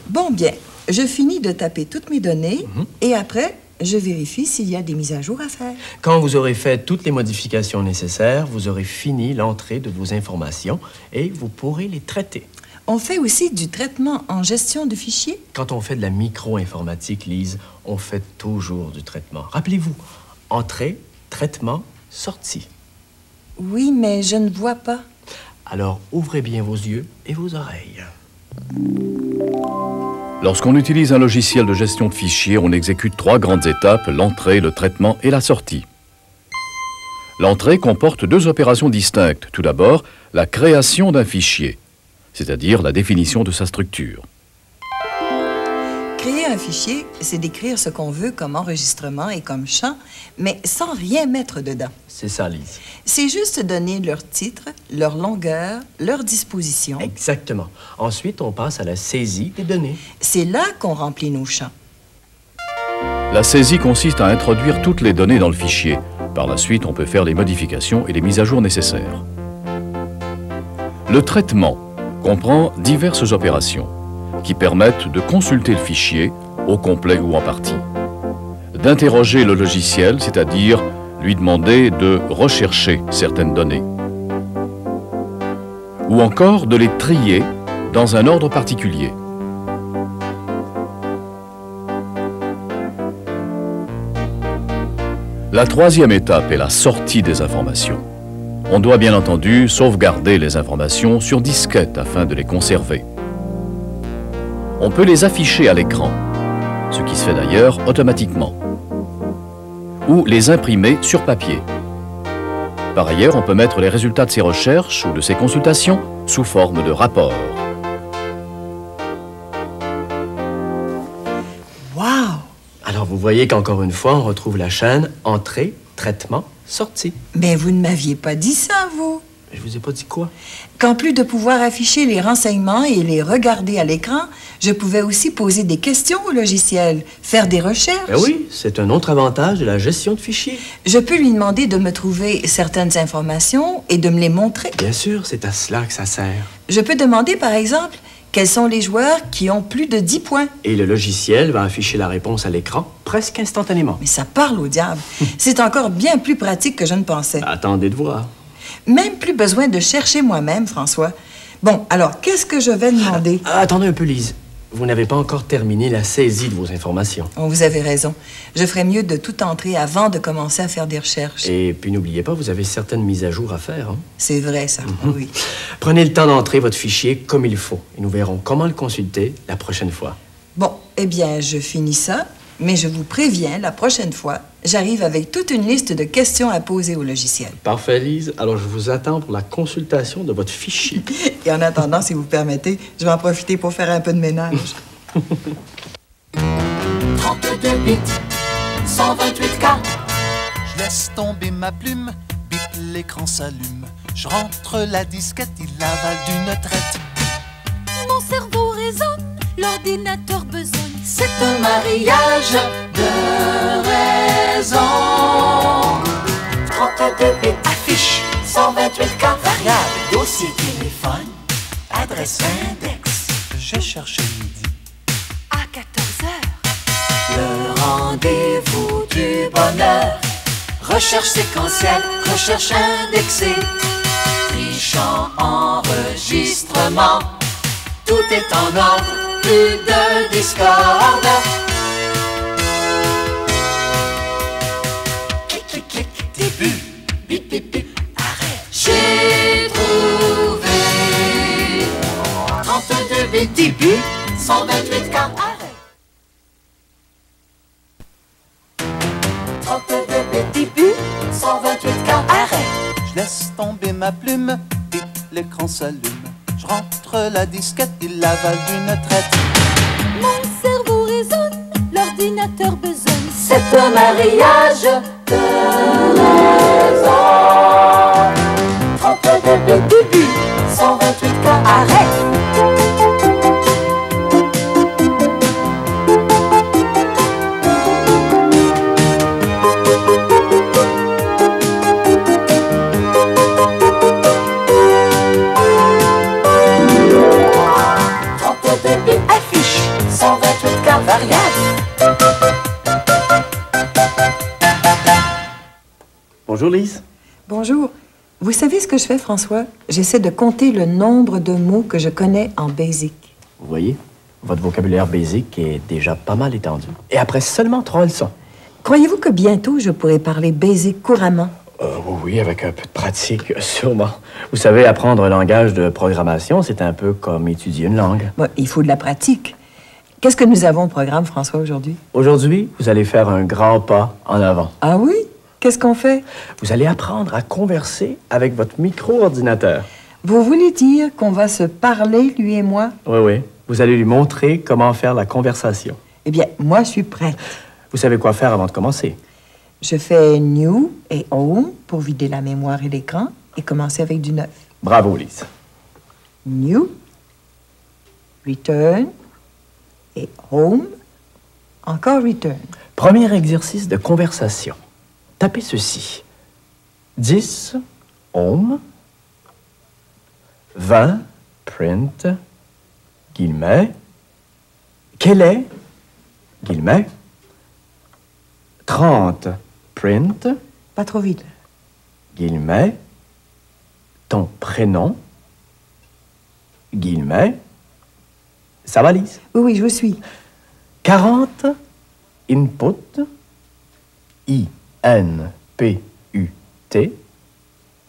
Speaker 20: Bon, bien, je finis de taper toutes mes données et après, je vérifie s'il y a des mises à jour à faire.
Speaker 12: Quand vous aurez fait toutes les modifications nécessaires, vous aurez fini l'entrée de vos informations et vous pourrez les traiter.
Speaker 20: On fait aussi du traitement en gestion de fichiers?
Speaker 12: Quand on fait de la micro-informatique, Lise, on fait toujours du traitement. Rappelez-vous, entrée, traitement, sortie.
Speaker 20: Oui, mais je ne vois pas.
Speaker 12: Alors, ouvrez bien vos yeux et vos oreilles.
Speaker 2: Lorsqu'on utilise un logiciel de gestion de fichiers, on exécute 3 grandes étapes, l'entrée, le traitement et la sortie. L'entrée comporte 2 opérations distinctes. Tout d'abord, la création d'un fichier, c'est-à-dire la définition de sa structure.
Speaker 20: Créer un fichier, c'est d'écrire ce qu'on veut comme enregistrement et comme chant, mais sans rien mettre dedans.
Speaker 12: C'est ça, Lise.
Speaker 20: C'est juste donner leur titre, leur longueur, leur disposition.
Speaker 12: Exactement. Ensuite, on passe à la saisie des données.
Speaker 20: C'est là qu'on remplit nos champs.
Speaker 2: La saisie consiste à introduire toutes les données dans le fichier. Par la suite, on peut faire les modifications et les mises à jour nécessaires. Le traitement comprend diverses opérations qui permettent de consulter le fichier, au complet ou en partie, d'interroger le logiciel, c'est-à-dire lui demander de rechercher certaines données, ou encore de les trier dans un ordre particulier. La 3e étape est la sortie des informations. On doit bien entendu sauvegarder les informations sur disquette afin de les conserver. On peut les afficher à l'écran, ce qui se fait d'ailleurs automatiquement, ou les imprimer sur papier. Par ailleurs, on peut mettre les résultats de ses recherches ou de ses consultations sous forme de rapport.
Speaker 20: Wow!
Speaker 12: Alors, vous voyez qu'encore une fois, on retrouve la chaîne entrée, traitement, sortie.
Speaker 20: Mais vous ne m'aviez pas dit ça, vous.
Speaker 12: Je vous ai pas dit quoi?
Speaker 20: Qu'en plus de pouvoir afficher les renseignements et les regarder à l'écran, je pouvais aussi poser des questions au logiciel, faire des recherches.
Speaker 12: Ben oui, c'est un autre avantage de la gestion de fichiers.
Speaker 20: Je peux lui demander de me trouver certaines informations et de me les montrer.
Speaker 12: Bien sûr, c'est à cela que ça sert.
Speaker 20: Je peux demander, par exemple, quels sont les joueurs qui ont plus de 10 points.
Speaker 12: Et le logiciel va afficher la réponse à l'écran presque instantanément.
Speaker 20: Mais ça parle au diable. C'est encore bien plus pratique que je ne pensais.
Speaker 12: Attendez de voir.
Speaker 20: Même plus besoin de chercher moi-même, François. Bon, alors, qu'est-ce que je vais demander?
Speaker 12: Attendez un peu, Lise. Vous n'avez pas encore terminé la saisie de vos informations.
Speaker 20: Oh, vous avez raison. Je ferais mieux de tout entrer avant de commencer à faire des recherches.
Speaker 12: Et puis, n'oubliez pas, vous avez certaines mises à jour à faire. Hein?
Speaker 20: C'est vrai, ça. Oui.
Speaker 12: Prenez le temps d'entrer votre fichier comme il faut. Et nous verrons comment le consulter la prochaine fois.
Speaker 20: Bon, eh bien, je finis ça. Mais je vous préviens, la prochaine fois, j'arrive avec toute une liste de questions à poser au logiciel.
Speaker 12: Parfait, Lise. Alors, je vous attends pour la consultation de votre fichier.
Speaker 20: Et en attendant, si vous permettez, je vais en profiter pour faire un peu de ménage.
Speaker 1: 32 bits, 128 cas.
Speaker 3: Je laisse tomber ma plume, bip, l'écran s'allume. Je rentre la disquette, il avale d'une traite.
Speaker 4: Mon cerveau résonne, l'ordinateur besogne.
Speaker 1: C'est un mariage de raison. 32 bits, affiche, 128 cas, variable, dossier, téléphone, adresse, index.
Speaker 3: Je cherche midi.
Speaker 4: À 14h.
Speaker 1: Le rendez-vous du bonheur. Recherche séquentielle, recherche indexée. Trichant enregistrement. Tout est en ordre, plus de discorde. Clic, clic, clic, début. Bip, bip, bip, arrêt. J'ai trouvé 32 bits début, 128 cas, arrêt. 32 bits début, 128 cas, arrêt.
Speaker 3: Je laisse tomber ma plume, bip, l'écran s'allume. Je rentre la disquette, il l'avale d'une traite.
Speaker 4: Mon cerveau résonne, l'ordinateur besogne.
Speaker 1: C'est un mariage de raison. 32 bits début, 128 cas, arrêt.
Speaker 12: Bonjour, Lise.
Speaker 20: Bonjour. Vous savez ce que je fais, François? J'essaie de compter le nombre de mots que je connais en Basic.
Speaker 12: Vous voyez, votre vocabulaire Basic est déjà pas mal étendu. Et après seulement 3 leçons.
Speaker 20: Croyez-vous que bientôt je pourrai parler Basic couramment?
Speaker 12: Oui, avec un peu de pratique, sûrement. Vous savez, apprendre un langage de programmation, c'est un peu comme étudier une langue.
Speaker 20: Bon, il faut de la pratique. Qu'est-ce que nous avons au programme, François, aujourd'hui?
Speaker 12: Aujourd'hui, vous allez faire un grand pas en avant.
Speaker 20: Ah oui? Qu'est-ce qu'on fait?
Speaker 12: Vous allez apprendre à converser avec votre micro-ordinateur.
Speaker 20: Vous voulez dire qu'on va se parler, lui et moi?
Speaker 12: Oui, oui. Vous allez lui montrer comment faire la conversation.
Speaker 20: Eh bien, moi, je suis prête.
Speaker 12: Vous savez quoi faire avant de commencer?
Speaker 20: Je fais New et Home pour vider la mémoire et l'écran et commencer avec du neuf.
Speaker 12: Bravo, Lise.
Speaker 20: New, Return et Home, encore Return.
Speaker 12: Premier exercice de conversation. Tapez ceci. 10, home. 20, print, guillemets. Quel est, guillemets. 30, print.
Speaker 20: Pas trop vite.
Speaker 12: Guillemets. Ton prénom. Guillemets. Ça va, Lise?
Speaker 20: Oui, oui, je vous suis.
Speaker 12: 40, input. I-N-P-U-T,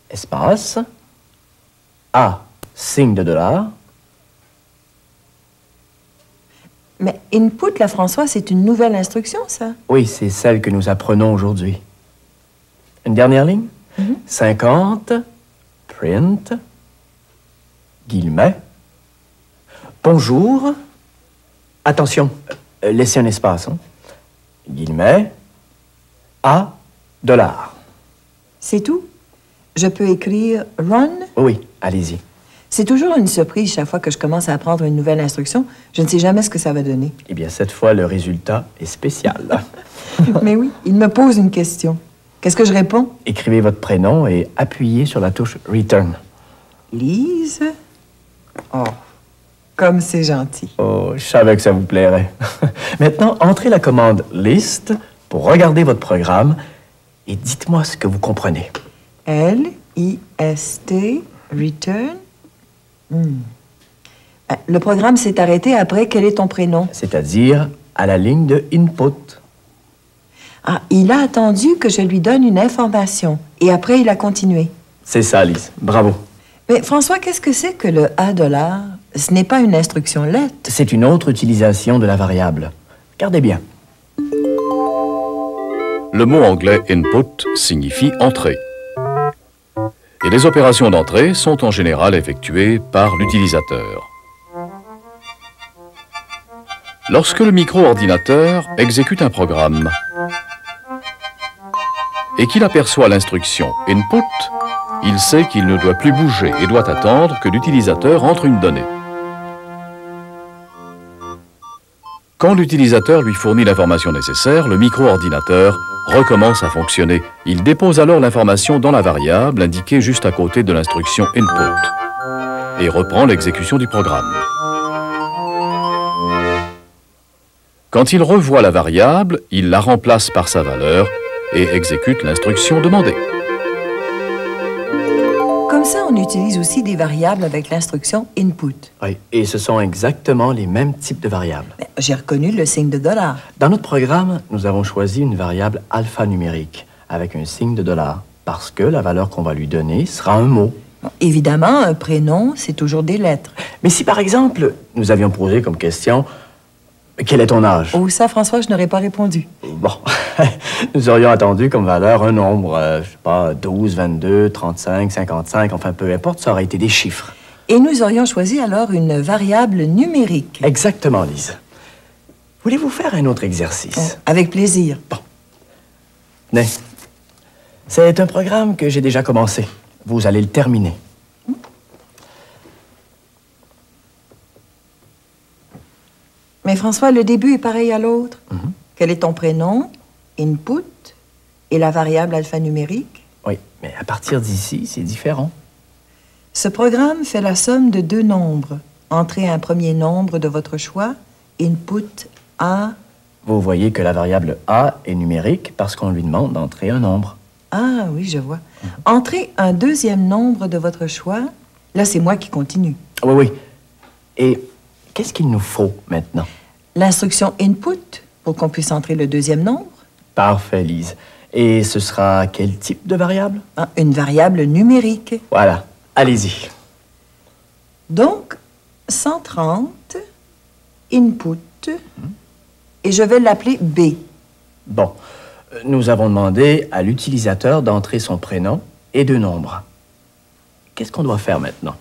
Speaker 12: espace, A, signe de $.
Speaker 20: Mais input, là, François, c'est une nouvelle instruction, ça?
Speaker 12: Oui, c'est celle que nous apprenons aujourd'hui. Une dernière ligne? 50, print, guillemets. Bonjour. Attention, laissez un espace, hein? Guillemets. A, $.
Speaker 20: C'est tout? Je peux écrire run?
Speaker 12: Oui, allez-y.
Speaker 20: C'est toujours une surprise chaque fois que je commence à apprendre une nouvelle instruction. Je ne sais jamais ce que ça va donner.
Speaker 12: Eh bien, cette fois, le résultat est spécial.
Speaker 20: Mais oui, il me pose une question. Qu'est-ce que je réponds?
Speaker 12: Écrivez votre prénom et appuyez sur la touche Return.
Speaker 20: Lise? Oh, comme c'est gentil.
Speaker 12: Oh, je savais que ça vous plairait. Maintenant, entrez la commande List pour regarder votre programme et dites-moi ce que vous comprenez.
Speaker 20: L-I-S-T, Return. Le programme s'est arrêté après quel est ton prénom?
Speaker 12: C'est-à-dire à la ligne de Input.
Speaker 20: Ah, il a attendu que je lui donne une information et après il a continué.
Speaker 12: C'est ça, Lise. Bravo.
Speaker 20: Mais François, qu'est-ce que c'est que le $? Ce n'est pas une instruction lettre.
Speaker 12: C'est une autre utilisation de la variable. Regardez bien.
Speaker 2: Le mot anglais input signifie entrée. Et les opérations d'entrée sont en général effectuées par l'utilisateur. Lorsque le micro-ordinateur exécute un programme et qu'il aperçoit l'instruction input, il sait qu'il ne doit plus bouger et doit attendre que l'utilisateur entre une donnée. Quand l'utilisateur lui fournit l'information nécessaire, le micro-ordinateur recommence à fonctionner. Il dépose alors l'information dans la variable indiquée juste à côté de l'instruction « Input » et reprend l'exécution du programme. Quand il revoit la variable, il la remplace par sa valeur et exécute l'instruction demandée.
Speaker 20: Comme ça, on utilise aussi des variables avec l'instruction « Input ».
Speaker 12: Oui, et ce sont exactement les mêmes types de variables.
Speaker 20: J'ai reconnu le signe de $.
Speaker 12: Dans notre programme, nous avons choisi une variable alphanumérique avec un signe de $, parce que la valeur qu'on va lui donner sera un mot.
Speaker 20: Évidemment, un prénom, c'est toujours des lettres.
Speaker 12: Mais si, par exemple, nous avions posé comme question « Quel est ton âge? »
Speaker 20: Oh, ça, François, je n'aurais pas répondu.
Speaker 12: Bon, nous aurions attendu comme valeur un nombre, je sais pas, 12, 22, 35, 55, enfin, peu importe, ça aurait été des chiffres.
Speaker 20: Et nous aurions choisi alors une variable numérique.
Speaker 12: Exactement, Lise. Voulez-vous faire un autre exercice?
Speaker 20: Avec plaisir.
Speaker 12: Bon. Tenez. C'est un programme que j'ai déjà commencé. Vous allez le terminer.
Speaker 20: Mais François, le début est pareil à l'autre. Quel est ton prénom, input, et la variable alphanumérique?
Speaker 12: Oui, mais à partir d'ici, c'est différent.
Speaker 20: Ce programme fait la somme de deux nombres. Entrez un premier nombre de votre choix, input A.
Speaker 12: Vous voyez que la variable A est numérique parce qu'on lui demande d'entrer un nombre.
Speaker 20: Ah oui, je vois. Entrez un deuxième nombre de votre choix. Là, c'est moi qui continue.
Speaker 12: Oui, oui. Et qu'est-ce qu'il nous faut maintenant?
Speaker 20: L'instruction input pour qu'on puisse entrer le deuxième nombre.
Speaker 12: Parfait, Lise. Et ce sera quel type de variable?
Speaker 20: Une variable numérique.
Speaker 12: Voilà. Allez-y.
Speaker 20: Donc, 130, input, et je vais l'appeler B.
Speaker 12: Bon. Nous avons demandé à l'utilisateur d'entrer son prénom et deux nombres. Qu'est-ce qu'on doit faire maintenant?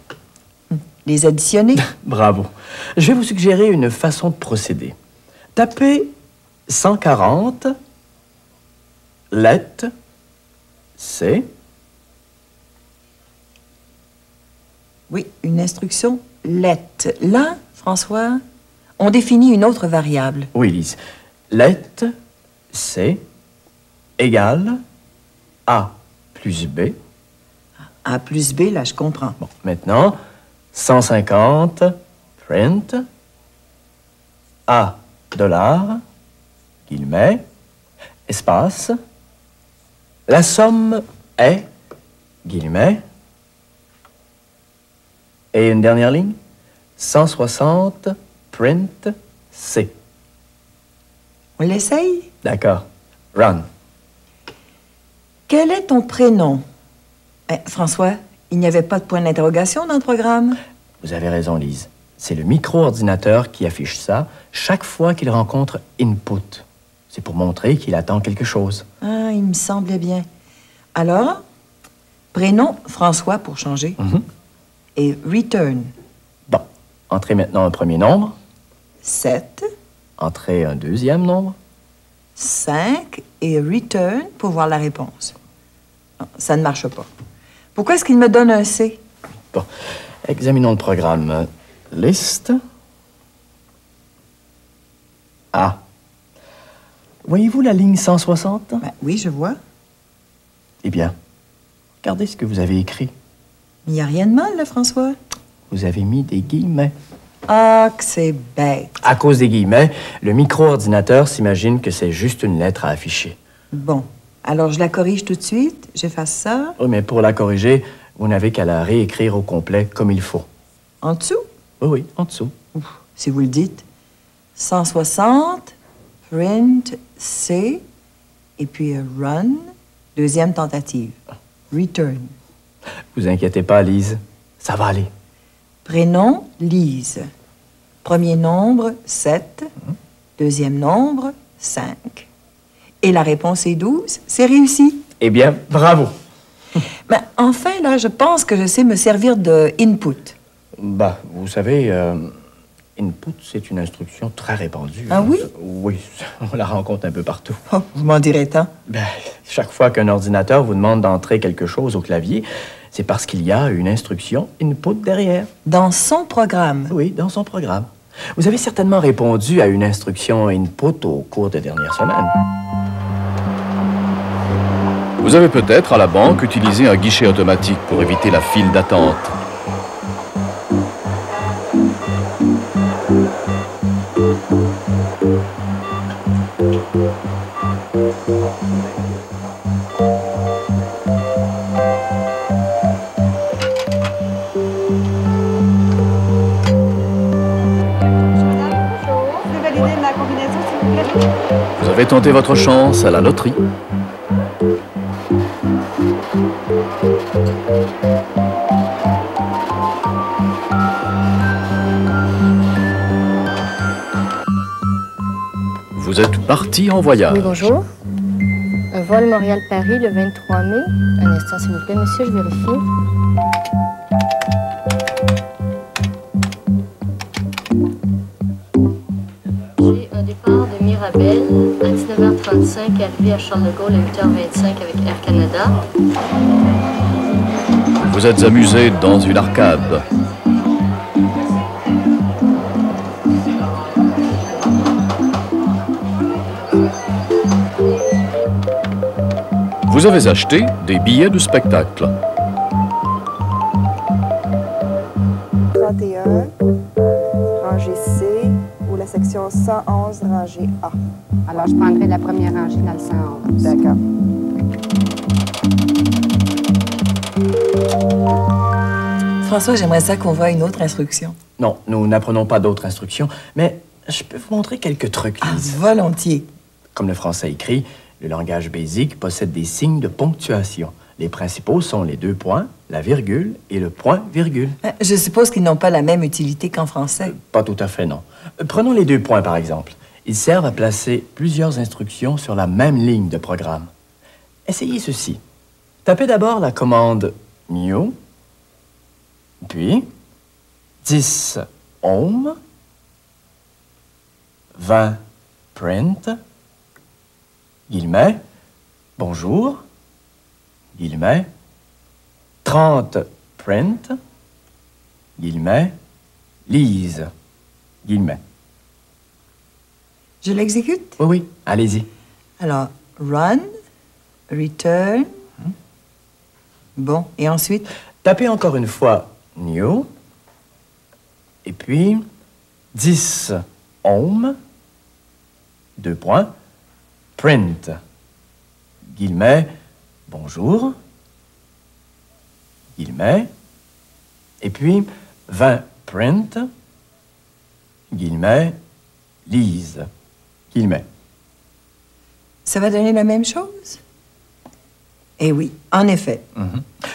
Speaker 20: Les additionner.
Speaker 12: Bravo. Je vais vous suggérer une façon de procéder. Tapez 140, let, C.
Speaker 20: Oui, une instruction let. Là, François, on définit une autre variable.
Speaker 12: Oui, Lise. Let, C, égale A plus B.
Speaker 20: A plus B, là, je comprends.
Speaker 12: Bon, maintenant, 150, print, A, $, guillemets, espace, la somme est, guillemets, et une dernière ligne, 160, print, C.
Speaker 20: On l'essaye?
Speaker 12: D'accord. Run.
Speaker 20: Quel est ton prénom? François, il n'y avait pas de point d'interrogation dans le programme?
Speaker 12: Vous avez raison, Lise. C'est le micro-ordinateur qui affiche ça chaque fois qu'il rencontre input. C'est pour montrer qu'il attend quelque chose.
Speaker 20: Ah, il me semblait bien. Alors, prénom François pour changer. Et return.
Speaker 12: Bon, entrez maintenant un premier nombre.
Speaker 20: 7.
Speaker 12: Entrez un deuxième nombre.
Speaker 20: 5 et return pour voir la réponse. Non, ça ne marche pas. Pourquoi est-ce qu'il me donne un C?
Speaker 12: Bon, examinons le programme. Liste. A. Voyez-vous la ligne 160?
Speaker 20: Oui, je vois.
Speaker 12: Eh bien, regardez ce que vous avez écrit.
Speaker 20: Il n'y a rien de mal, là, François.
Speaker 12: Vous avez mis des guillemets.
Speaker 20: Ah, que c'est bête.
Speaker 12: À cause des guillemets, le micro-ordinateur s'imagine que c'est juste une lettre à afficher.
Speaker 20: Bon. Alors, je la corrige tout de suite. J'efface ça.
Speaker 12: Oui, mais pour la corriger, vous n'avez qu'à la réécrire au complet comme il faut.
Speaker 20: En dessous?
Speaker 12: Oui, oui, en dessous.
Speaker 20: Si vous le dites. 160, print, C, et puis run, deuxième tentative. Return.
Speaker 12: Vous inquiétez pas, Lise. Ça va aller.
Speaker 20: Prénom, Lise. Premier nombre, 7. Deuxième nombre, 5. Et la réponse est 12. C'est réussi.
Speaker 12: Eh bien, bravo.
Speaker 20: Mais enfin, là, je pense que je sais me servir de input.
Speaker 12: Bah, vous savez, input, c'est une instruction très répandue.
Speaker 20: Ah oui?
Speaker 12: Oui, on la rencontre un peu partout.
Speaker 20: Oh, vous m'en direz tant.
Speaker 12: Ben, chaque fois qu'un ordinateur vous demande d'entrer quelque chose au clavier, c'est parce qu'il y a une instruction input derrière.
Speaker 20: Dans son programme?
Speaker 12: Oui, dans son programme. Vous avez certainement répondu à une instruction input au cours des dernières semaines.
Speaker 2: Vous avez peut-être à la banque utilisé un guichet automatique pour éviter la file d'attente. Vous avez tenté votre chance à la loterie. Vous êtes parti en voyage.
Speaker 7: Oui, bonjour. Un vol Montréal-Paris le 23 mai. Un instant, s'il vous plaît, monsieur, je vérifie. J'ai un départ de Mirabel à 19h35, arrivé à Charles de Gaulle à 8h25 avec Air Canada.
Speaker 2: Vous êtes amusé dans une arcade. Vous avez acheté des billets de spectacle.
Speaker 8: 31, rangée C, ou la section 111, rangée A.
Speaker 23: Alors, je prendrai la première rangée dans le 111.
Speaker 8: D'accord.
Speaker 20: François, j'aimerais ça qu'on voit une autre instruction.
Speaker 12: Non, nous n'apprenons pas d'autres instructions, mais je peux vous montrer quelques trucs, Lise.
Speaker 20: Volontiers.
Speaker 12: Comme le français écrit, le langage basique possède des signes de ponctuation. Les principaux sont les 2 points, la virgule et le point-virgule.
Speaker 20: Je suppose qu'ils n'ont pas la même utilité qu'en français.
Speaker 12: Pas tout à fait, non. Prenons les 2 points, par exemple. Ils servent à placer plusieurs instructions sur la même ligne de programme. Essayez ceci. Tapez d'abord la commande new, puis 10 home, 20 print, guillemets, bonjour, guillemets, 30 print, guillemets, Lise, guillemets.
Speaker 20: Je l'exécute?
Speaker 12: Oui, oui, allez-y.
Speaker 20: Alors, run, return. Bon, et ensuite?
Speaker 12: Tapez encore une fois new, et puis 10 home, 2 points, print, guillemets, bonjour, guillemets, et puis 20 print, guillemets, Lise, guillemets.
Speaker 20: Ça va donner la même chose? Eh oui, en effet.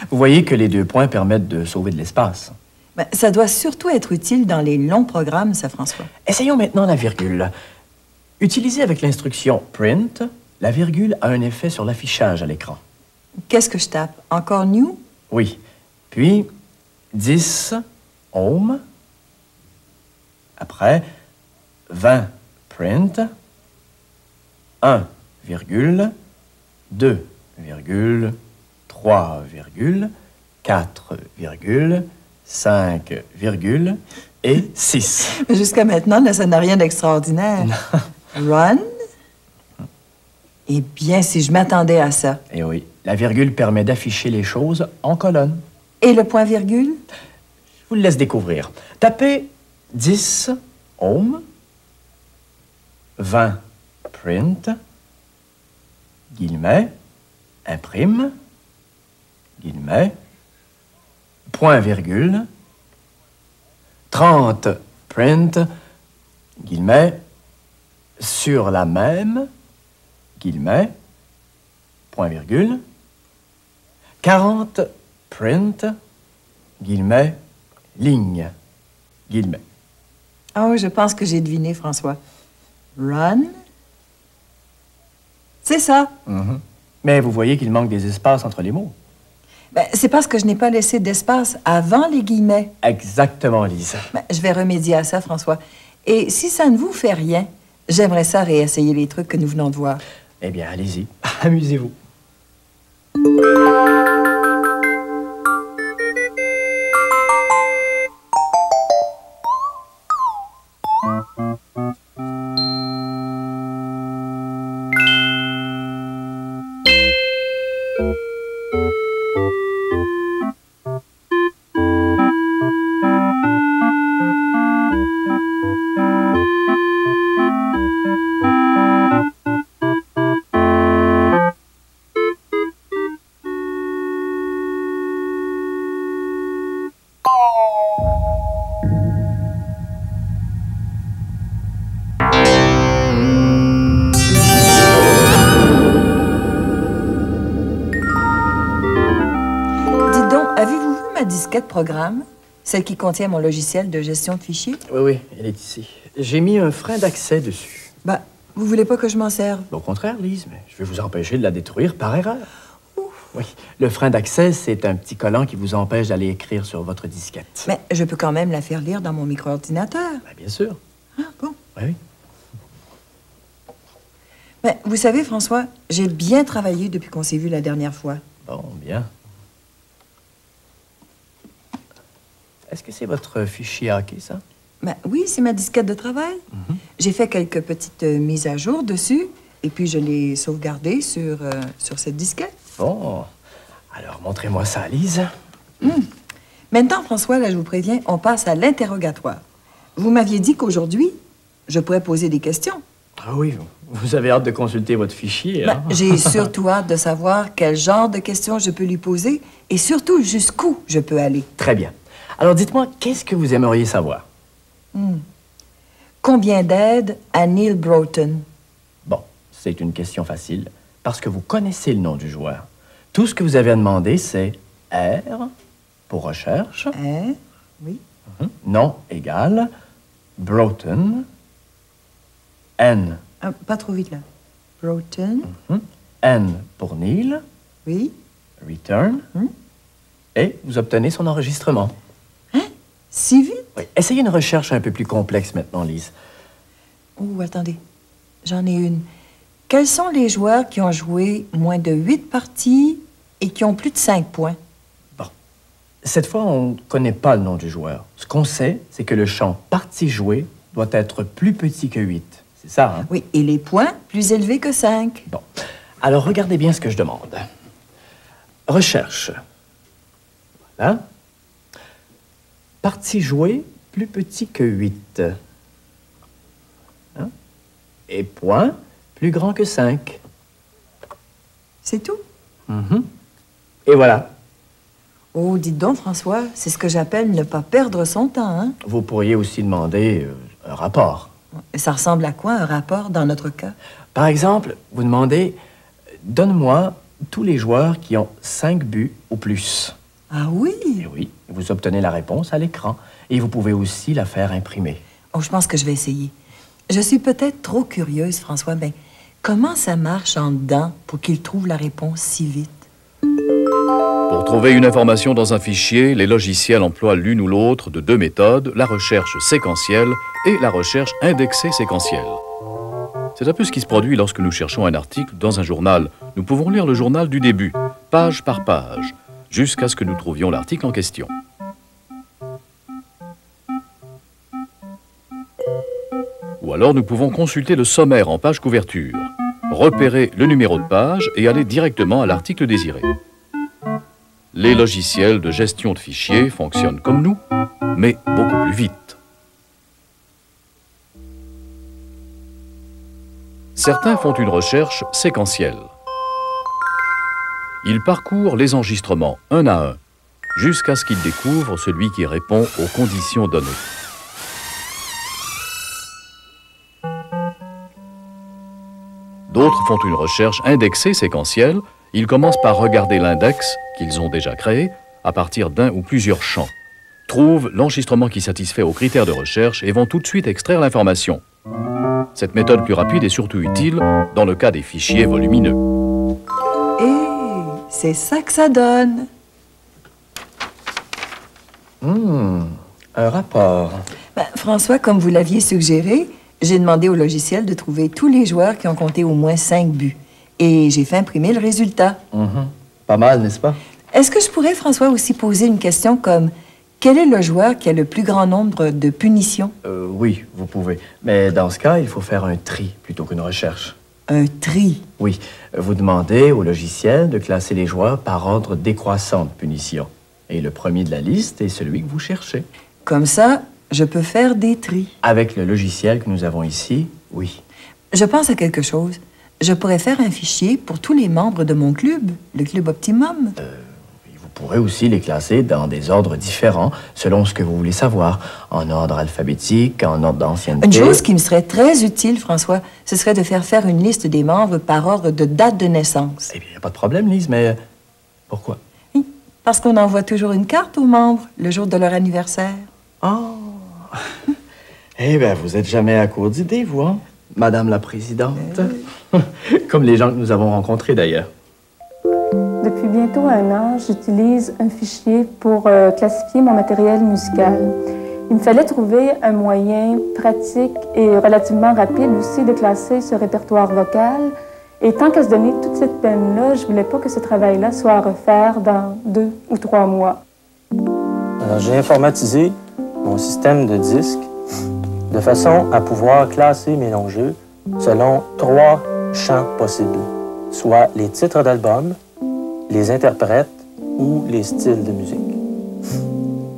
Speaker 12: Vous voyez que les 2 points permettent de sauver de l'espace.
Speaker 20: Ben, ça doit surtout être utile dans les longs programmes, ça, François.
Speaker 12: Essayons maintenant la virgule. Utilisée avec l'instruction print, la virgule a un effet sur l'affichage à l'écran.
Speaker 20: Qu'est-ce que je tape? Encore new?
Speaker 12: Oui. Puis 10 home. Après 20 print. 1, virgule, 2, virgule, 3, virgule, 4, virgule, 5, virgule et 6.
Speaker 20: Jusqu'à maintenant, là, ça n'a rien d'extraordinaire. Run. Eh bien, si je m'attendais à ça.
Speaker 12: Eh oui, la virgule permet d'afficher les choses en colonne.
Speaker 20: Et le point-virgule?
Speaker 12: Je vous le laisse découvrir. Tapez 10 home, 20 print, guillemets, imprime, guillemets, point-virgule, 30 print, guillemets, sur la même, guillemets, point-virgule, 40 print, guillemets, ligne, guillemets.
Speaker 20: Ah oui, je pense que j'ai deviné, François. Run. C'est ça.
Speaker 12: Mais vous voyez qu'il manque des espaces entre les mots.
Speaker 20: Ben, c'est parce que je n'ai pas laissé d'espace avant les guillemets.
Speaker 12: Exactement, Lise.
Speaker 20: Ben, je vais remédier à ça, François. Et si ça ne vous fait rien, j'aimerais ça réessayer les trucs que nous venons de voir.
Speaker 12: Eh bien, allez-y. Amusez-vous.
Speaker 20: Disquette programme, celle qui contient mon logiciel de gestion de fichiers?
Speaker 12: Oui, oui, elle est ici. J'ai mis un frein d'accès dessus.
Speaker 20: Ben, vous voulez pas que je m'en serve?
Speaker 12: Au contraire, Lise, mais je vais vous empêcher de la détruire par erreur. Ouf. Oui, le frein d'accès, c'est un petit collant qui vous empêche d'aller écrire sur votre disquette.
Speaker 20: Mais je peux quand même la faire lire dans mon micro-ordinateur.
Speaker 12: Ben, bien sûr.
Speaker 20: Ah, bon?
Speaker 12: Oui, oui.
Speaker 20: Mais vous savez, François, j'ai bien travaillé depuis qu'on s'est vu la dernière fois.
Speaker 12: Bon, bien. Est-ce que c'est votre fichier hacké, ça?
Speaker 20: Ben, oui, c'est ma disquette de travail. J'ai fait quelques petites mises à jour dessus, et puis je l'ai sauvegardée sur cette disquette.
Speaker 12: Bon. Alors, montrez-moi ça, Lise.
Speaker 20: Maintenant, François, là, je vous préviens, on passe à l'interrogatoire. Vous m'aviez dit qu'aujourd'hui, je pourrais poser des questions.
Speaker 12: Ah oui, vous avez hâte de consulter votre fichier, hein?
Speaker 20: Ben, j'ai surtout hâte de savoir quel genre de questions je peux lui poser, et surtout jusqu'où je peux aller.
Speaker 12: Très bien. Alors, dites-moi, qu'est-ce que vous aimeriez savoir?
Speaker 20: Combien d'aides à Neil Broughton?
Speaker 12: Bon, c'est une question facile, parce que vous connaissez le nom du joueur. Tout ce que vous avez à demander, c'est R pour recherche.
Speaker 20: R, oui.
Speaker 12: Nom égal Broughton. N.
Speaker 20: Pas trop vite, là. Broughton.
Speaker 12: N pour Neil.
Speaker 20: Oui.
Speaker 12: Return. Et vous obtenez son enregistrement.
Speaker 20: Si vite?
Speaker 12: Oui. Essayez une recherche un peu plus complexe maintenant, Lise.
Speaker 20: Oh, attendez. J'en ai une. Quels sont les joueurs qui ont joué moins de 8 parties et qui ont plus de 5 points?
Speaker 12: Bon. Cette fois, on ne connaît pas le nom du joueur. Ce qu'on sait, c'est que le champ « partie jouée » doit être plus petit que 8. C'est ça, hein?
Speaker 20: Oui, et les points plus élevés que 5.
Speaker 12: Bon. Alors, regardez bien ce que je demande. Recherche. Voilà. Partie jouée plus petit que 8. Hein? Et point plus grand que 5.
Speaker 20: C'est tout?
Speaker 12: Et voilà.
Speaker 20: Oh, dites donc, François, c'est ce que j'appelle ne pas perdre son temps, hein?
Speaker 12: Vous pourriez aussi demander un rapport.
Speaker 20: Ça ressemble à quoi, un rapport, dans notre cas?
Speaker 12: Par exemple, vous demandez « Donne-moi tous les joueurs qui ont 5 buts ou plus. »
Speaker 20: Ah oui?
Speaker 12: Et oui, vous obtenez la réponse à l'écran. Et vous pouvez aussi la faire imprimer.
Speaker 20: Oh, je pense que je vais essayer. Je suis peut-être trop curieuse, François, mais comment ça marche en dedans pour qu'il trouve la réponse si vite?
Speaker 2: Pour trouver une information dans un fichier, les logiciels emploient l'une ou l'autre de deux méthodes, la recherche séquentielle et la recherche indexée séquentielle. C'est un peu ce qui se produit lorsque nous cherchons un article dans un journal. Nous pouvons lire le journal du début, page par page, jusqu'à ce que nous trouvions l'article en question. Ou alors nous pouvons consulter le sommaire en page couverture, repérer le numéro de page et aller directement à l'article désiré. Les logiciels de gestion de fichiers fonctionnent comme nous, mais beaucoup plus vite. Certains font une recherche séquentielle. Ils parcourent les enregistrements un à un, jusqu'à ce qu'ils découvrent celui qui répond aux conditions données. D'autres font une recherche indexée séquentielle. Ils commencent par regarder l'index qu'ils ont déjà créé à partir d'un ou plusieurs champs, trouvent l'enregistrement qui satisfait aux critères de recherche et vont tout de suite extraire l'information. Cette méthode plus rapide est surtout utile dans le cas des fichiers volumineux.
Speaker 20: C'est ça que ça donne.
Speaker 12: Un rapport.
Speaker 20: Ben, François, comme vous l'aviez suggéré, j'ai demandé au logiciel de trouver tous les joueurs qui ont compté au moins 5 buts. Et j'ai fait imprimer le résultat.
Speaker 12: Pas mal, n'est-ce pas?
Speaker 20: Est-ce que je pourrais, François, aussi poser une question comme quel est le joueur qui a le plus grand nombre de punitions?
Speaker 12: Oui, vous pouvez. Mais dans ce cas, il faut faire un tri plutôt qu'une recherche.
Speaker 20: Un tri.
Speaker 12: Oui, vous demandez au logiciel de classer les joueurs par ordre décroissant de punition. Et le premier de la liste est celui que vous cherchez.
Speaker 20: Comme ça, je peux faire des tris.
Speaker 12: Avec le logiciel que nous avons ici, oui.
Speaker 20: Je pense à quelque chose. Je pourrais faire un fichier pour tous les membres de mon club, le Club Optimum.
Speaker 12: Vous pourrez aussi les classer dans des ordres différents, selon ce que vous voulez savoir. En ordre alphabétique, en ordre d'ancienneté.
Speaker 20: Une chose qui me serait très utile, François, ce serait de faire une liste des membres par ordre de date de naissance.
Speaker 12: Eh bien, il n'y a pas de problème, Lise, mais pourquoi?
Speaker 20: Oui, parce qu'on envoie toujours une carte aux membres le jour de leur anniversaire.
Speaker 12: Oh! Eh bien, vous n'êtes jamais à court d'idées, vous, hein? Madame la Présidente. Comme les gens que nous avons rencontrés, d'ailleurs.
Speaker 9: Depuis bientôt 1 an, j'utilise un fichier pour classifier mon matériel musical. Il me fallait trouver un moyen pratique et relativement rapide aussi de classer ce répertoire vocal. Et tant qu'à se donner toute cette peine-là, je voulais pas que ce travail-là soit à refaire dans 2 ou 3 mois.
Speaker 10: Alors, j'ai informatisé mon système de disques de façon à pouvoir classer mes longs jeux selon 3 champs possibles, soit les titres d'albums, les interprètes ou les styles de musique.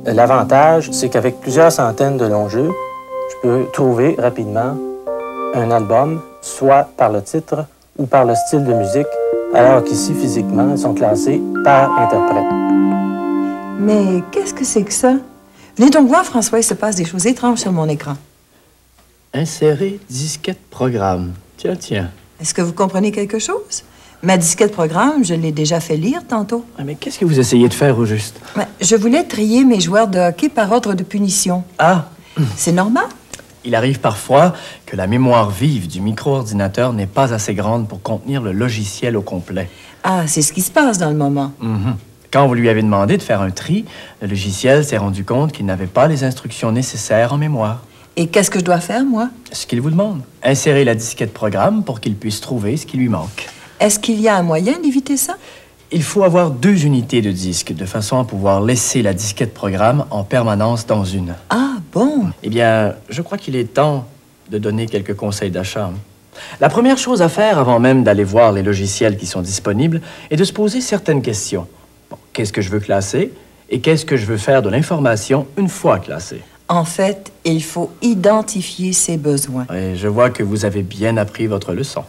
Speaker 10: L'avantage, c'est qu'avec plusieurs centaines de longs jeux, je peux trouver rapidement un album, soit par le titre ou par le style de musique, alors qu'ici, physiquement, ils sont classés par interprète.
Speaker 20: Mais qu'est-ce que c'est que ça? Venez donc voir, François, il se passe des choses étranges sur mon écran.
Speaker 12: Insérer disquette programme. Tiens, tiens.
Speaker 20: Est-ce que vous comprenez quelque chose? Ma disquette programme, je l'ai déjà fait lire tantôt.
Speaker 12: Ah, mais qu'est-ce que vous essayez de faire au juste?
Speaker 20: Je voulais trier mes joueurs de hockey par ordre de punition.
Speaker 12: Ah!
Speaker 20: C'est normal?
Speaker 12: Il arrive parfois que la mémoire vive du micro-ordinateur n'est pas assez grande pour contenir le logiciel au complet.
Speaker 20: Ah, c'est ce qui se passe dans le moment.
Speaker 12: Quand vous lui avez demandé de faire un tri, le logiciel s'est rendu compte qu'il n'avait pas les instructions nécessaires en mémoire.
Speaker 20: Et qu'est-ce que je dois faire, moi?
Speaker 12: Ce qu'il vous demande. Insérer la disquette programme pour qu'il puisse trouver ce qui lui manque.
Speaker 20: Est-ce qu'il y a un moyen d'éviter ça?
Speaker 12: Il faut avoir 2 unités de disque, de façon à pouvoir laisser la disquette programme en permanence dans une.
Speaker 20: Ah, bon?
Speaker 12: Eh bien, je crois qu'il est temps de donner quelques conseils d'achat. La première chose à faire, avant même d'aller voir les logiciels qui sont disponibles, est de se poser certaines questions. Bon, qu'est-ce que je veux classer? Et qu'est-ce que je veux faire de l'information une fois classée?
Speaker 20: En fait, il faut identifier ses besoins.
Speaker 12: Et je vois que vous avez bien appris votre leçon.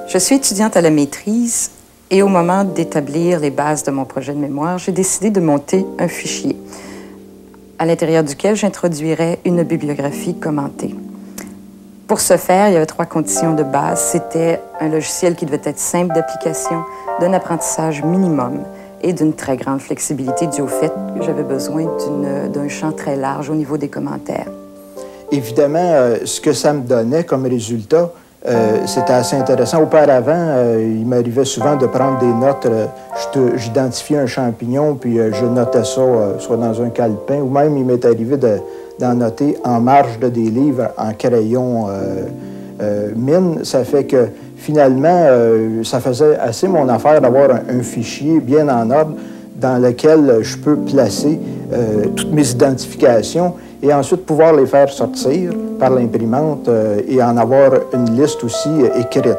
Speaker 11: Je suis étudiante à la maîtrise et au moment d'établir les bases de mon projet de mémoire, j'ai décidé de monter un fichier à l'intérieur duquel j'introduirais une bibliographie commentée. Pour ce faire, il y avait 3 conditions de base. C'était un logiciel qui devait être simple d'application, d'un apprentissage minimum et d'une très grande flexibilité due au fait que j'avais besoin d'un champ très large au niveau des commentaires.
Speaker 24: Évidemment, ce que ça me donnait comme résultat, c'était assez intéressant. Auparavant, il m'arrivait souvent de prendre des notes. J'identifiais un champignon, puis je notais ça soit dans un calepin, ou même il m'est arrivé d'en noter en marge de des livres en crayon mine. Ça fait que finalement, ça faisait assez mon affaire d'avoir un fichier bien en ordre dans lequel je peux placer toutes mes identifications et ensuite pouvoir les faire sortir par l'imprimante et en avoir une liste aussi écrite.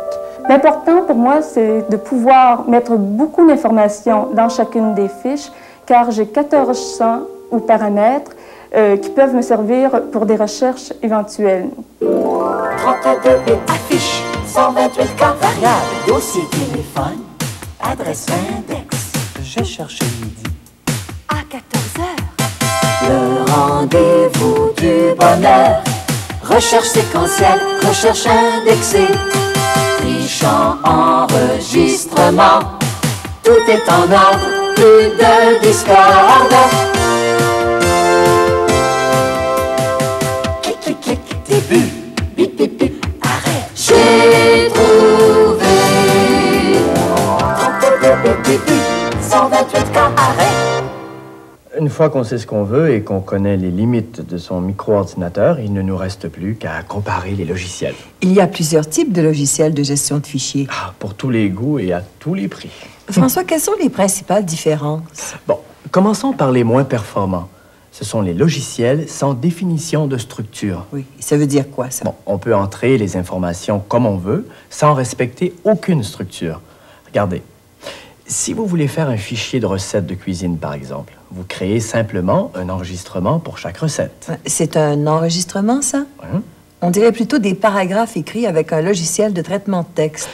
Speaker 9: L'important pour moi, c'est de pouvoir mettre beaucoup d'informations dans chacune des fiches, car j'ai 14 champs ou paramètres qui peuvent me servir pour des recherches éventuelles.
Speaker 1: 32 bits affiche, 128 cartes variables, dossier téléphone, adresse index.
Speaker 3: J'ai cherché midi.
Speaker 4: À 14 heures.
Speaker 1: Le rendez-vous du bonheur. Recherche séquentielle, recherche indexée. Trichant enregistrement. Tout est en ordre, plus de discorde. Clic, clic, clic, début. Bip, bip, bip, arrêt. J'ai trouvé 32 bits début, 128 cas arrêt.
Speaker 12: Une fois qu'on sait ce qu'on veut et qu'on connaît les limites de son micro-ordinateur, il ne nous reste plus qu'à comparer les logiciels.
Speaker 20: Il y a plusieurs types de logiciels de gestion de fichiers.
Speaker 12: Ah, pour tous les goûts et à tous les prix.
Speaker 20: François, quelles sont les principales différences?
Speaker 12: Bon, commençons par les moins performants. Ce sont les logiciels sans définition de structure.
Speaker 20: Oui, ça veut dire quoi, ça?
Speaker 12: Bon, on peut entrer les informations comme on veut, sans respecter aucune structure. Regardez, si vous voulez faire un fichier de recettes de cuisine, par exemple, vous créez simplement un enregistrement pour chaque recette.
Speaker 20: C'est un enregistrement, ça?
Speaker 12: Oui.
Speaker 20: On dirait plutôt des paragraphes écrits avec un logiciel de traitement de texte.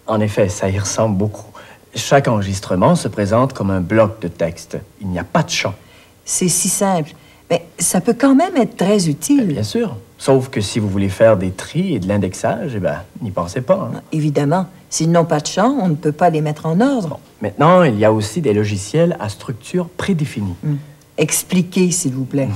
Speaker 12: En effet, ça y ressemble beaucoup. Chaque enregistrement se présente comme un bloc de texte. Il n'y a pas de champ.
Speaker 20: C'est si simple. Mais ça peut quand même être très utile.
Speaker 12: Bien sûr. Sauf que si vous voulez faire des tris et de l'indexage, eh bien, n'y pensez pas. Hein.
Speaker 20: Évidemment. S'ils n'ont pas de champ, on ne peut pas les mettre en ordre.
Speaker 12: Bon. Maintenant, il y a aussi des logiciels à structure prédéfinie.
Speaker 20: Expliquez, s'il vous plaît.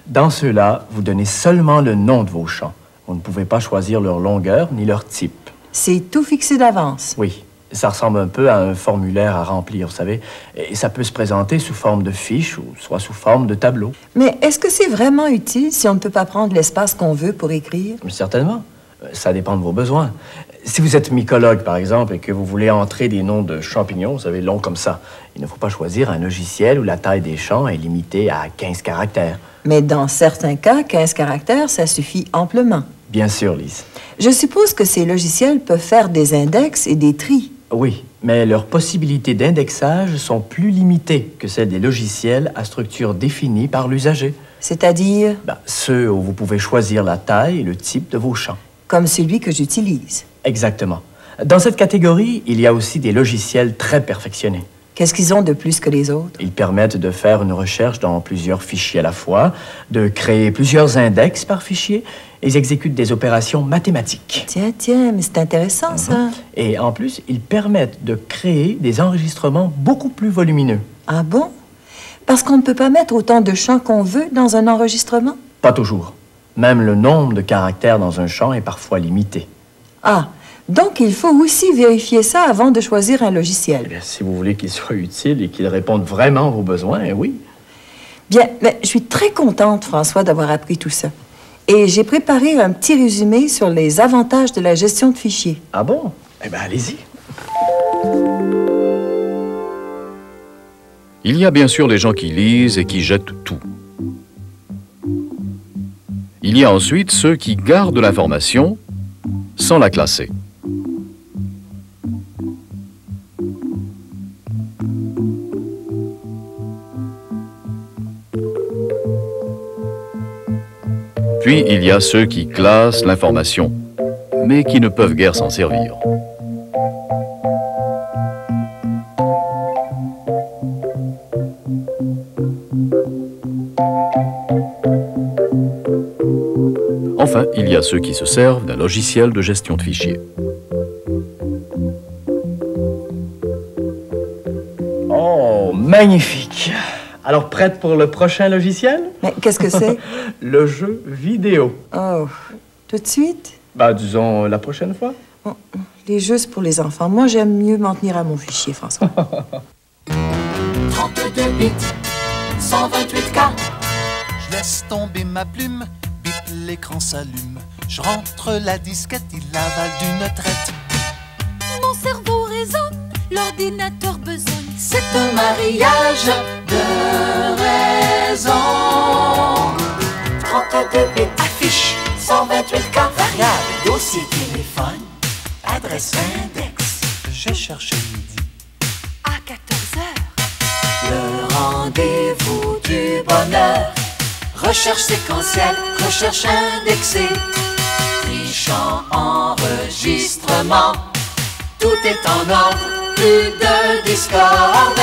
Speaker 12: Dans ceux-là, vous donnez seulement le nom de vos champs. Vous ne pouvez pas choisir leur longueur ni leur type.
Speaker 20: C'est tout fixé d'avance.
Speaker 12: Oui. Ça ressemble un peu à un formulaire à remplir, vous savez. Et ça peut se présenter sous forme de fiche ou soit sous forme de tableau.
Speaker 20: Mais est-ce que c'est vraiment utile si on ne peut pas prendre l'espace qu'on veut pour écrire?
Speaker 12: Certainement. Ça dépend de vos besoins. Si vous êtes mycologue, par exemple, et que vous voulez entrer des noms de champignons, vous savez, longs comme ça, il ne faut pas choisir un logiciel où la taille des champs est limitée à 15 caractères.
Speaker 20: Mais dans certains cas, 15 caractères, ça suffit amplement.
Speaker 12: Bien sûr, Lise.
Speaker 20: Je suppose que ces logiciels peuvent faire des index et des tris.
Speaker 12: Oui, mais leurs possibilités d'indexage sont plus limitées que celles des logiciels à structure définie par l'usager.
Speaker 20: C'est-à-dire?
Speaker 12: Ceux où vous pouvez choisir la taille et le type de vos champs.
Speaker 20: Comme celui que j'utilise.
Speaker 12: Exactement. Dans cette catégorie, il y a aussi des logiciels très perfectionnés.
Speaker 20: Qu'est-ce qu'ils ont de plus que les autres?
Speaker 12: Ils permettent de faire une recherche dans plusieurs fichiers à la fois, de créer plusieurs index par fichier. Ils exécutent des opérations mathématiques.
Speaker 20: Tiens, mais c'est intéressant, ça.
Speaker 12: Et en plus, ils permettent de créer des enregistrements beaucoup plus volumineux.
Speaker 20: Ah bon? Parce qu'on ne peut pas mettre autant de champs qu'on veut dans un enregistrement?
Speaker 12: Pas toujours. Même le nombre de caractères dans un champ est parfois limité.
Speaker 20: Ah, donc il faut aussi vérifier ça avant de choisir un logiciel.
Speaker 12: Eh bien, si vous voulez qu'il soit utile et qu'il réponde vraiment à vos besoins, oui.
Speaker 20: Bien, mais je suis très contente, François, d'avoir appris tout ça. Et j'ai préparé un petit résumé sur les avantages de la gestion de fichiers.
Speaker 12: Ah bon? Eh bien, allez-y.
Speaker 2: Il y a bien sûr les gens qui lisent et qui jettent tout. Il y a ensuite ceux qui gardent l'information sans la classer. Puis il y a ceux qui classent l'information, mais qui ne peuvent guère s'en servir. Enfin, il y a ceux qui se servent d'un logiciel de gestion de fichiers.
Speaker 12: Oh, magnifique! Alors, prête pour le prochain logiciel?
Speaker 20: Mais qu'est-ce que c'est?
Speaker 12: Le jeu vidéo.
Speaker 20: Oh, tout de suite?
Speaker 12: Disons la prochaine fois.
Speaker 20: Oh, les jeux, c'est pour les enfants. Moi, j'aime mieux m'en tenir à mon fichier, François.
Speaker 1: 32 bits, 128K.
Speaker 3: Je laisse tomber ma plume, bip, l'écran s'allume. Je rentre la disquette, il avale d'une traite.
Speaker 4: Mon cerveau résonne, l'ordinateur besogne.
Speaker 1: C'est un mariage de raison. 32 bits, affiche, 128K. Variable, dossier, téléphone, adresse index.
Speaker 3: J'ai cherché midi.
Speaker 4: À 14h.
Speaker 1: Le rendez-vous du bonheur. Recherche séquentielle, recherche indexée. Trichant enregistrement. Tout est en ordre, plus de discorde.